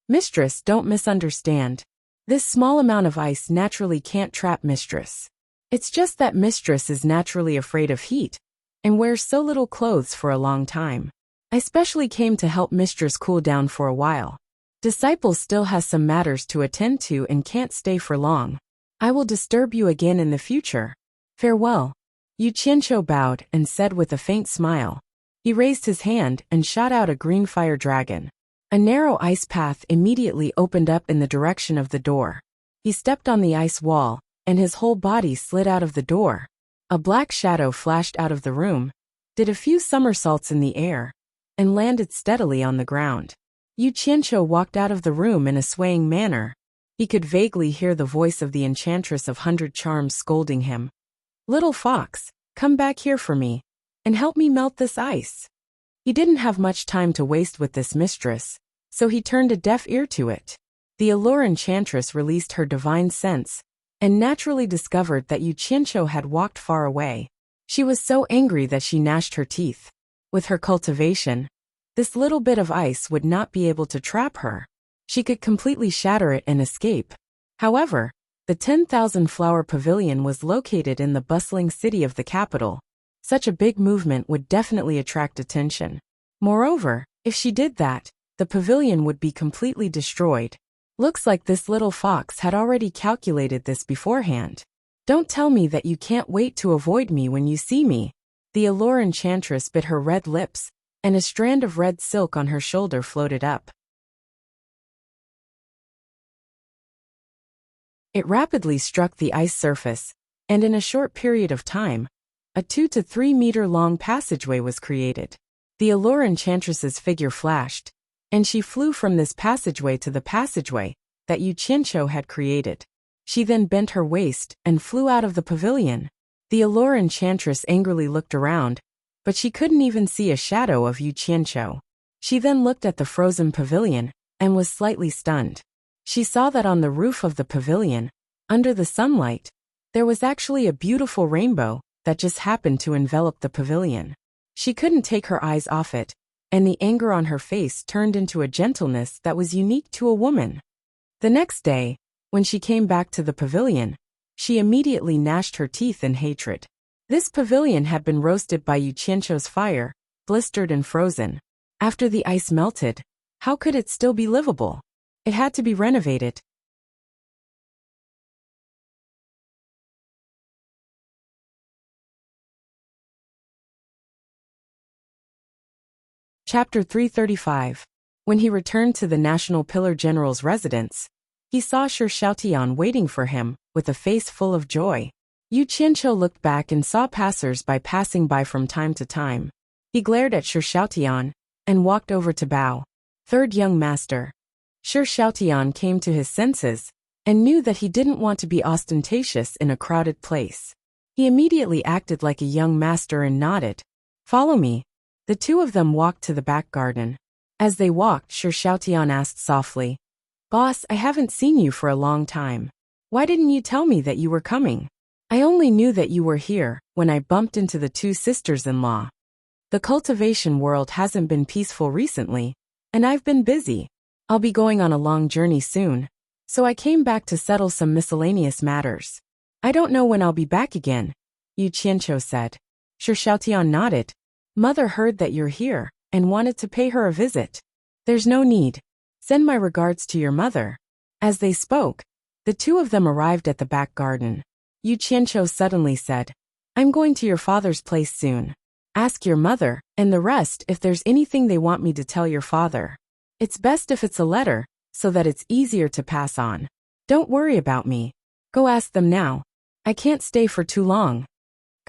Mistress, don't misunderstand. This small amount of ice naturally can't trap Mistress. It's just that Mistress is naturally afraid of heat and wears so little clothes for a long time. I specially came to help Mistress cool down for a while. Disciple still has some matters to attend to and can't stay for long. I will disturb you again in the future. Farewell. Yu Qianqiu bowed and said with a faint smile. He raised his hand and shot out a green fire dragon. A narrow ice path immediately opened up in the direction of the door. He stepped on the ice wall, and his whole body slid out of the door. A black shadow flashed out of the room, did a few somersaults in the air, and landed steadily on the ground. Yu Qianqiu walked out of the room in a swaying manner. He could vaguely hear the voice of the Enchantress of 100 Charms scolding him. Little fox, come back here for me, and help me melt this ice. He didn't have much time to waste with this mistress, so he turned a deaf ear to it. The Allure Enchantress released her divine sense, and naturally discovered that Yu Qianqiu had walked far away. She was so angry that she gnashed her teeth. With her cultivation, this little bit of ice would not be able to trap her. She could completely shatter it and escape. However, the 10,000 flower pavilion was located in the bustling city of the capital. Such a big movement would definitely attract attention. Moreover, if she did that, the pavilion would be completely destroyed. Looks like this little fox had already calculated this beforehand. Don't tell me that you can't wait to avoid me when you see me. The Allure Enchantress bit her red lips, and a strand of red silk on her shoulder floated up. It rapidly struck the ice surface, and in a short period of time, a 2 to 3 meter long passageway was created. The Allure Enchantress's figure flashed, and she flew from this passageway to the passageway that Yu Qianqiu had created. She then bent her waist and flew out of the pavilion. The Allure Enchantress angrily looked around, but she couldn't even see a shadow of Yu Qianqiu. She then looked at the frozen pavilion and was slightly stunned. She saw that on the roof of the pavilion, under the sunlight, there was actually a beautiful rainbow that just happened to envelop the pavilion. She couldn't take her eyes off it, and the anger on her face turned into a gentleness that was unique to a woman. The next day, when she came back to the pavilion, she immediately gnashed her teeth in hatred. This pavilion had been roasted by Yu Qianqiu's fire, blistered and frozen. After the ice melted, how could it still be livable? It had to be renovated. Chapter 335. When he returned to the National Pillar General's residence, he saw Shi Xiaotian waiting for him, with a face full of joy. Yu Qianqiu looked back and saw passers-by passing by from time to time. He glared at Shi Xiaotian, and walked over to bow. Third young master. Shi Xiaotian came to his senses, and knew that he didn't want to be ostentatious in a crowded place. He immediately acted like a young master and nodded. Follow me. The two of them walked to the back garden. As they walked, Shi Xiaotian asked softly, Boss, I haven't seen you for a long time. Why didn't you tell me that you were coming? I only knew that you were here when I bumped into the two sisters-in-law. The cultivation world hasn't been peaceful recently, and I've been busy. I'll be going on a long journey soon, so I came back to settle some miscellaneous matters. I don't know when I'll be back again, Yu Qianqiu said. Shi Xiaotian nodded. Mother heard that you're here and wanted to pay her a visit. There's no need. Send my regards to your mother. As they spoke, the two of them arrived at the back garden. Yu Qianqiu suddenly said, I'm going to your father's place soon. Ask your mother and the rest if there's anything they want me to tell your father. It's best if it's a letter, so that it's easier to pass on. Don't worry about me. Go ask them now. I can't stay for too long.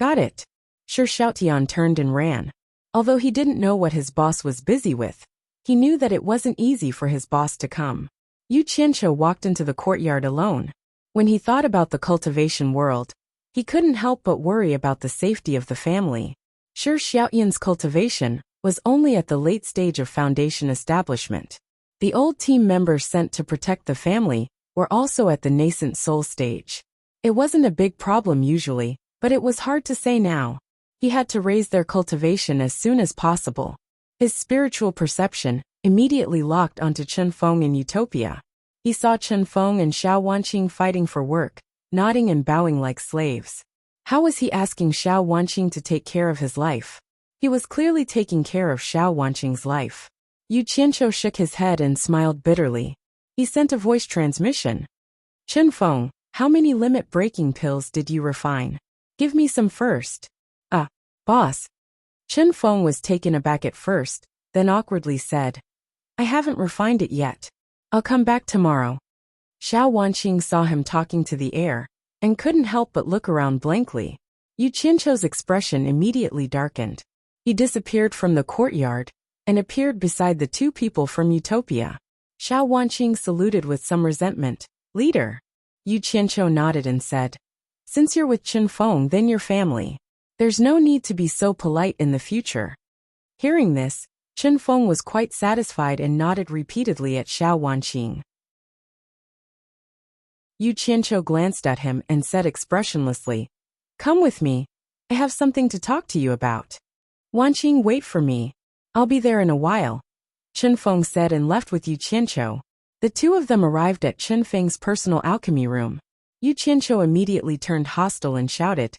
Got it. Shi Xiaotian turned and ran. Although he didn't know what his boss was busy with, he knew that it wasn't easy for his boss to come. Yu Qianqiu walked into the courtyard alone. When he thought about the cultivation world, he couldn't help but worry about the safety of the family. Shi Xiaotian's cultivation was only at the late stage of foundation establishment. The old team members sent to protect the family were also at the nascent soul stage. It wasn't a big problem usually, but it was hard to say now. He had to raise their cultivation as soon as possible. His spiritual perception immediately locked onto Chen Feng in Utopia. He saw Chen Feng and Xiao Wanqing fighting for work, nodding and bowing like slaves. How was he asking Xiao Wanqing to take care of his life? He was clearly taking care of Xiao Wanqing's life. Yu Qianqiu shook his head and smiled bitterly. He sent a voice transmission. Chen Feng, how many limit-breaking pills did you refine? Give me some first. Boss. Chen Feng was taken aback at first, then awkwardly said, I haven't refined it yet. I'll come back tomorrow. Xiao Wanqing saw him talking to the air, and couldn't help but look around blankly. Yu Qianqiu's expression immediately darkened. He disappeared from the courtyard, and appeared beside the two people from Utopia. Xiao Wanqing saluted with some resentment. Leader. Yu Qianqiu nodded and said, Since you're with Chen Feng, then you're family. There's no need to be so polite in the future. Hearing this, Chen Feng was quite satisfied and nodded repeatedly at Xiao Wanqing. Yu Qianqiu glanced at him and said expressionlessly, Come with me. I have something to talk to you about. Wanqing, wait for me. I'll be there in a while. Chen Feng said and left with Yu Qianqiu. The two of them arrived at Chen Feng's personal alchemy room. Yu Qianqiu immediately turned hostile and shouted,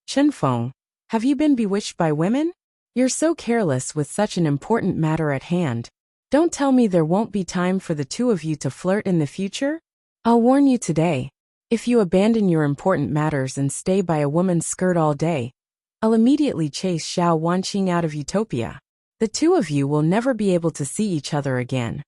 Chen Feng, have you been bewitched by women? You're so careless with such an important matter at hand. Don't tell me there won't be time for the two of you to flirt in the future? I'll warn you today. If you abandon your important matters and stay by a woman's skirt all day, I'll immediately chase Xiao Wanqing out of Utopia. The two of you will never be able to see each other again.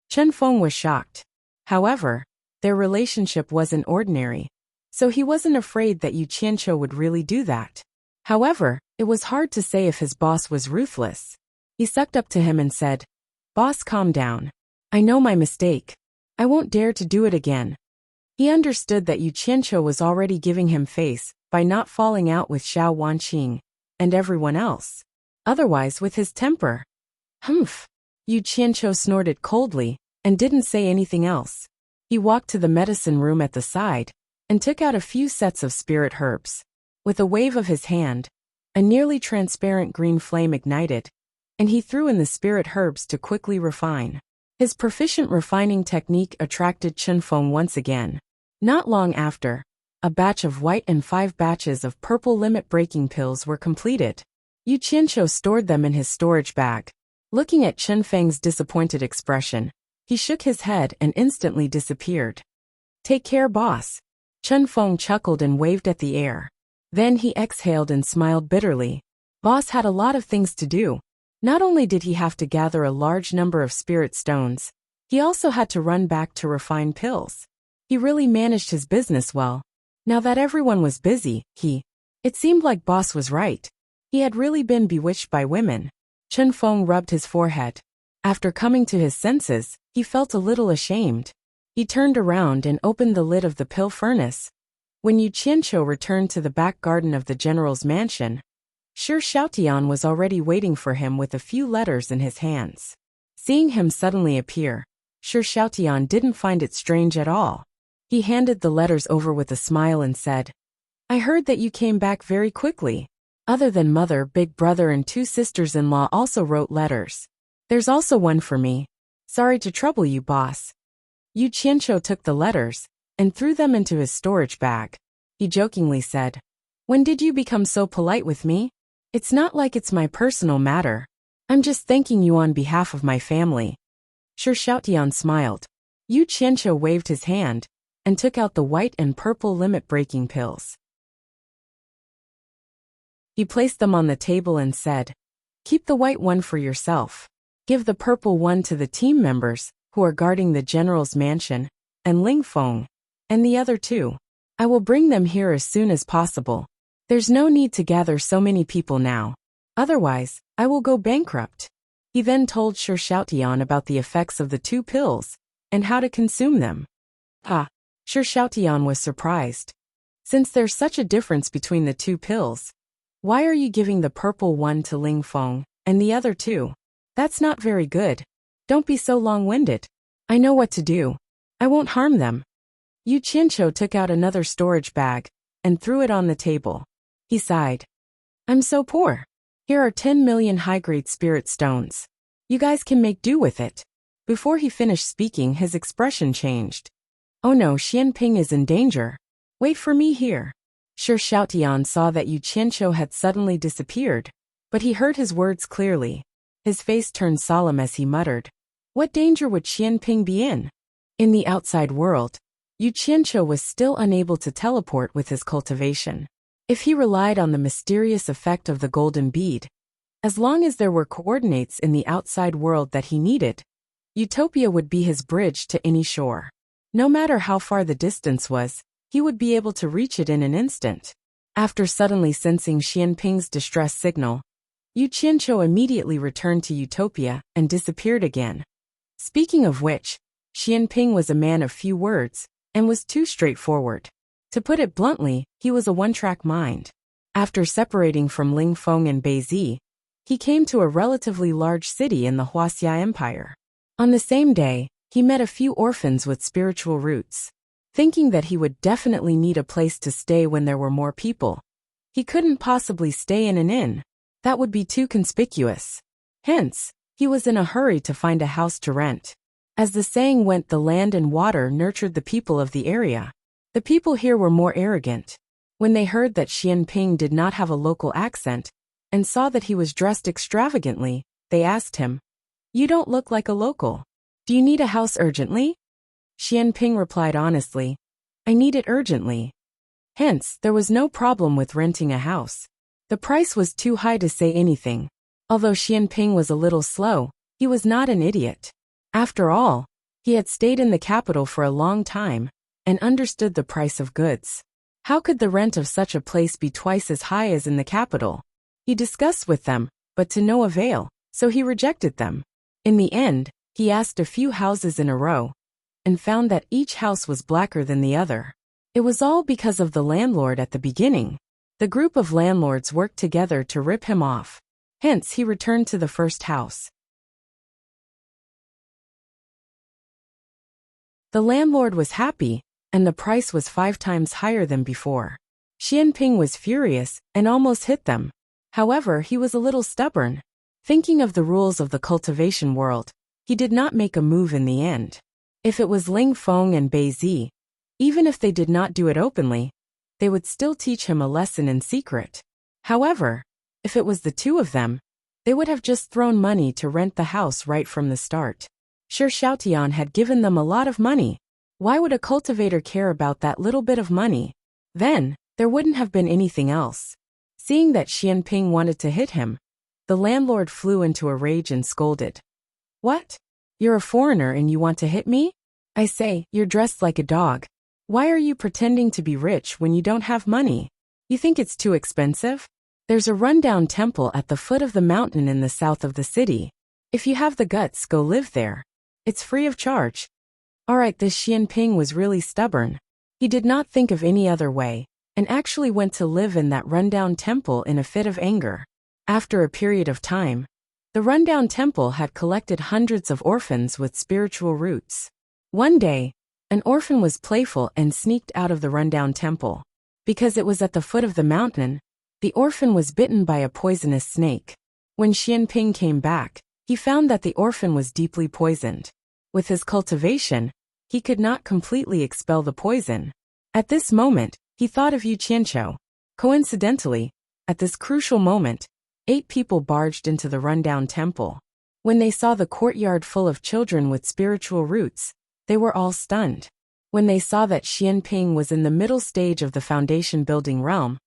Chen Feng was shocked. However, their relationship wasn't ordinary, so he wasn't afraid that Yu Qianqiu would really do that. However, it was hard to say if his boss was ruthless. He sucked up to him and said, Boss, calm down. I know my mistake. I won't dare to do it again. He understood that Yu Qianqiu was already giving him face by not falling out with Xiao Wanqing and everyone else. Otherwise, with his temper. Humph. Yu Qianqiu snorted coldly and didn't say anything else. He walked to the medicine room at the side and took out a few sets of spirit herbs. With a wave of his hand, a nearly transparent green flame ignited, and he threw in the spirit herbs to quickly refine. His proficient refining technique attracted Chen Feng once again. Not long after, a batch of white and 5 batches of purple limit-breaking pills were completed. Yu Qianqiu stored them in his storage bag. Looking at Chen Feng's disappointed expression, he shook his head and instantly disappeared. Take care, boss. Chen Feng chuckled and waved at the air. Then he exhaled and smiled bitterly. Boss had a lot of things to do. Not only did he have to gather a large number of spirit stones, he also had to run back to refine pills. He really managed his business well. Now that everyone was busy, it seemed like boss was right. He had really been bewitched by women. Chen Feng rubbed his forehead. After coming to his senses, he felt a little ashamed. He turned around and opened the lid of the pill furnace. When Yu Qianqiu returned to the back garden of the general's mansion, Shi Xiaotian was already waiting for him with a few letters in his hands. Seeing him suddenly appear, Shi Xiaotian didn't find it strange at all. He handed the letters over with a smile and said, I heard that you came back very quickly. Other than mother, big brother and 2 sisters-in-law also wrote letters. There's also one for me. Sorry to trouble you, boss. Yu Qianqiu took the letters and threw them into his storage bag. He jokingly said, When did you become so polite with me? It's not like it's my personal matter. I'm just thanking you on behalf of my family. Shi Xiaotian smiled. Yu Qianqiu waved his hand and took out the white and purple limit-breaking pills. He placed them on the table and said, Keep the white one for yourself. Give the purple one to the team members who are guarding the general's mansion, and Ling Feng, and the other 2. I will bring them here as soon as possible. There's no need to gather so many people now. Otherwise, I will go bankrupt. He then told Shi Xiaotian about the effects of the 2 pills and how to consume them. Shi Xiaotian was surprised. Since there's such a difference between the 2 pills, why are you giving the purple one to Ling Feng and the other 2? That's not very good. Don't be so long-winded. I know what to do. I won't harm them. Yu Qianqiu took out another storage bag and threw it on the table. He sighed. I'm so poor. Here are 10 million high-grade spirit stones. You guys can make do with it. Before he finished speaking, his expression changed. Oh no, Xianping is in danger. Wait for me here. Shi Xiaotian saw that Yu Qianqiu had suddenly disappeared, but he heard his words clearly. His face turned solemn as he muttered. What danger would Xianping be in? In the outside world, Yu Qianqiu was still unable to teleport with his cultivation. If he relied on the mysterious effect of the golden bead, as long as there were coordinates in the outside world that he needed, Utopia would be his bridge to any shore. No matter how far the distance was, he would be able to reach it in an instant. After suddenly sensing Xianping's distress signal, Yu Qianqiu immediately returned to Utopia and disappeared again. Speaking of which, Xianping was a man of few words and was too straightforward. To put it bluntly, he was a one-track mind. After separating from Lingfeng and Beizi, he came to a relatively large city in the Huaxia Empire. On the same day, he met a few orphans with spiritual roots. Thinking that he would definitely need a place to stay when there were more people, he couldn't possibly stay in an inn. That would be too conspicuous. Hence, he was in a hurry to find a house to rent. As the saying went, the land and water nurtured the people of the area. The people here were more arrogant. When they heard that Xianping did not have a local accent, and saw that he was dressed extravagantly, they asked him, "You don't look like a local. Do you need a house urgently?" Xianping replied honestly, "I need it urgently." Hence, there was no problem with renting a house. The price was too high to say anything. Although Xianping was a little slow, he was not an idiot. After all, he had stayed in the capital for a long time and understood the price of goods. How could the rent of such a place be twice as high as in the capital? He discussed with them, but to no avail, so he rejected them. In the end, he asked a few houses in a row, and found that each house was blacker than the other. It was all because of the landlord at the beginning. The group of landlords worked together to rip him off. Hence, he returned to the first house. The landlord was happy, and the price was 5 times higher than before. Xianping was furious and almost hit them. However, he was a little stubborn. Thinking of the rules of the cultivation world, he did not make a move in the end. If it was Lingfeng and Beizi, even if they did not do it openly, they would still teach him a lesson in secret. However, if it was the two of them, they would have just thrown money to rent the house right from the start. Shi Xiaotian had given them a lot of money. Why would a cultivator care about that little bit of money? Then, there wouldn't have been anything else. Seeing that Xianping wanted to hit him, the landlord flew into a rage and scolded. "What? You're a foreigner and you want to hit me? I say, you're dressed like a dog. Why are you pretending to be rich when you don't have money? You think it's too expensive? There's a rundown temple at the foot of the mountain in the south of the city. If you have the guts, go live there. It's free of charge." Alright, this Xianping was really stubborn. He did not think of any other way, and actually went to live in that rundown temple in a fit of anger. After a period of time, the rundown temple had collected hundreds of orphans with spiritual roots. One day, an orphan was playful and sneaked out of the rundown temple. Because it was at the foot of the mountain, the orphan was bitten by a poisonous snake. When Xianping came back, he found that the orphan was deeply poisoned. With his cultivation, he could not completely expel the poison. At this moment, he thought of Yu Qianqiu. Coincidentally, at this crucial moment, 8 people barged into the rundown temple. When they saw the courtyard full of children with spiritual roots, they were all stunned. When they saw that Xianping was in the middle stage of the foundation building realm,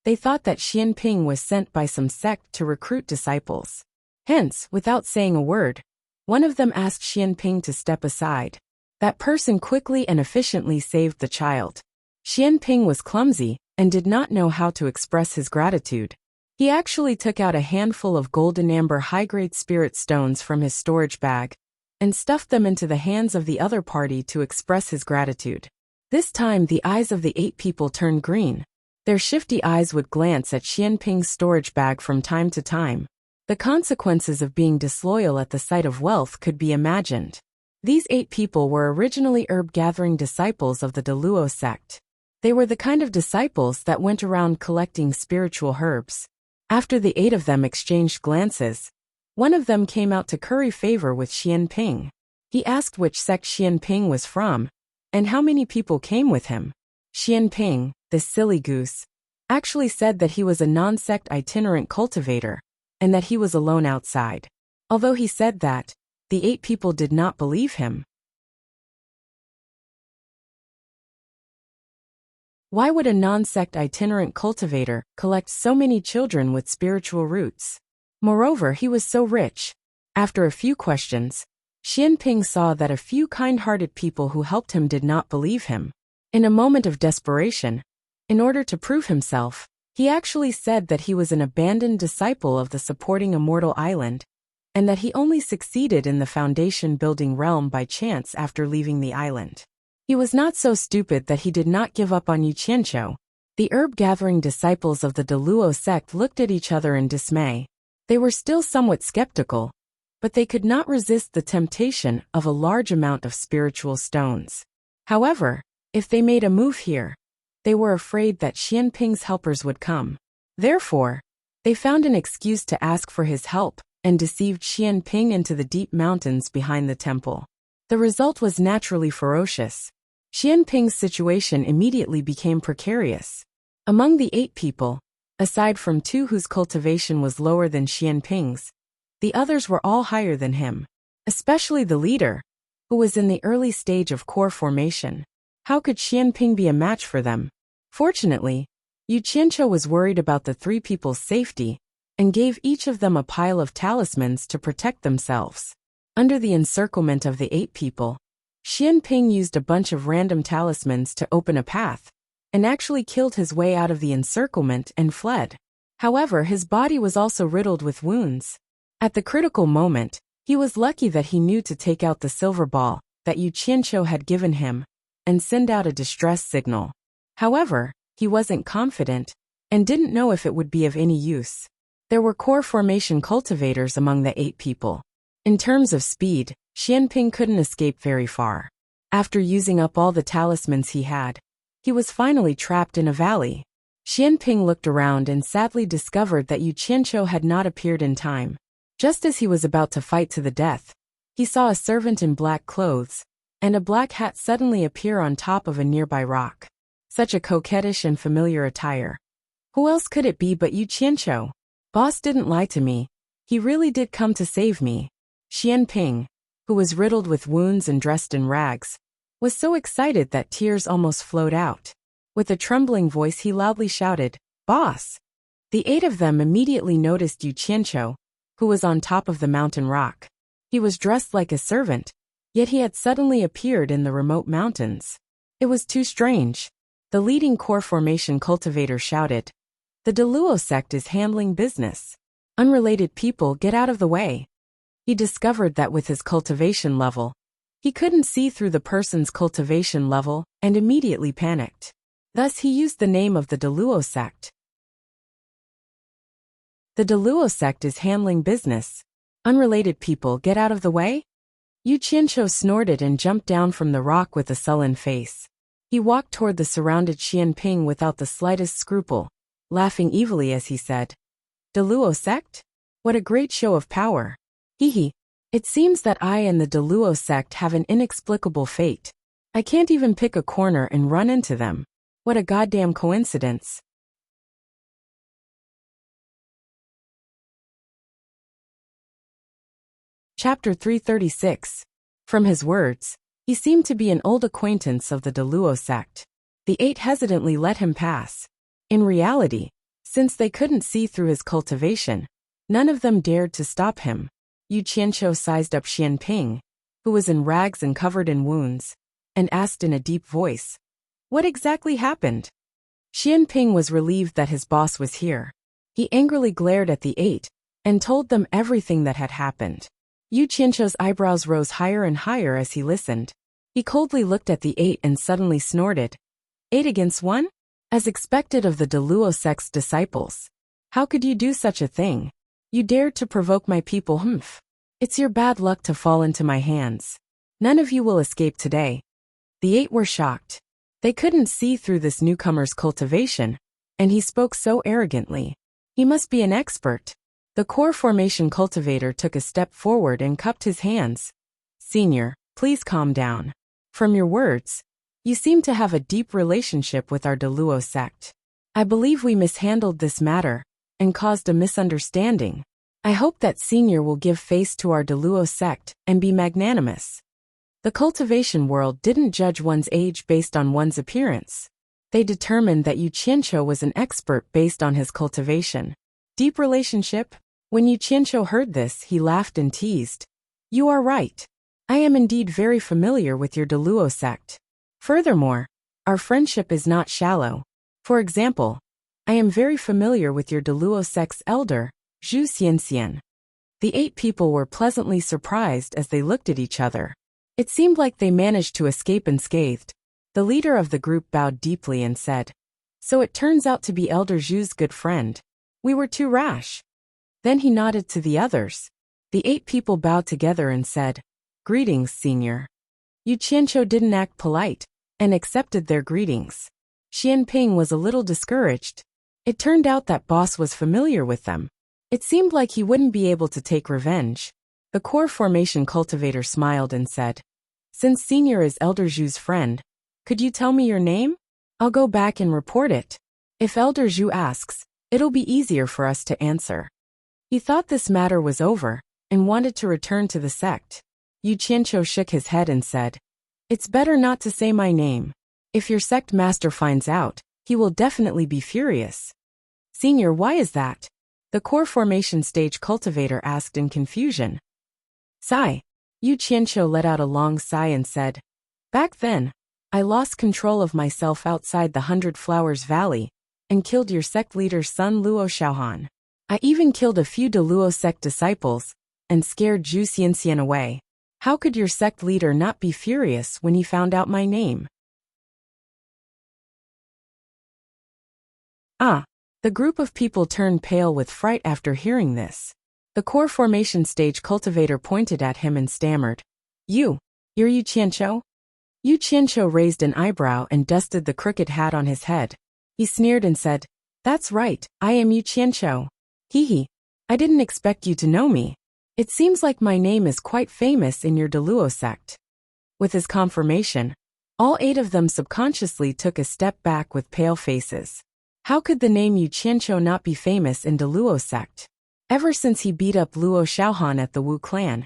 they thought that Xianping was sent by some sect to recruit disciples. Hence, without saying a word, one of them asked Xianping to step aside. That person quickly and efficiently saved the child. Xianping was clumsy and did not know how to express his gratitude. He actually took out a handful of golden amber high-grade spirit stones from his storage bag and stuffed them into the hands of the other party to express his gratitude. This time the eyes of the 8 people turned green. Their shifty eyes would glance at Xianping's storage bag from time to time. The consequences of being disloyal at the sight of wealth could be imagined. These 8 people were originally herb-gathering disciples of the Deluo sect. They were the kind of disciples that went around collecting spiritual herbs. After the 8 of them exchanged glances, one of them came out to curry favor with Xianping. He asked which sect Xianping was from, and how many people came with him. Xianping, this silly goose, actually said that he was a non-sect itinerant cultivator, and that he was alone outside. Although he said that, the 8 people did not believe him. Why would a non-sect itinerant cultivator collect so many children with spiritual roots? Moreover, he was so rich. After a few questions, Xianping saw that a few kind-hearted people who helped him did not believe him. In a moment of desperation, in order to prove himself, he actually said that he was an abandoned disciple of the supporting immortal island, and that he only succeeded in the foundation-building realm by chance after leaving the island. He was not so stupid that he did not give up on Yu Qianqiu. The herb-gathering disciples of the Deluo sect looked at each other in dismay. They were still somewhat skeptical, but they could not resist the temptation of a large amount of spiritual stones. However, if they made a move here, they were afraid that Xianping's helpers would come. Therefore, they found an excuse to ask for his help and deceived Xianping into the deep mountains behind the temple. The result was naturally ferocious. Xianping's situation immediately became precarious. Among the 8 people, aside from 2 whose cultivation was lower than Xianping's, the others were all higher than him, especially the leader, who was in the early stage of core formation. How could Xianping be a match for them? Fortunately, Yu Qianqiu was worried about the 3 people's safety and gave each of them a pile of talismans to protect themselves. Under the encirclement of the 8 people, Xianping used a bunch of random talismans to open a path, and actually killed his way out of the encirclement and fled. However, his body was also riddled with wounds. At the critical moment, he was lucky that he knew to take out the silver ball that Yu Qianqiu had given him and send out a distress signal. However, he wasn't confident and didn't know if it would be of any use. There were core formation cultivators among the 8 people. In terms of speed, Xianping couldn't escape very far. After using up all the talismans he had, he was finally trapped in a valley. Xianping looked around and sadly discovered that Yu Qianqiu had not appeared in time. Just as he was about to fight to the death, he saw a servant in black clothes and a black hat suddenly appear on top of a nearby rock. Such a coquettish and familiar attire. Who else could it be but Yu Qianqiu? Boss didn't lie to me. He really did come to save me. Xianping, who was riddled with wounds and dressed in rags, was so excited that tears almost flowed out. With a trembling voice he loudly shouted, "Boss!" The 8 of them immediately noticed Yu Qianqiu, who was on top of the mountain rock. He was dressed like a servant, yet he had suddenly appeared in the remote mountains. It was too strange. The leading core formation cultivator shouted, "The Deluo sect is handling business. Unrelated people, get out of the way." He discovered that with his cultivation level, he couldn't see through the person's cultivation level and immediately panicked. Thus he used the name of the Deluo sect. The Deluo sect is handling business. Unrelated people, get out of the way? Yu Qianqiu snorted and jumped down from the rock with a sullen face. He walked toward the surrounded Xianping without the slightest scruple, laughing evilly as he said, "Deluo sect? What a great show of power. Hee. It seems that I and the Deluo sect have an inexplicable fate. I can't even pick a corner and run into them. What a goddamn coincidence." Chapter 336. From his words, he seemed to be an old acquaintance of the Deluo sect. The 8 hesitantly let him pass. In reality, since they couldn't see through his cultivation, none of them dared to stop him. Yu Qianqiu sized up Xianping, who was in rags and covered in wounds, and asked in a deep voice, "What exactly happened?" Xianping was relieved that his boss was here. He angrily glared at the 8 and told them everything that had happened. Yu Qianqiu's eyebrows rose higher and higher as he listened. He coldly looked at the 8 and suddenly snorted. 8 against 1? As expected of the Deluo sect's disciples. How could you do such a thing? You dared to provoke my people, humph. It's your bad luck to fall into my hands. None of you will escape today. The 8 were shocked. They couldn't see through this newcomer's cultivation, and he spoke so arrogantly. He must be an expert. The core formation cultivator took a step forward and cupped his hands. Senior, please calm down. From your words, you seem to have a deep relationship with our Deluo sect. I believe we mishandled this matter and caused a misunderstanding. I hope that Senior will give face to our Deluo sect and be magnanimous. The cultivation world didn't judge one's age based on one's appearance. They determined that Yu Qianqiu was an expert based on his cultivation. Deep relationship? When Yu Qianqiu heard this, he laughed and teased. You are right. I am indeed very familiar with your Deluo sect. Furthermore, our friendship is not shallow. For example, I am very familiar with your Deluo sect's elder, Zhu Xianxian. The 8 people were pleasantly surprised as they looked at each other. It seemed like they managed to escape unscathed. The leader of the group bowed deeply and said, So it turns out to be Elder Zhu's good friend. We were too rash. Then he nodded to the others. The 8 people bowed together and said, Greetings, Senior. Yu Qianqiu didn't act polite and accepted their greetings. Xianping was a little discouraged. It turned out that boss was familiar with them. It seemed like he wouldn't be able to take revenge. The core formation cultivator smiled and said, Since Senior is Elder Zhu's friend, could you tell me your name? I'll go back and report it. If Elder Zhu asks, it'll be easier for us to answer. He thought this matter was over and wanted to return to the sect. Yu Qianqiu shook his head and said, It's better not to say my name. If your sect master finds out, he will definitely be furious. Senior, why is that? The core formation stage cultivator asked in confusion. Sigh. Yu Qianqiu let out a long sigh and said, Back then, I lost control of myself outside the 100 Flowers Valley and killed your sect leader's son Luo Xiaohan. I even killed a few Deluo sect disciples and scared Zhu Xianxian away. How could your sect leader not be furious when he found out my name? The group of people turned pale with fright after hearing this. The core formation stage cultivator pointed at him and stammered, You're Yu Qianqiu? Yu Qianqiu raised an eyebrow and dusted the crooked hat on his head. He sneered and said, That's right, I am Yu Qianqiu. Hee. I didn't expect you to know me. It seems like my name is quite famous in your Deluo sect. With his confirmation, all 8 of them subconsciously took a step back with pale faces. How could the name Yu Qianqiu not be famous in Deluo sect? Ever since he beat up Luo Xiaohan at the Wu clan,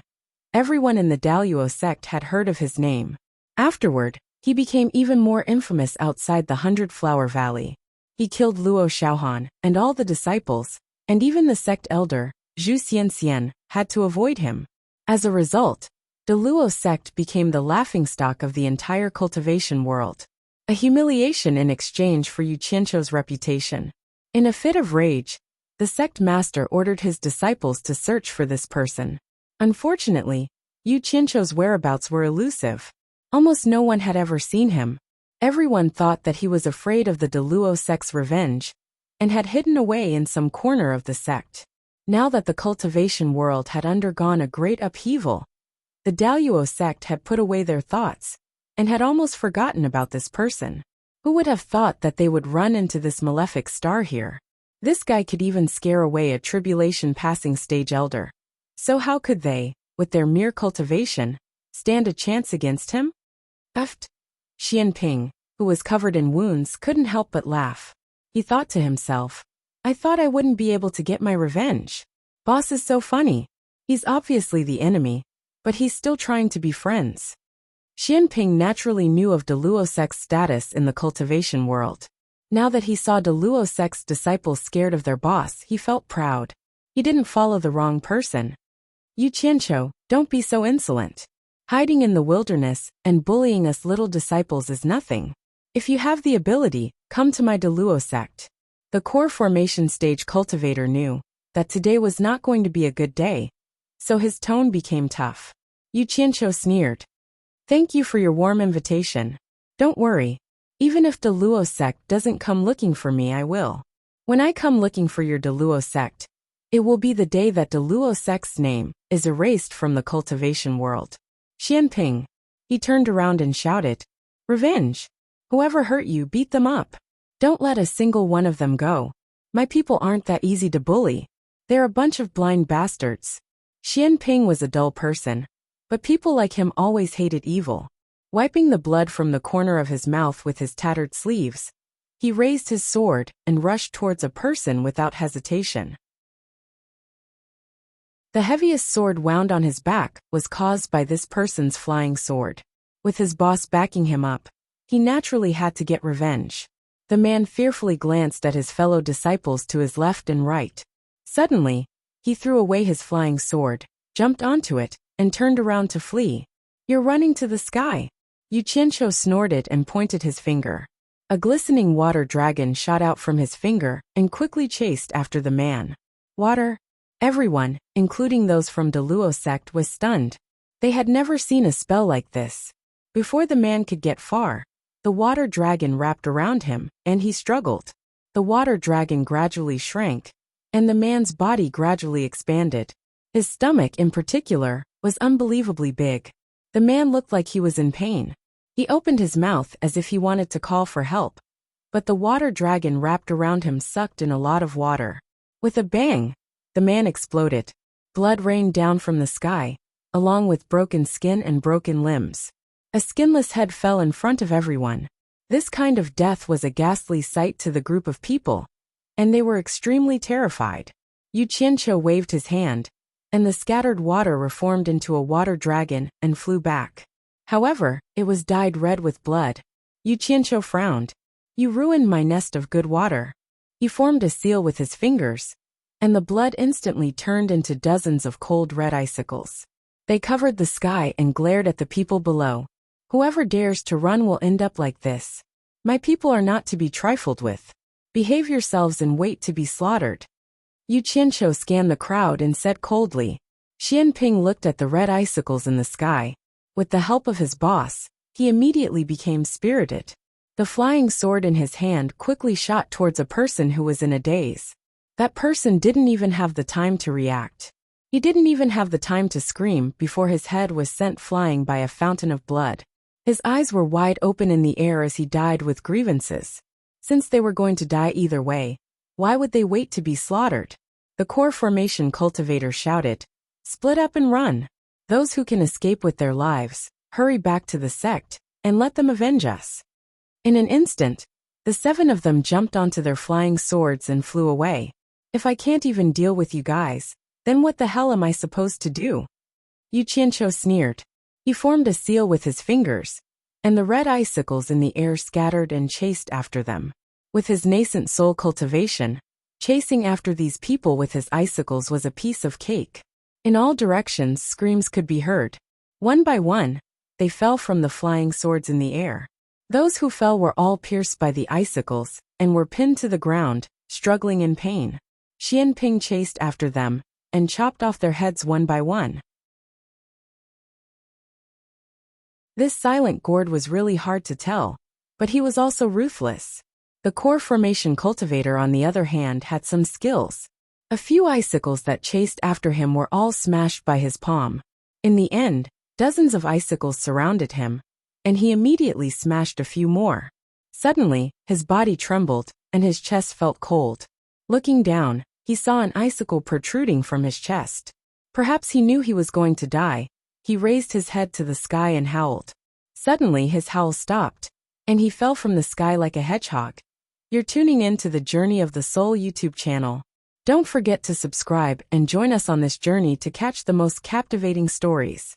everyone in the Daluo sect had heard of his name. Afterward, he became even more infamous outside the 100 Flower Valley. He killed Luo Xiaohan and all the disciples, and even the sect elder, Zhu Xianxian, had to avoid him. As a result, Deluo sect became the laughingstock of the entire cultivation world. A humiliation in exchange for Yu Qianqiu's reputation. In a fit of rage, the sect master ordered his disciples to search for this person. Unfortunately, Yu Qianqiu's whereabouts were elusive. Almost no one had ever seen him. Everyone thought that he was afraid of the Deluo sect's revenge and had hidden away in some corner of the sect. Now that the cultivation world had undergone a great upheaval, the Daluo sect had put away their thoughts and had almost forgotten about this person. Who would have thought that they would run into this malefic star here? This guy could even scare away a tribulation-passing stage elder. So how could they, with their mere cultivation, stand a chance against him? Xianping, who was covered in wounds, couldn't help but laugh. He thought to himself, I thought I wouldn't be able to get my revenge. Boss is so funny. He's obviously the enemy, but he's still trying to be friends. Xianping naturally knew of Deluo sect's status in the cultivation world. Now that he saw Deluo sect's disciples scared of their boss, he felt proud. He didn't follow the wrong person. Yu Qianqiu, don't be so insolent. Hiding in the wilderness and bullying us little disciples is nothing. If you have the ability, come to my Deluo sect. The core formation stage cultivator knew that today was not going to be a good day, so his tone became tough. Yu Qianqiu sneered. Thank you for your warm invitation. Don't worry. Even if Deluo sect doesn't come looking for me, I will. When I come looking for your Deluo sect, it will be the day that Deluo sect's name is erased from the cultivation world. Xianping. He turned around and shouted, Revenge! Whoever hurt you, beat them up. Don't let a single one of them go. My people aren't that easy to bully. They're a bunch of blind bastards. Xian Ping was a dull person, but people like him always hated evil. Wiping the blood from the corner of his mouth with his tattered sleeves, he raised his sword and rushed towards a person without hesitation. The heaviest sword wound on his back was caused by this person's flying sword. With his boss backing him up, he naturally had to get revenge. The man fearfully glanced at his fellow disciples to his left and right. Suddenly, he threw away his flying sword, jumped onto it, and turned around to flee. "You're running to the sky." Yu Qianqiu snorted and pointed his finger. A glistening water dragon shot out from his finger and quickly chased after the man. Water? Everyone, including those from the Luo sect, was stunned. They had never seen a spell like this. Before the man could get far, the water dragon wrapped around him, and he struggled. The water dragon gradually shrank, and the man's body gradually expanded. His stomach, in particular, was unbelievably big. The man looked like he was in pain. He opened his mouth as if he wanted to call for help, but the water dragon wrapped around him sucked in a lot of water. With a bang, the man exploded. Blood rained down from the sky, along with broken skin and broken limbs. A skinless head fell in front of everyone. This kind of death was a ghastly sight to the group of people, and they were extremely terrified. Yu Qianqiu waved his hand, and the scattered water reformed into a water dragon and flew back. However, it was dyed red with blood. Yu Qianqiu frowned. "You ruined my nest of good water." He formed a seal with his fingers, and the blood instantly turned into dozens of cold red icicles. They covered the sky and glared at the people below. "Whoever dares to run will end up like this. My people are not to be trifled with. Behave yourselves and wait to be slaughtered." Yu Qianqiu scanned the crowd and said coldly. Xian Ping looked at the red icicles in the sky. With the help of his boss, he immediately became spirited. The flying sword in his hand quickly shot towards a person who was in a daze. That person didn't even have the time to react. He didn't even have the time to scream before his head was sent flying by a fountain of blood. His eyes were wide open in the air as he died with grievances. Since they were going to die either way, why would they wait to be slaughtered? The core formation cultivator shouted, "Split up and run. Those who can escape with their lives, hurry back to the sect, and let them avenge us." In an instant, the 7 of them jumped onto their flying swords and flew away. "If I can't even deal with you guys, then what the hell am I supposed to do?" Yu Qianqiu sneered. He formed a seal with his fingers, and the red icicles in the air scattered and chased after them. With his nascent soul cultivation, chasing after these people with his icicles was a piece of cake. In all directions, screams could be heard. One by one, they fell from the flying swords in the air. Those who fell were all pierced by the icicles and were pinned to the ground, struggling in pain. Xian Ping chased after them and chopped off their heads one by one. This silent gourd was really hard to tell, but he was also ruthless. The core formation cultivator, on the other hand, had some skills. A few icicles that chased after him were all smashed by his palm. In the end, dozens of icicles surrounded him, and he immediately smashed a few more. Suddenly, his body trembled, and his chest felt cold. Looking down, he saw an icicle protruding from his chest. Perhaps he knew he was going to die. He raised his head to the sky and howled. Suddenly, his howl stopped, and he fell from the sky like a hedgehog. You're tuning in to the Journey of the Soul YouTube channel. Don't forget to subscribe and join us on this journey to catch the most captivating stories.